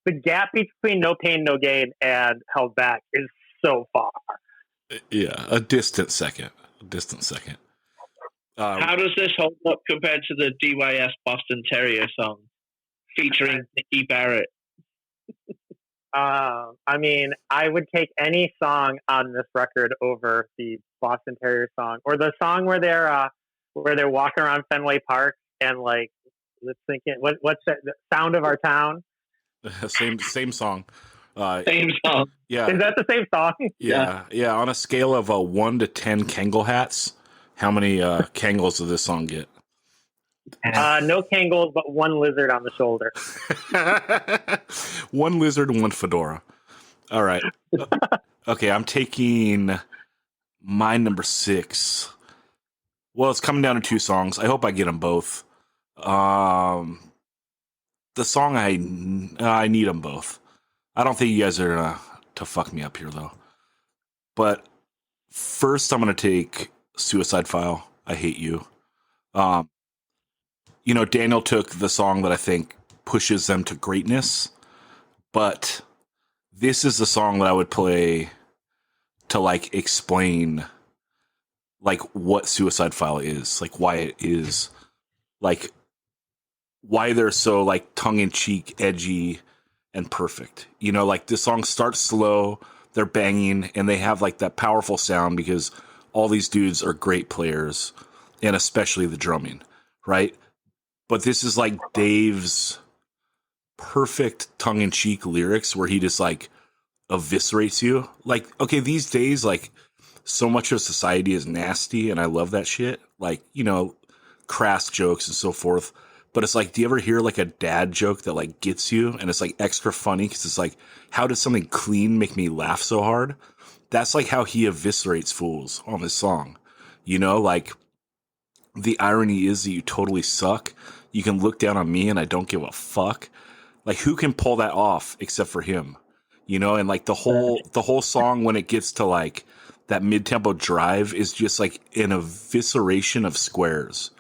the gap between No Pain, No Gain and Held Back is so far. Yeah, a distant second. How does this hold up compared to the DYS Boston Terrier song featuring Nicky Barrett? I mean, I would take any song on this record over the Boston Terrier song, or the song where they're walking around Fenway Park and let's think it. What's that? The Sound of Our Town. Same song. Same song. Yeah. Is that the same song? Yeah. On a scale of 1 to 10 Kangol hats, how many Kangles does this song get? No Kangol, but one lizard on the shoulder. One lizard and one fedora. All right. Okay, I'm taking my number 6. Well, it's coming down to 2 songs. I hope I get them both. The song I need them both. I don't think you guys are to fuck me up here though. But first, I'm gonna take Suicide File. I Hate You. Daniel took the song that I think pushes them to greatness, but this is the song that I would play to explain what Suicide File is, why it is, why they're so tongue-in-cheek, edgy, and perfect. This song starts slow, they're banging, and they have that powerful sound because all these dudes are great players, and especially the drumming, right? But this is Dave's perfect tongue-in-cheek lyrics where he just like eviscerates you. Like, okay, these days, like, so much of society is nasty, and I love that shit. Like, you know, crass jokes and so forth. But it's like, do you ever hear like a dad joke that like gets you, and it's like extra funny because it's like, how does something clean make me laugh so hard? That's like how he eviscerates fools on this song. You know, like, the irony is that you totally suck. You can look down on me and I don't give a fuck. Like, who can pull that off except for him? You know, and like the whole song, when it gets to like that mid-tempo drive, is just like an evisceration of squares.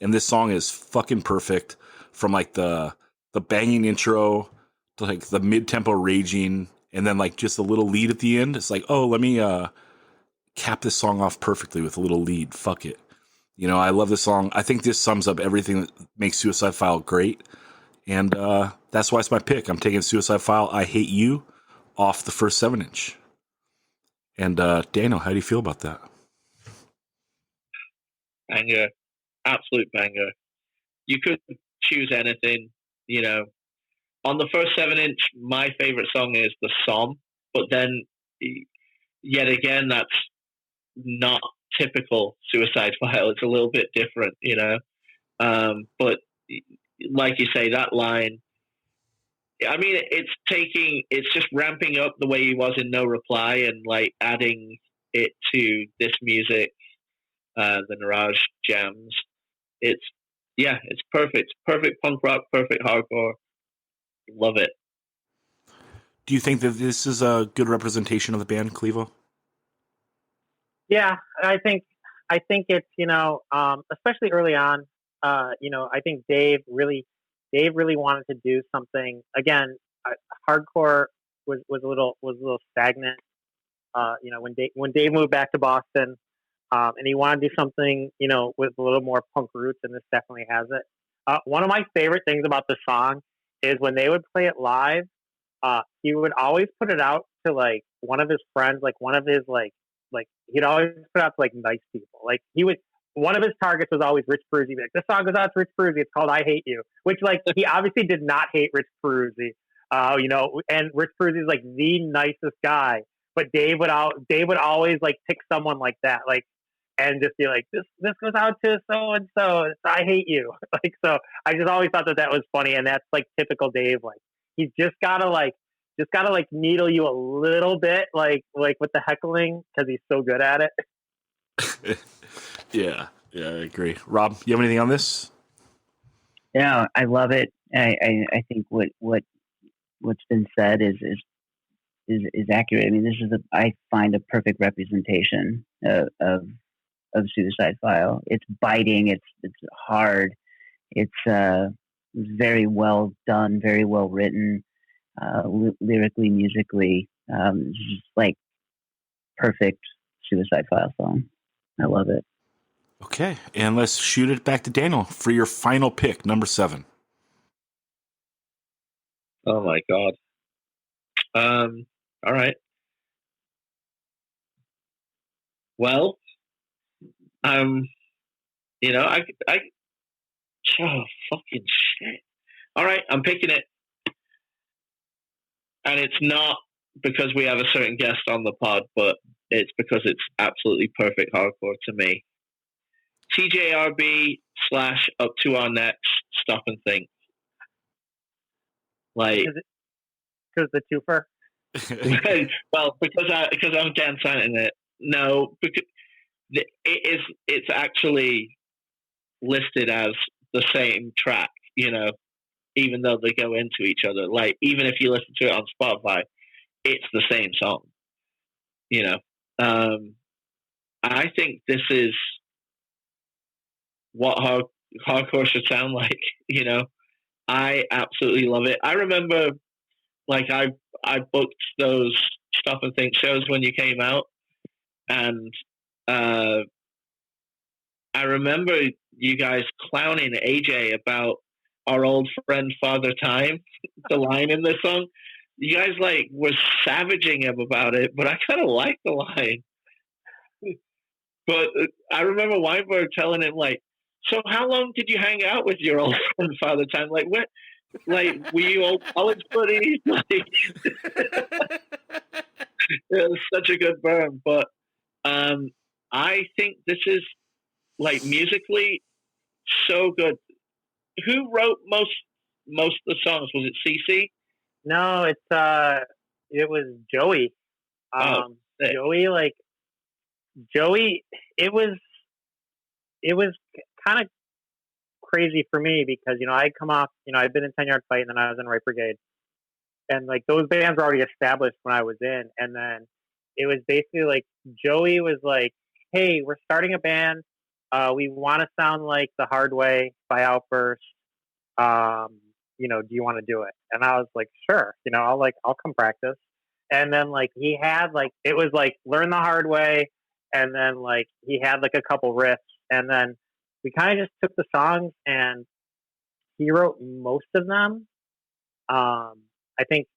And this song is fucking perfect, from like the banging intro to like the mid-tempo raging, and then like just a little lead at the end. It's like, oh, let me cap this song off perfectly with a little lead. Fuck it. You know, I love this song. I think this sums up everything that makes Suicide File great. And that's why it's my pick. I'm taking Suicide File, I Hate You, off the first 7-inch. And Daniel, how do you feel about that? Banger. Absolute banger. You could choose anything, you know. On the first 7-inch, my favorite song is The Somme. But then, yet again, that's not typical Suicide File. It's a little bit different, you know. But like you say, that line, I mean, it's just ramping up the way he was in No Reply, and like adding it to this music, the Naraj jams. It's perfect. Perfect punk rock, perfect hardcore. Love it. Do you think that this is a good representation of the band, Clevo? Yeah, I think it's, you know, especially early on, you know, I think Dave really wanted to do something. Again, hardcore was a little stagnant. You know, when Dave moved back to Boston, and he wanted to do something, you know, with a little more punk roots, and this definitely has it. One of my favorite things about the song is when they would play it live, he would always put it out to like one of his friends, like one of his like he'd always put out to like nice people. Like one of his targets was always Rich Peruzzi. Like, this song goes out to Rich Peruzzi. It's called I Hate You, which like he obviously did not hate Rich Peruzzi. You know, and Rich Peruzzi is like the nicest guy, but Dave would always like pick someone like that, like, and just be like, this goes out to so and so. I hate you. Like, so I just always thought that was funny, and that's like typical Dave. Like, he's just gotta needle you a little bit, like with the heckling, because he's so good at it. Yeah, I agree. Rob, you have anything on this? Yeah, I love it. I think what's been said is accurate. I mean, this is I find a perfect representation of Suicide File. It's biting. It's hard. It's very well done, very well written, lyrically, musically. It's just like perfect Suicide File song. I love it. Okay, and let's shoot it back to Daniel for your final pick, number 7. Oh my god. All right. Well, you know, I oh, fucking shit. All right, I'm picking it. And it's not because we have a certain guest on the pod, but it's because it's absolutely perfect hardcore to me. TJRB / Up to Our Necks, Stop and Think. Like, because the twofer. well, because I'm Dan signing it. No, because it's actually listed as the same track, you know, even though they go into each other. Like, even if you listen to it on Spotify, it's the same song, you know. I think this is what hardcore should sound like, you know. I absolutely love it. I remember, like, I booked those Stop and Think shows when you came out, and I remember you guys clowning AJ about our old friend Father Time, the line in this song. You guys like were savaging him about it, but I kind of liked the line. But I remember Weinberg telling him, like, so how long did you hang out with your old friend Father Time? Like, Like, were you all college buddies? Like, it was such a good burn. But I think this is, like, musically so good. Who wrote most of the songs? Was it CC? No, it was Joey. Sick. Joey, it was kind of crazy for me because, I'd come off, I'd been in 10 Yard Fight and then I was in Right Brigade. And like those bands were already established when I was in. And then it was basically like Joey was like, hey, we're starting a band. We want to sound like The Hard Way by Outburst. Do you want to do it? And I was like, sure, I'll come practice. And then like he had like, it was like Learn the Hard Way. And then like he had like a couple riffs, and then we kind of just took the songs and he wrote most of them. I think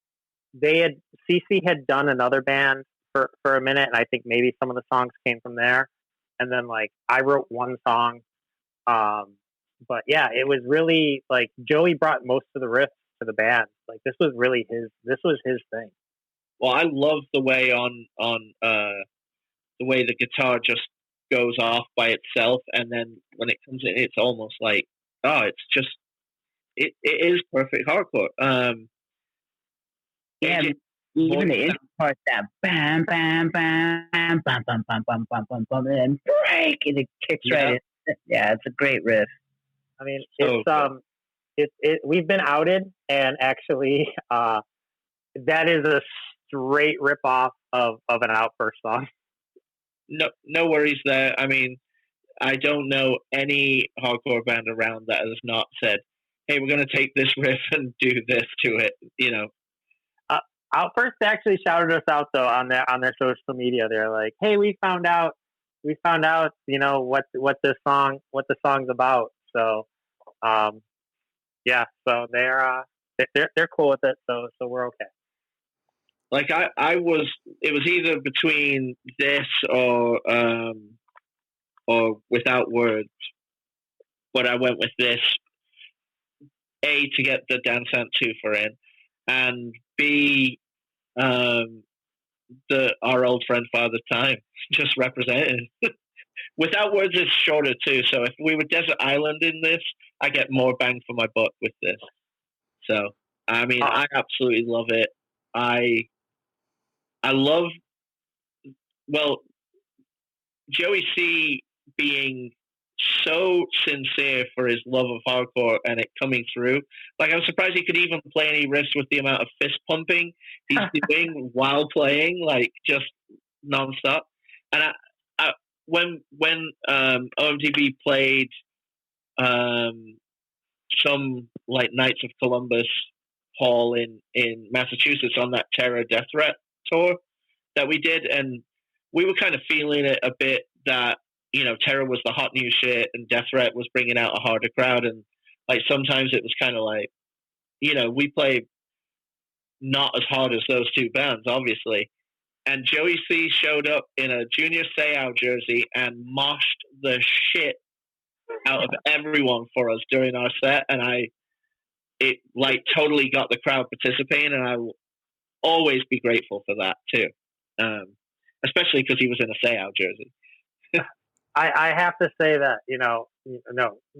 CC had done another band for a minute, and I think maybe some of the songs came from there. And then like I wrote one song. But yeah, it was really like Joey brought most of the riffs to the band. Like this was his thing. Well, I love the way the way the guitar just goes off by itself, and then when it comes in, it's almost like, it's just it is perfect hardcore. Yeah, even the intro part, that bam, bam, bam, bam, bam, bam, bam, bam, bam, bam, bam, and then break, and it kicks right in. Yeah, it's a great riff. I mean, we've been outed, and actually, that is a straight rip off of an Outburst song. No worries there. I mean, I don't know any hardcore band around that has not said, "Hey, we're going to take this riff and do this to it." Outburst actually shouted us out though on their social media. They're like, "Hey, we found out, what the song's about." So, yeah, so they're cool with it. So we're okay. Like it was either between this or Without Words, but I went with this. A, to get the Dance Ant 2 for in, and B, our old friend Father Time just represented. Without Words is shorter too, so if we were Desert Island in this, I get more bang for my buck with this. So, I mean, I absolutely love it. I love, Joey C being so sincere for his love of hardcore and it coming through. Like, I'm surprised he could even play any riffs with the amount of fist pumping he's doing while playing, like, just nonstop. And when OMDB played some, like, Knights of Columbus hall in Massachusetts on that Terror Death Threat tour that we did, and we were kind of feeling it a bit that, Terror was the hot new shit and Death Threat was bringing out a harder crowd, and like sometimes it was kind of like, we play not as hard as those two bands, obviously. And Joey C showed up in a Junior Seau jersey and moshed the shit out of everyone for us during our set, and it like totally got the crowd participating, and I will always be grateful for that too, especially because he was in a Seau jersey. I have to say that,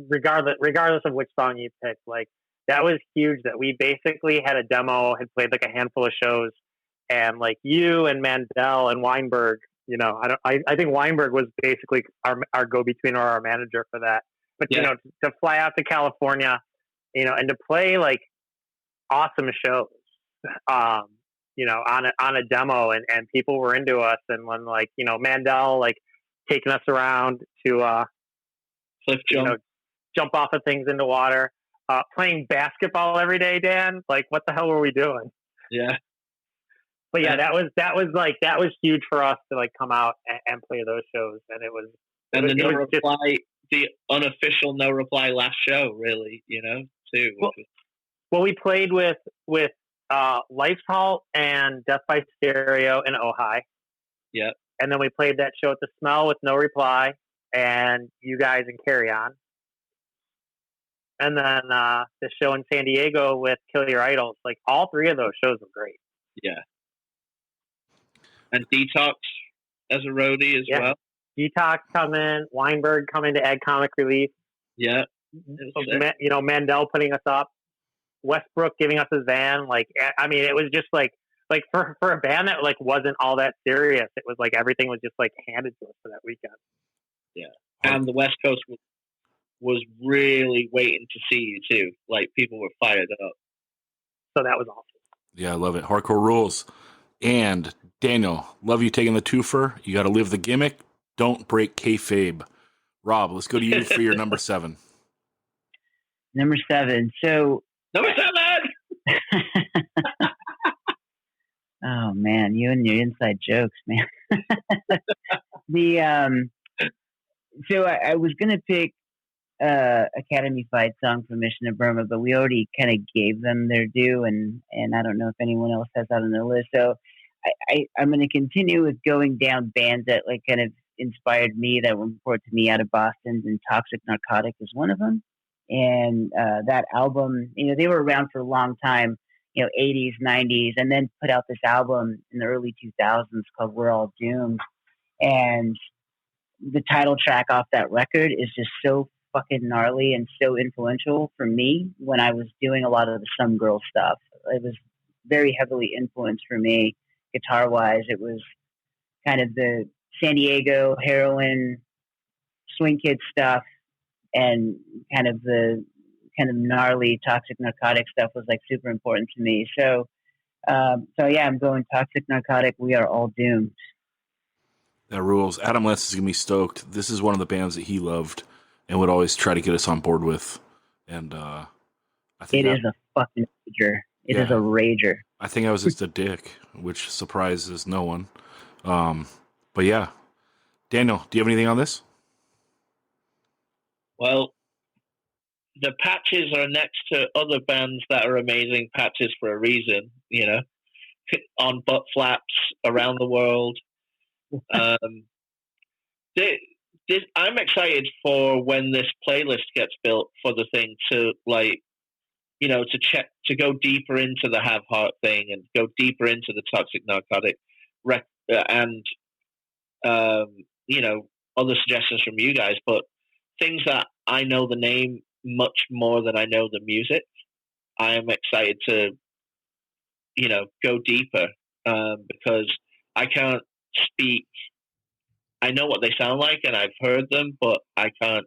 regardless of which song you picked, like that was huge that we basically had a demo, had played like a handful of shows, and like you and Mandel and Weinberg, I think Weinberg was basically our go-between or our manager for that. But, to fly out to California, and to play like awesome shows, on a demo, and people were into us. And when like, Mandel, like, taking us around to cliff jump, jump off of things into water, playing basketball every day, Dan. Like, what the hell were we doing? Yeah. But yeah, that was huge for us to like come out and play those shows, and it was. And the No Reply, the unofficial No Reply last show, really, too. Well, we played with Life's Halt and Death by Stereo in Ojai. Yeah. And then we played that show at the Smell with No Reply and you guys and Carry On. and then the show in San Diego with Kill Your Idols. Like all three of those shows were great. Yeah. And Detox as a roadie as well. Detox coming, Weinberg coming to Ed Comic Relief. Yeah. Mandel putting us up, Westbrook giving us his van. Like, I mean, it was just like for a band that like wasn't all that serious. It was like everything was just like handed to us for that weekend. Yeah, and the West Coast was really waiting to see you too. Like people were fired up. So that was awesome. Yeah, I love it. Hardcore rules. And Daniel, love you taking the twofer. You got to live the gimmick. Don't break kayfabe. Rob, let's go to you for your number 7. Number 7. So Number 7. oh man, you and your inside jokes, man. So I was gonna pick Academy Fight song from Mission of Burma, but we already kind of gave them their due, and I don't know if anyone else has that on their list. So I'm going to continue with going down bands that like kind of inspired me, that were important to me out of Boston, and Toxic Narcotic is one of them. And that album, they were around for a long time, 80s, 90s, and then put out this album in the early 2000s called We're All Doomed. And the title track off that record is just so fucking gnarly and so influential for me when I was doing a lot of the Some Girl stuff. It was very heavily influenced for me guitar-wise. It was kind of the San Diego heroin, swing kid stuff, and kind of the gnarly Toxic Narcotic stuff was like super important to me. So yeah, I'm going Toxic Narcotic. We Are All Doomed. That rules. Adam Less is gonna be stoked. This is one of the bands that he loved and would always try to get us on board with. And I think it is a fucking rager. It is a rager. I think I was just a dick, which surprises no one. But yeah, Daniel, do you have anything on this? Well, the Patches are next to other bands that are amazing Patches for a reason, on butt flaps around the world. I'm excited for when this playlist gets built for the thing to to go deeper into the Have Heart thing and go deeper into the Toxic Narcotic and other suggestions from you guys, but things that I know the name much more than I know the music. I am excited to go deeper because I can't speak. I know what they sound like and I've heard them, but I can't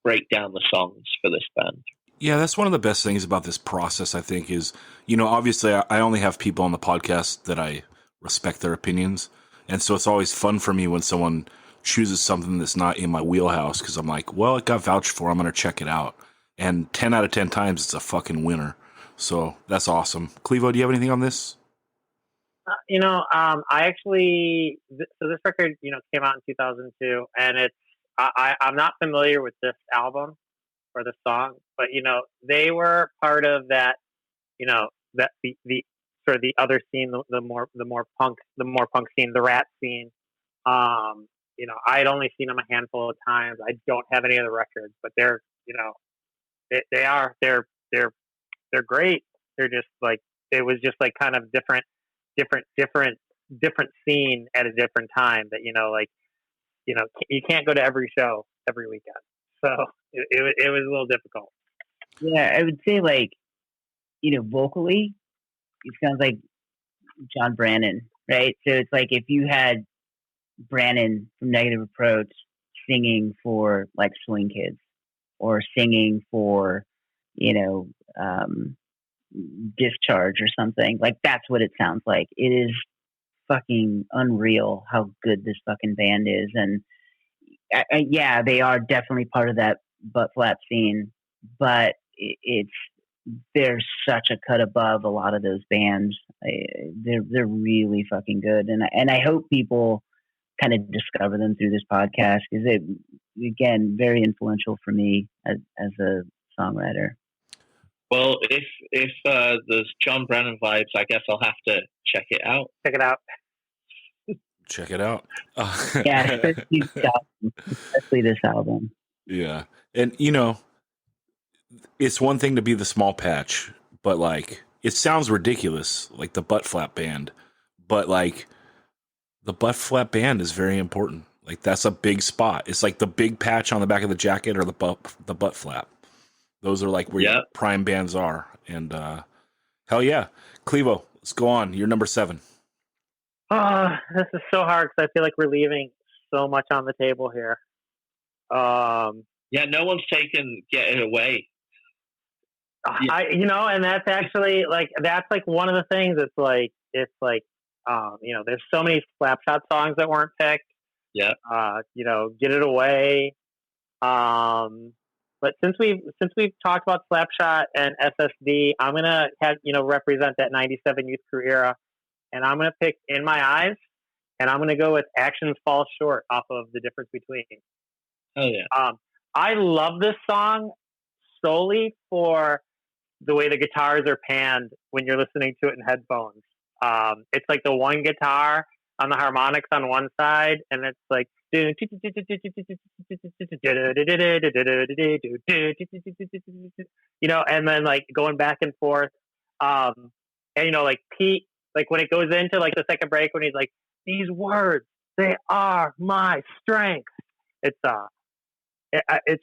break down the songs for this band. Yeah, that's one of the best things about this process, I think, is, obviously I only have people on the podcast that I respect their opinions. And so it's always fun for me when someone chooses something that's not in my wheelhouse, because I'm like, well, it got vouched for. I'm going to check it out. And 10 out of 10 times, it's a fucking winner. So that's awesome. Clevo, do you have anything on this? I actually, so this record, came out in 2002, and I'm not familiar with this album or the song, but, they were part of that, that the sort of the other scene, the more punk scene, the Rat scene. I'd only seen them a handful of times. I don't have any of the records, but they're, they're great. They're just like, it was just like kind of different scene at a different time that, you can't go to every show every weekend. So it was a little difficult. Yeah, I would say vocally, it sounds like John Brannon, right? So it's like if you had Brannon from Negative Approach singing for like Swing Kids or singing for, Discharge or something, like that's what it sounds like. It is fucking unreal how good this fucking band is. And yeah, they are definitely part of that butt flap scene, but they're such a cut above a lot of those bands. They're really fucking good. And I hope people kind of discover them through this podcast, because it, again, very influential for me as a songwriter. Well, if there's John Brannon vibes, I guess I'll have to check it out. Check it out. Yeah, especially this album. Yeah. And, it's one thing to be the small patch, but like it sounds ridiculous, like the butt flap band, but like the butt flap band is very important. Like that's a big spot. It's like the big patch on the back of the jacket or the butt flap. Those are like where your prime bands are. And hell yeah, Clevo, let's go on. You're number 7. This is so hard because I feel like we're leaving so much on the table here. Yeah, no one's taken Get It Away. And that's actually that's one of the things. It's like there's so many Slapshot songs that weren't picked. Yeah. Get It Away. But since we've talked about Slapshot and SSD, I'm gonna represent that '97 Youth Crew era, and I'm gonna pick In My Eyes, and I'm gonna go with Actions Fall Short off of The Difference Between. Oh yeah. I love this song solely for the way the guitars are panned when you're listening to it in headphones. It's like the one guitar on the harmonics on one side, and it's like, and then like going back and forth. And like Pete, like when it goes into like the second break when he's like, these words, they are my strength. It's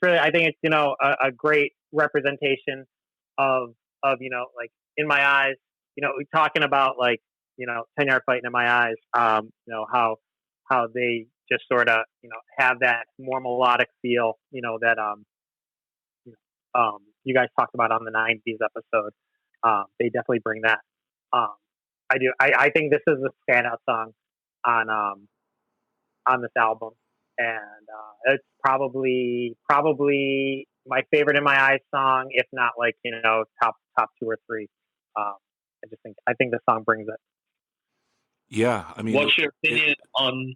really, I think it's, a great representation of, like In My Eyes, talking about like, 10-Yard Fighting In My Eyes, how they just sort of, have that more melodic feel, that, you guys talked about on the 90s episode. They definitely bring that. I think this is a standout song on this album. And it's probably my favorite In My Eyes song, if not like top 2 or 3. I think the song brings it. Yeah, I mean, what's your opinion on?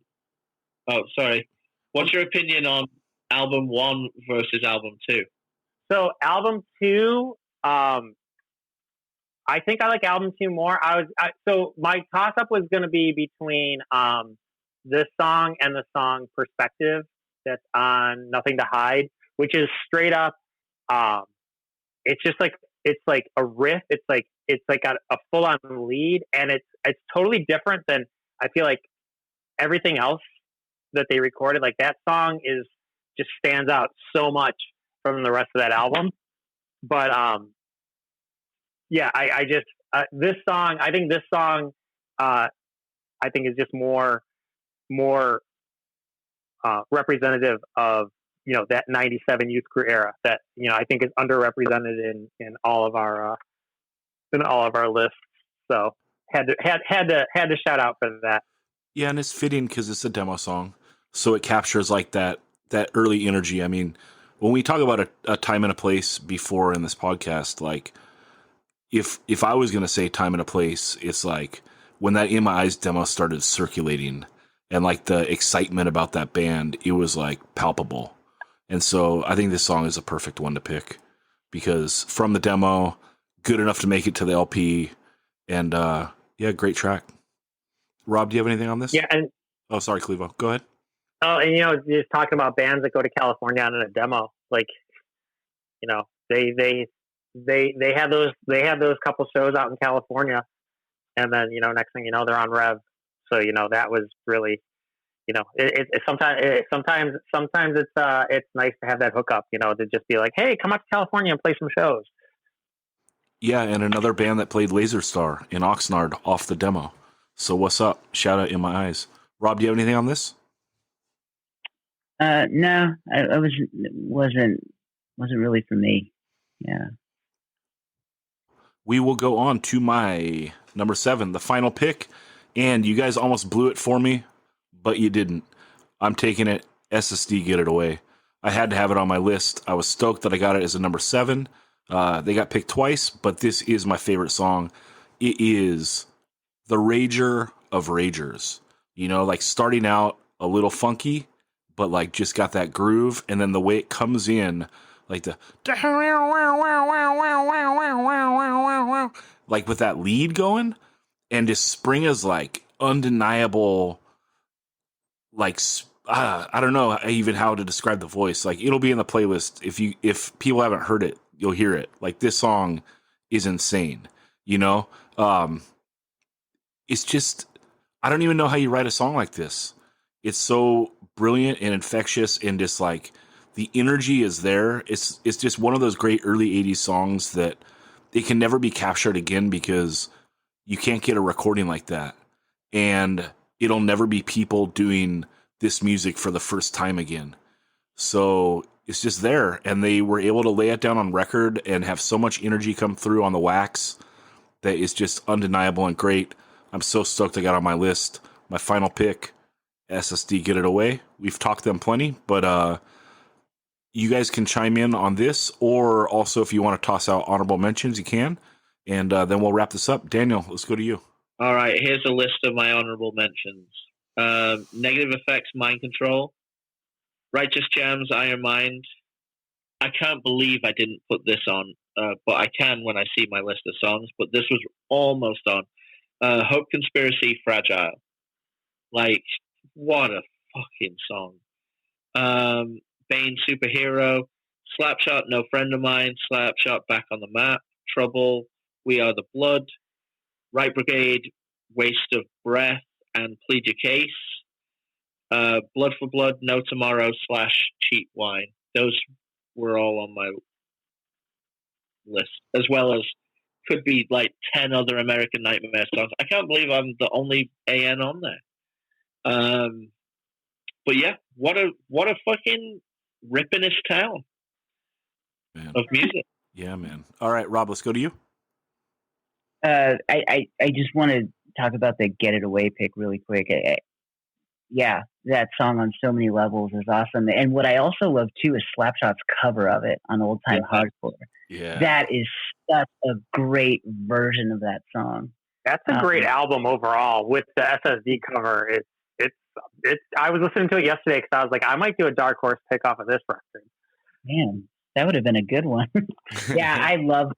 Oh, sorry. What's your opinion on album 1 versus album 2? So album 2, I think I like album 2 more. So my toss up was going to be between this song and the song Perspective that's on Nothing to Hide, which is straight up it's just like it's like a riff, it's like a full on lead, and it's totally different than I feel like everything else that they recorded. Like that song just stands out so much from the rest of that album. But I just this song, I think is just more representative of that '97 Youth Crew era that I think is underrepresented in all of our lists. So had to shout out for that. Yeah, and it's fitting because it's a demo song, so it captures like that early energy. I mean, when we talk about a time and a place before in this podcast, like if I was gonna say time and a place, it's like when that In My Eyes demo started circulating. And like the excitement about that band, it was like palpable. And so I think this song is a perfect one to pick because from the demo, good enough to make it to the LP, and great track. Rob, do you have anything on this? Yeah, and sorry, Clevo, go ahead. Oh, and just talking about bands that go to California on a demo, like they have those couple shows out in California, and then next thing you know they're on Rev. So that was really, sometimes it's nice to have that hookup, to just be like, hey, come out to California and play some shows. Yeah, and another band that played Laser Star in Oxnard off the demo. So what's up? Shout out In My Eyes. Rob, do you have anything on this? No, I wasn't really for me. Yeah. We will go on to my number 7, the final pick. And you guys almost blew it for me, but you didn't. I'm taking it. SSD, Get It Away. I had to have it on my list. I was stoked that I got it as a number 7. They got picked twice, but this is my favorite song. It is the rager of ragers. Like starting out a little funky, but like just got that groove. And then the way it comes in, like like with that lead going. And Spring is like undeniable, like I don't know even how to describe the voice. Like it'll be in the playlist if people haven't heard it. you'll hear it. Like, this song is insane, you know? It's just, I don't even know how you write a song like this. It's so brilliant and infectious, and just like the energy is there. It's just one of those great early 80s songs that it can never be captured again, because you can't get a recording like that. And it'll never be people doing this music for the first time again. So it's just there, and they were able to lay it down on record and have so much energy come through on the wax that is just undeniable and great. I'm so stoked I got on my list. My final pick, SSD Get It Away. We've talked them plenty, but you guys can chime in on this, or also if you want to toss out honorable mentions, you can. And then we'll wrap this up. Daniel, let's go to you. All right, here's a list of my honorable mentions. Negative Effects, Mind Control. Righteous Jams, Iron Mind. I can't believe I didn't put this on, but I can when I see my list of songs, but this was almost on. Hope Conspiracy, Fragile. Like, what a fucking song. Bane, Superhero. Slapshot, No Friend of Mine. Slapshot, Back on the Map. Trouble, We Are the Blood. Right Brigade, Waste of Breath, and Plead Your Case. Blood for Blood, No Tomorrow / Cheap Wine. Those were all on my list, as well as could be like 10 other American Nightmare songs. I can't believe I'm the only AN on there. But yeah, what a fucking rippinest town of music. Yeah, man. All right, Rob, let's go to you. I just want to talk about the Get It Away pick really quick. Yeah, that song on so many levels is awesome. And what I also love too is Slapshot's cover of it on Old Time Hardcore. Yeah, that is such a great version of that song. That's a great album overall with the SSD cover. It's. I was listening to it yesterday because I was like, I might do a Dark Horse pick off of this record. Man, that would have been a good one. Yeah, I love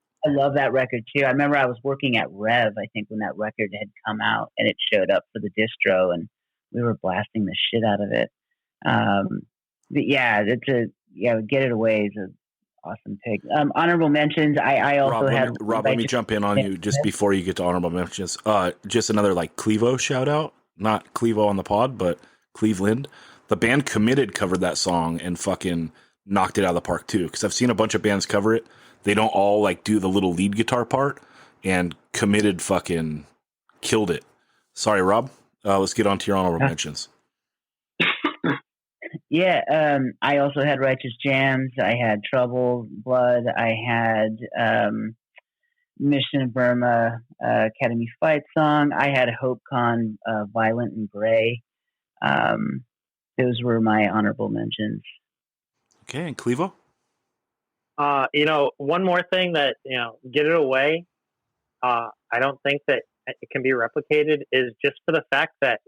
that record too. I remember I was working at Rev, I think, when that record had come out, and it showed up for the distro, and we were blasting the shit out of it. But yeah, Get It Away is an awesome pick. Honorable mentions. I also Rob, let me jump in on you just before you get to honorable mentions. Just another like Clevo shout out, not Clevo on the pod, but Cleveland. The band Committed covered that song and fucking knocked it out of the park too. Because I've seen a bunch of bands cover it. They don't all like do the little lead guitar part, and Committed fucking killed it. Sorry, Rob. Let's get on to your honorable mentions. Yeah, I also had Righteous Jams. I had Trouble, Blood. I had Mission of Burma, Academy Fight Song. I had HopeCon, Violent and Gray. Those were my honorable mentions. Okay, and Clevo? One more thing that, Get It Away, I don't think that it can be replicated, is just for the fact that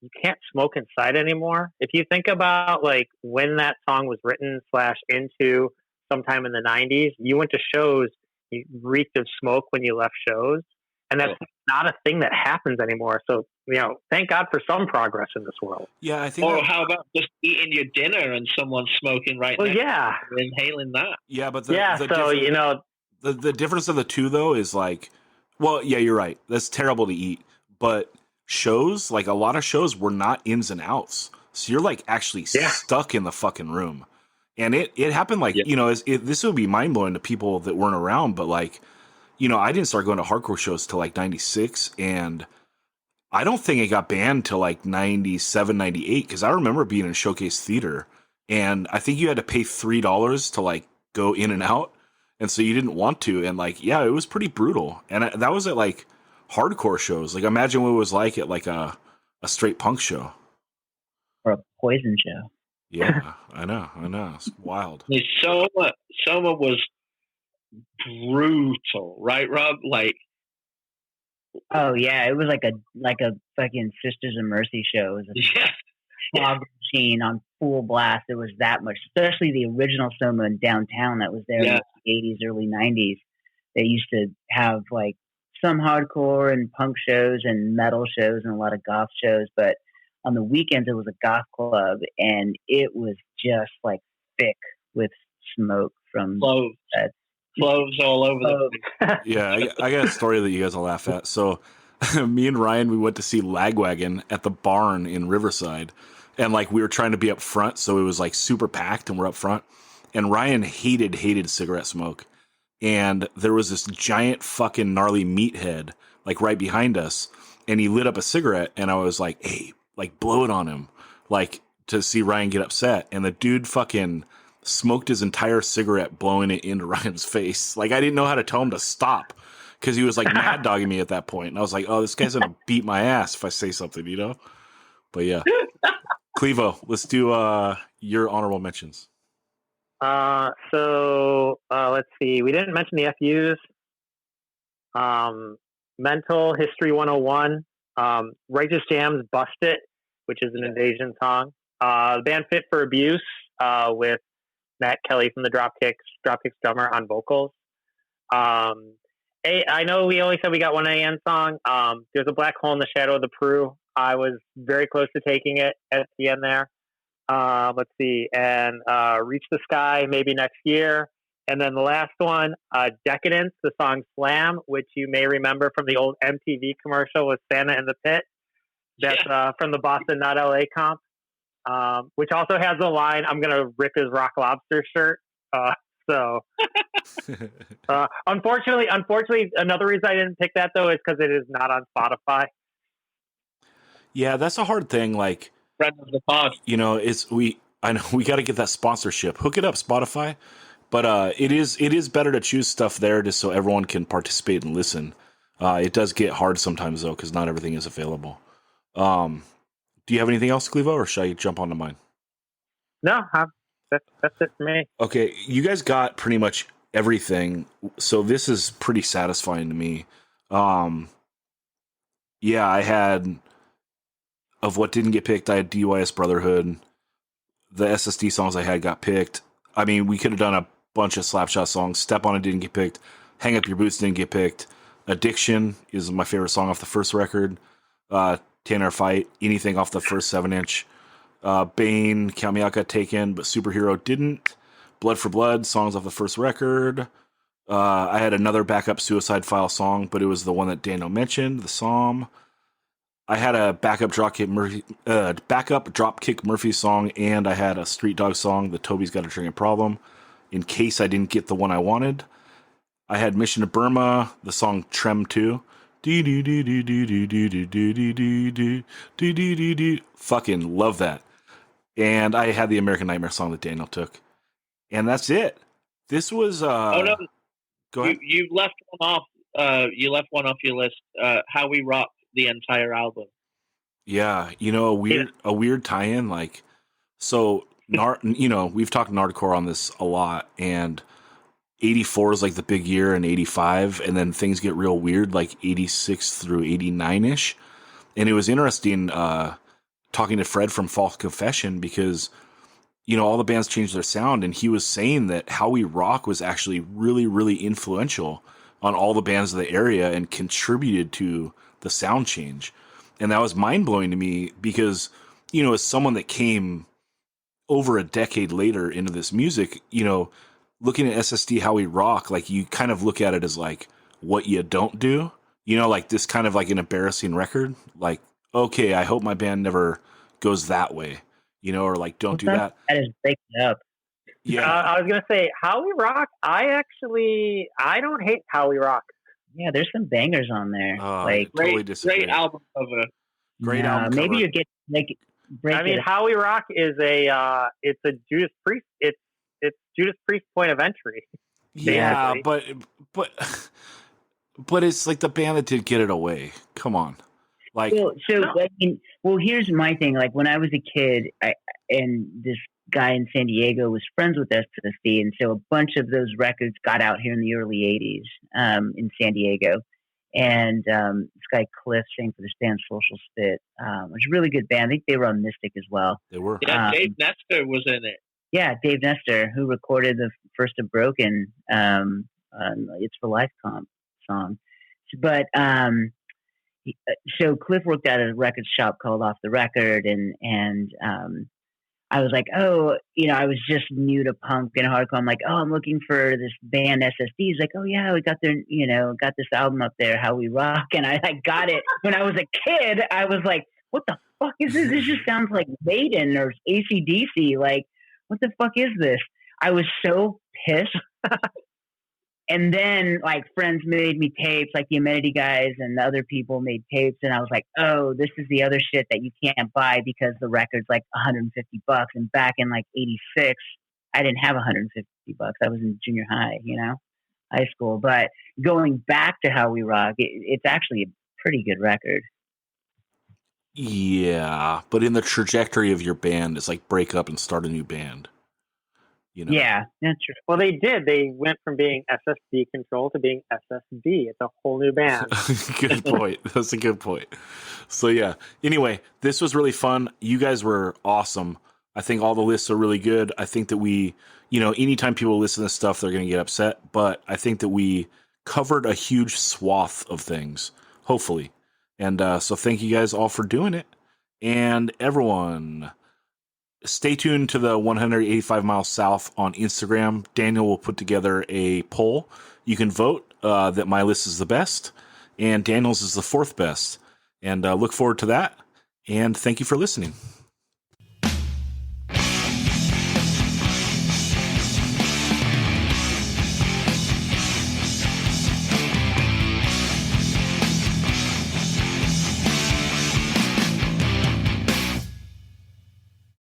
you can't smoke inside anymore. If you think about like when that song was written / into sometime in the 90s, you went to shows, you reeked of smoke when you left shows, and that's not a thing that happens anymore. So, thank God for some progress in this world. Yeah, I think. Or how about just eating your dinner and someone smoking right next to you, inhaling that? Yeah, but the difference of the two though is like, well, yeah, you're right. That's terrible to eat, but shows, like a lot of shows, were not ins and outs, so you're like actually stuck in the fucking room. And it happened like this would be mind blowing to people that weren't around, but like, I didn't start going to hardcore shows till like 96, and I don't think it got banned till like 97, 98, because I remember being in Showcase Theater, and I think you had to pay $3 to like go in and out, and so you didn't want to, and like, yeah, it was pretty brutal. And that was at like hardcore shows. Like, imagine what it was like at like a straight punk show or a Poison show. Yeah, I know, it's wild. Soma was brutal, right, Rob? Like, oh yeah, it was like a fucking Sisters of Mercy show. It was a fog machine on full blast. It was that much, especially the original Soma in downtown that was there in the 80s, early 90s. They used to have like some hardcore and punk shows and metal shows and a lot of goth shows, but on the weekends it was a goth club, and it was just like thick with smoke from cloves all over the place. Yeah, I got a story that you guys will laugh at. So, me and Ryan, we went to see Lagwagon at the barn in Riverside, and like we were trying to be up front, so it was like super packed, and we're up front. And Ryan hated cigarette smoke, and there was this giant fucking gnarly meathead like right behind us, and he lit up a cigarette, and I was like, "Hey, like blow it on him," like to see Ryan get upset, and the dude fucking smoked his entire cigarette, blowing it into Ryan's face. Like I didn't know how to tell him to stop because he was like mad dogging me at that point, and I was like, "Oh, this guy's gonna beat my ass if I say something," you know. But yeah, Clevo, let's do your honorable mentions. Let's see. We didn't mention the FUs. Mental History 101. Righteous Jam's Bust It, which is an Invasion song. The band Fit for Abuse with Matt Kelly from the Dropkicks drummer on vocals. I know we only said we got one AN song. There's a Black Hole in the Shadow of the Prue. I was very close to taking it at the end there. Let's see. And Reach the Sky maybe next year. And then the last one, Decadence, the song Slam, which you may remember from the old MTV commercial with Santa in the Pit. That's from the Boston Not LA comp. Which also has the line, "I'm going to rip his Rock Lobster shirt." Unfortunately, another reason I didn't pick that though is because it is not on Spotify. Yeah, that's a hard thing. Like, Friend of the pod. you know, I know we got to get that sponsorship. Hook it up, Spotify. But it is better to choose stuff there just so everyone can participate and listen. It does get hard sometimes though because not everything is available. Do you have anything else, Clevo, or should I jump onto mine? No, that's it for me. Okay, you guys got pretty much everything, so this is pretty satisfying to me. Yeah, I had, of what didn't get picked, I had DYS Brotherhood. The SSD songs I had got picked. I mean, we could have done a bunch of Slapshot songs. Step On It didn't get picked. Hang Up Your Boots didn't get picked. Addiction is my favorite song off the first record. Tanner Fight, anything off the first 7-inch. Bane, Kamiaka Taken, but Superhero didn't. Blood for Blood, songs off the first record. I had another backup Suicide File song, but it was the one that Daniel mentioned, the Psalm. I had a backup Dropkick Murphy song, and I had a Street Dog song, the Toby's Got a Drinking Problem, in case I didn't get the one I wanted. I had Mission to Burma, the song Trem 2. Fucking love that. And I had the American Nightmare song that Daniel took. And that's it. This was Oh no. Go ahead. You left one off your list. How We Rock the entire album. Yeah, you know, a weird tie-in, like, so you know, we've talked Nardcore on this a lot, and 84 is like the big year, and 85, and then things get real weird, like 86 through 89-ish. And it was interesting talking to Fred from False Confession, because, you know, all the bands changed their sound, and he was saying that How We Rock was actually really, really influential on all the bands of the area and contributed to the sound change. And that was mind-blowing to me because, you know, as someone that came over a decade later into this music, you know, looking at SSD How We Rock, like, you kind of look at it as like what you don't do, you know, like this kind of like an embarrassing record. Like, okay, I hope my band never goes that way, you know, or like don't do that. That is breaking up. Yeah. I was gonna say How We Rock. I don't hate How We Rock. Yeah, there's some bangers on there. Like, totally disagree. Great album cover. Great album maybe cover. you're getting like. I mean, How We Rock is it's a Judas Priest. It's Judas Priest point of entry. Yeah, basically. but it's like the band that did Get It Away. Come on, like. I mean, here's my thing. Like when I was a kid, and this guy in San Diego was friends with SSD, and so a bunch of those records got out here in the early '80s in San Diego. And this guy Cliff sang for this band Social Spit, which is a really good band. I think they were on Mystic as well. They were. Yeah, Dave Nestor was in it. Yeah, Dave Nestor, who recorded the first of Broken, It's for Life comp song. But so Cliff worked at a record shop called Off the Record, and I was like, oh, I was just new to punk and hardcore. I'm like, oh, I'm looking for this band SSD. He's like, oh yeah, we got got this album up there, How We Rock. And I got it when I was a kid. I was like, what the fuck is this? This just sounds like Maiden or AC/DC. Like, what the fuck is this? I was so pissed. And then like friends made me tapes, like the Amenity guys and the other people made tapes. And I was like, oh, this is the other shit that you can't buy because the record's like $150. And back in like 86, I didn't have $150. I was in junior high, high school. But going back to How We Rock, it's actually a pretty good record. Yeah. But in the trajectory of your band, it's like break up and start a new band. Yeah, that's true. Well, they did. They went from being SSD Control to being SSD. It's a whole new band. Good point. That's a good point. So yeah. Anyway, this was really fun. You guys were awesome. I think all the lists are really good. I think that we, anytime people listen to stuff, they're going to get upset. But I think that we covered a huge swath of things, hopefully. And so thank you guys all for doing it. And everyone, stay tuned to the 185 Miles South on Instagram. Daniel will put together a poll. You can vote that my list is the best and Daniel's is the fourth best. And look forward to that. And thank you for listening.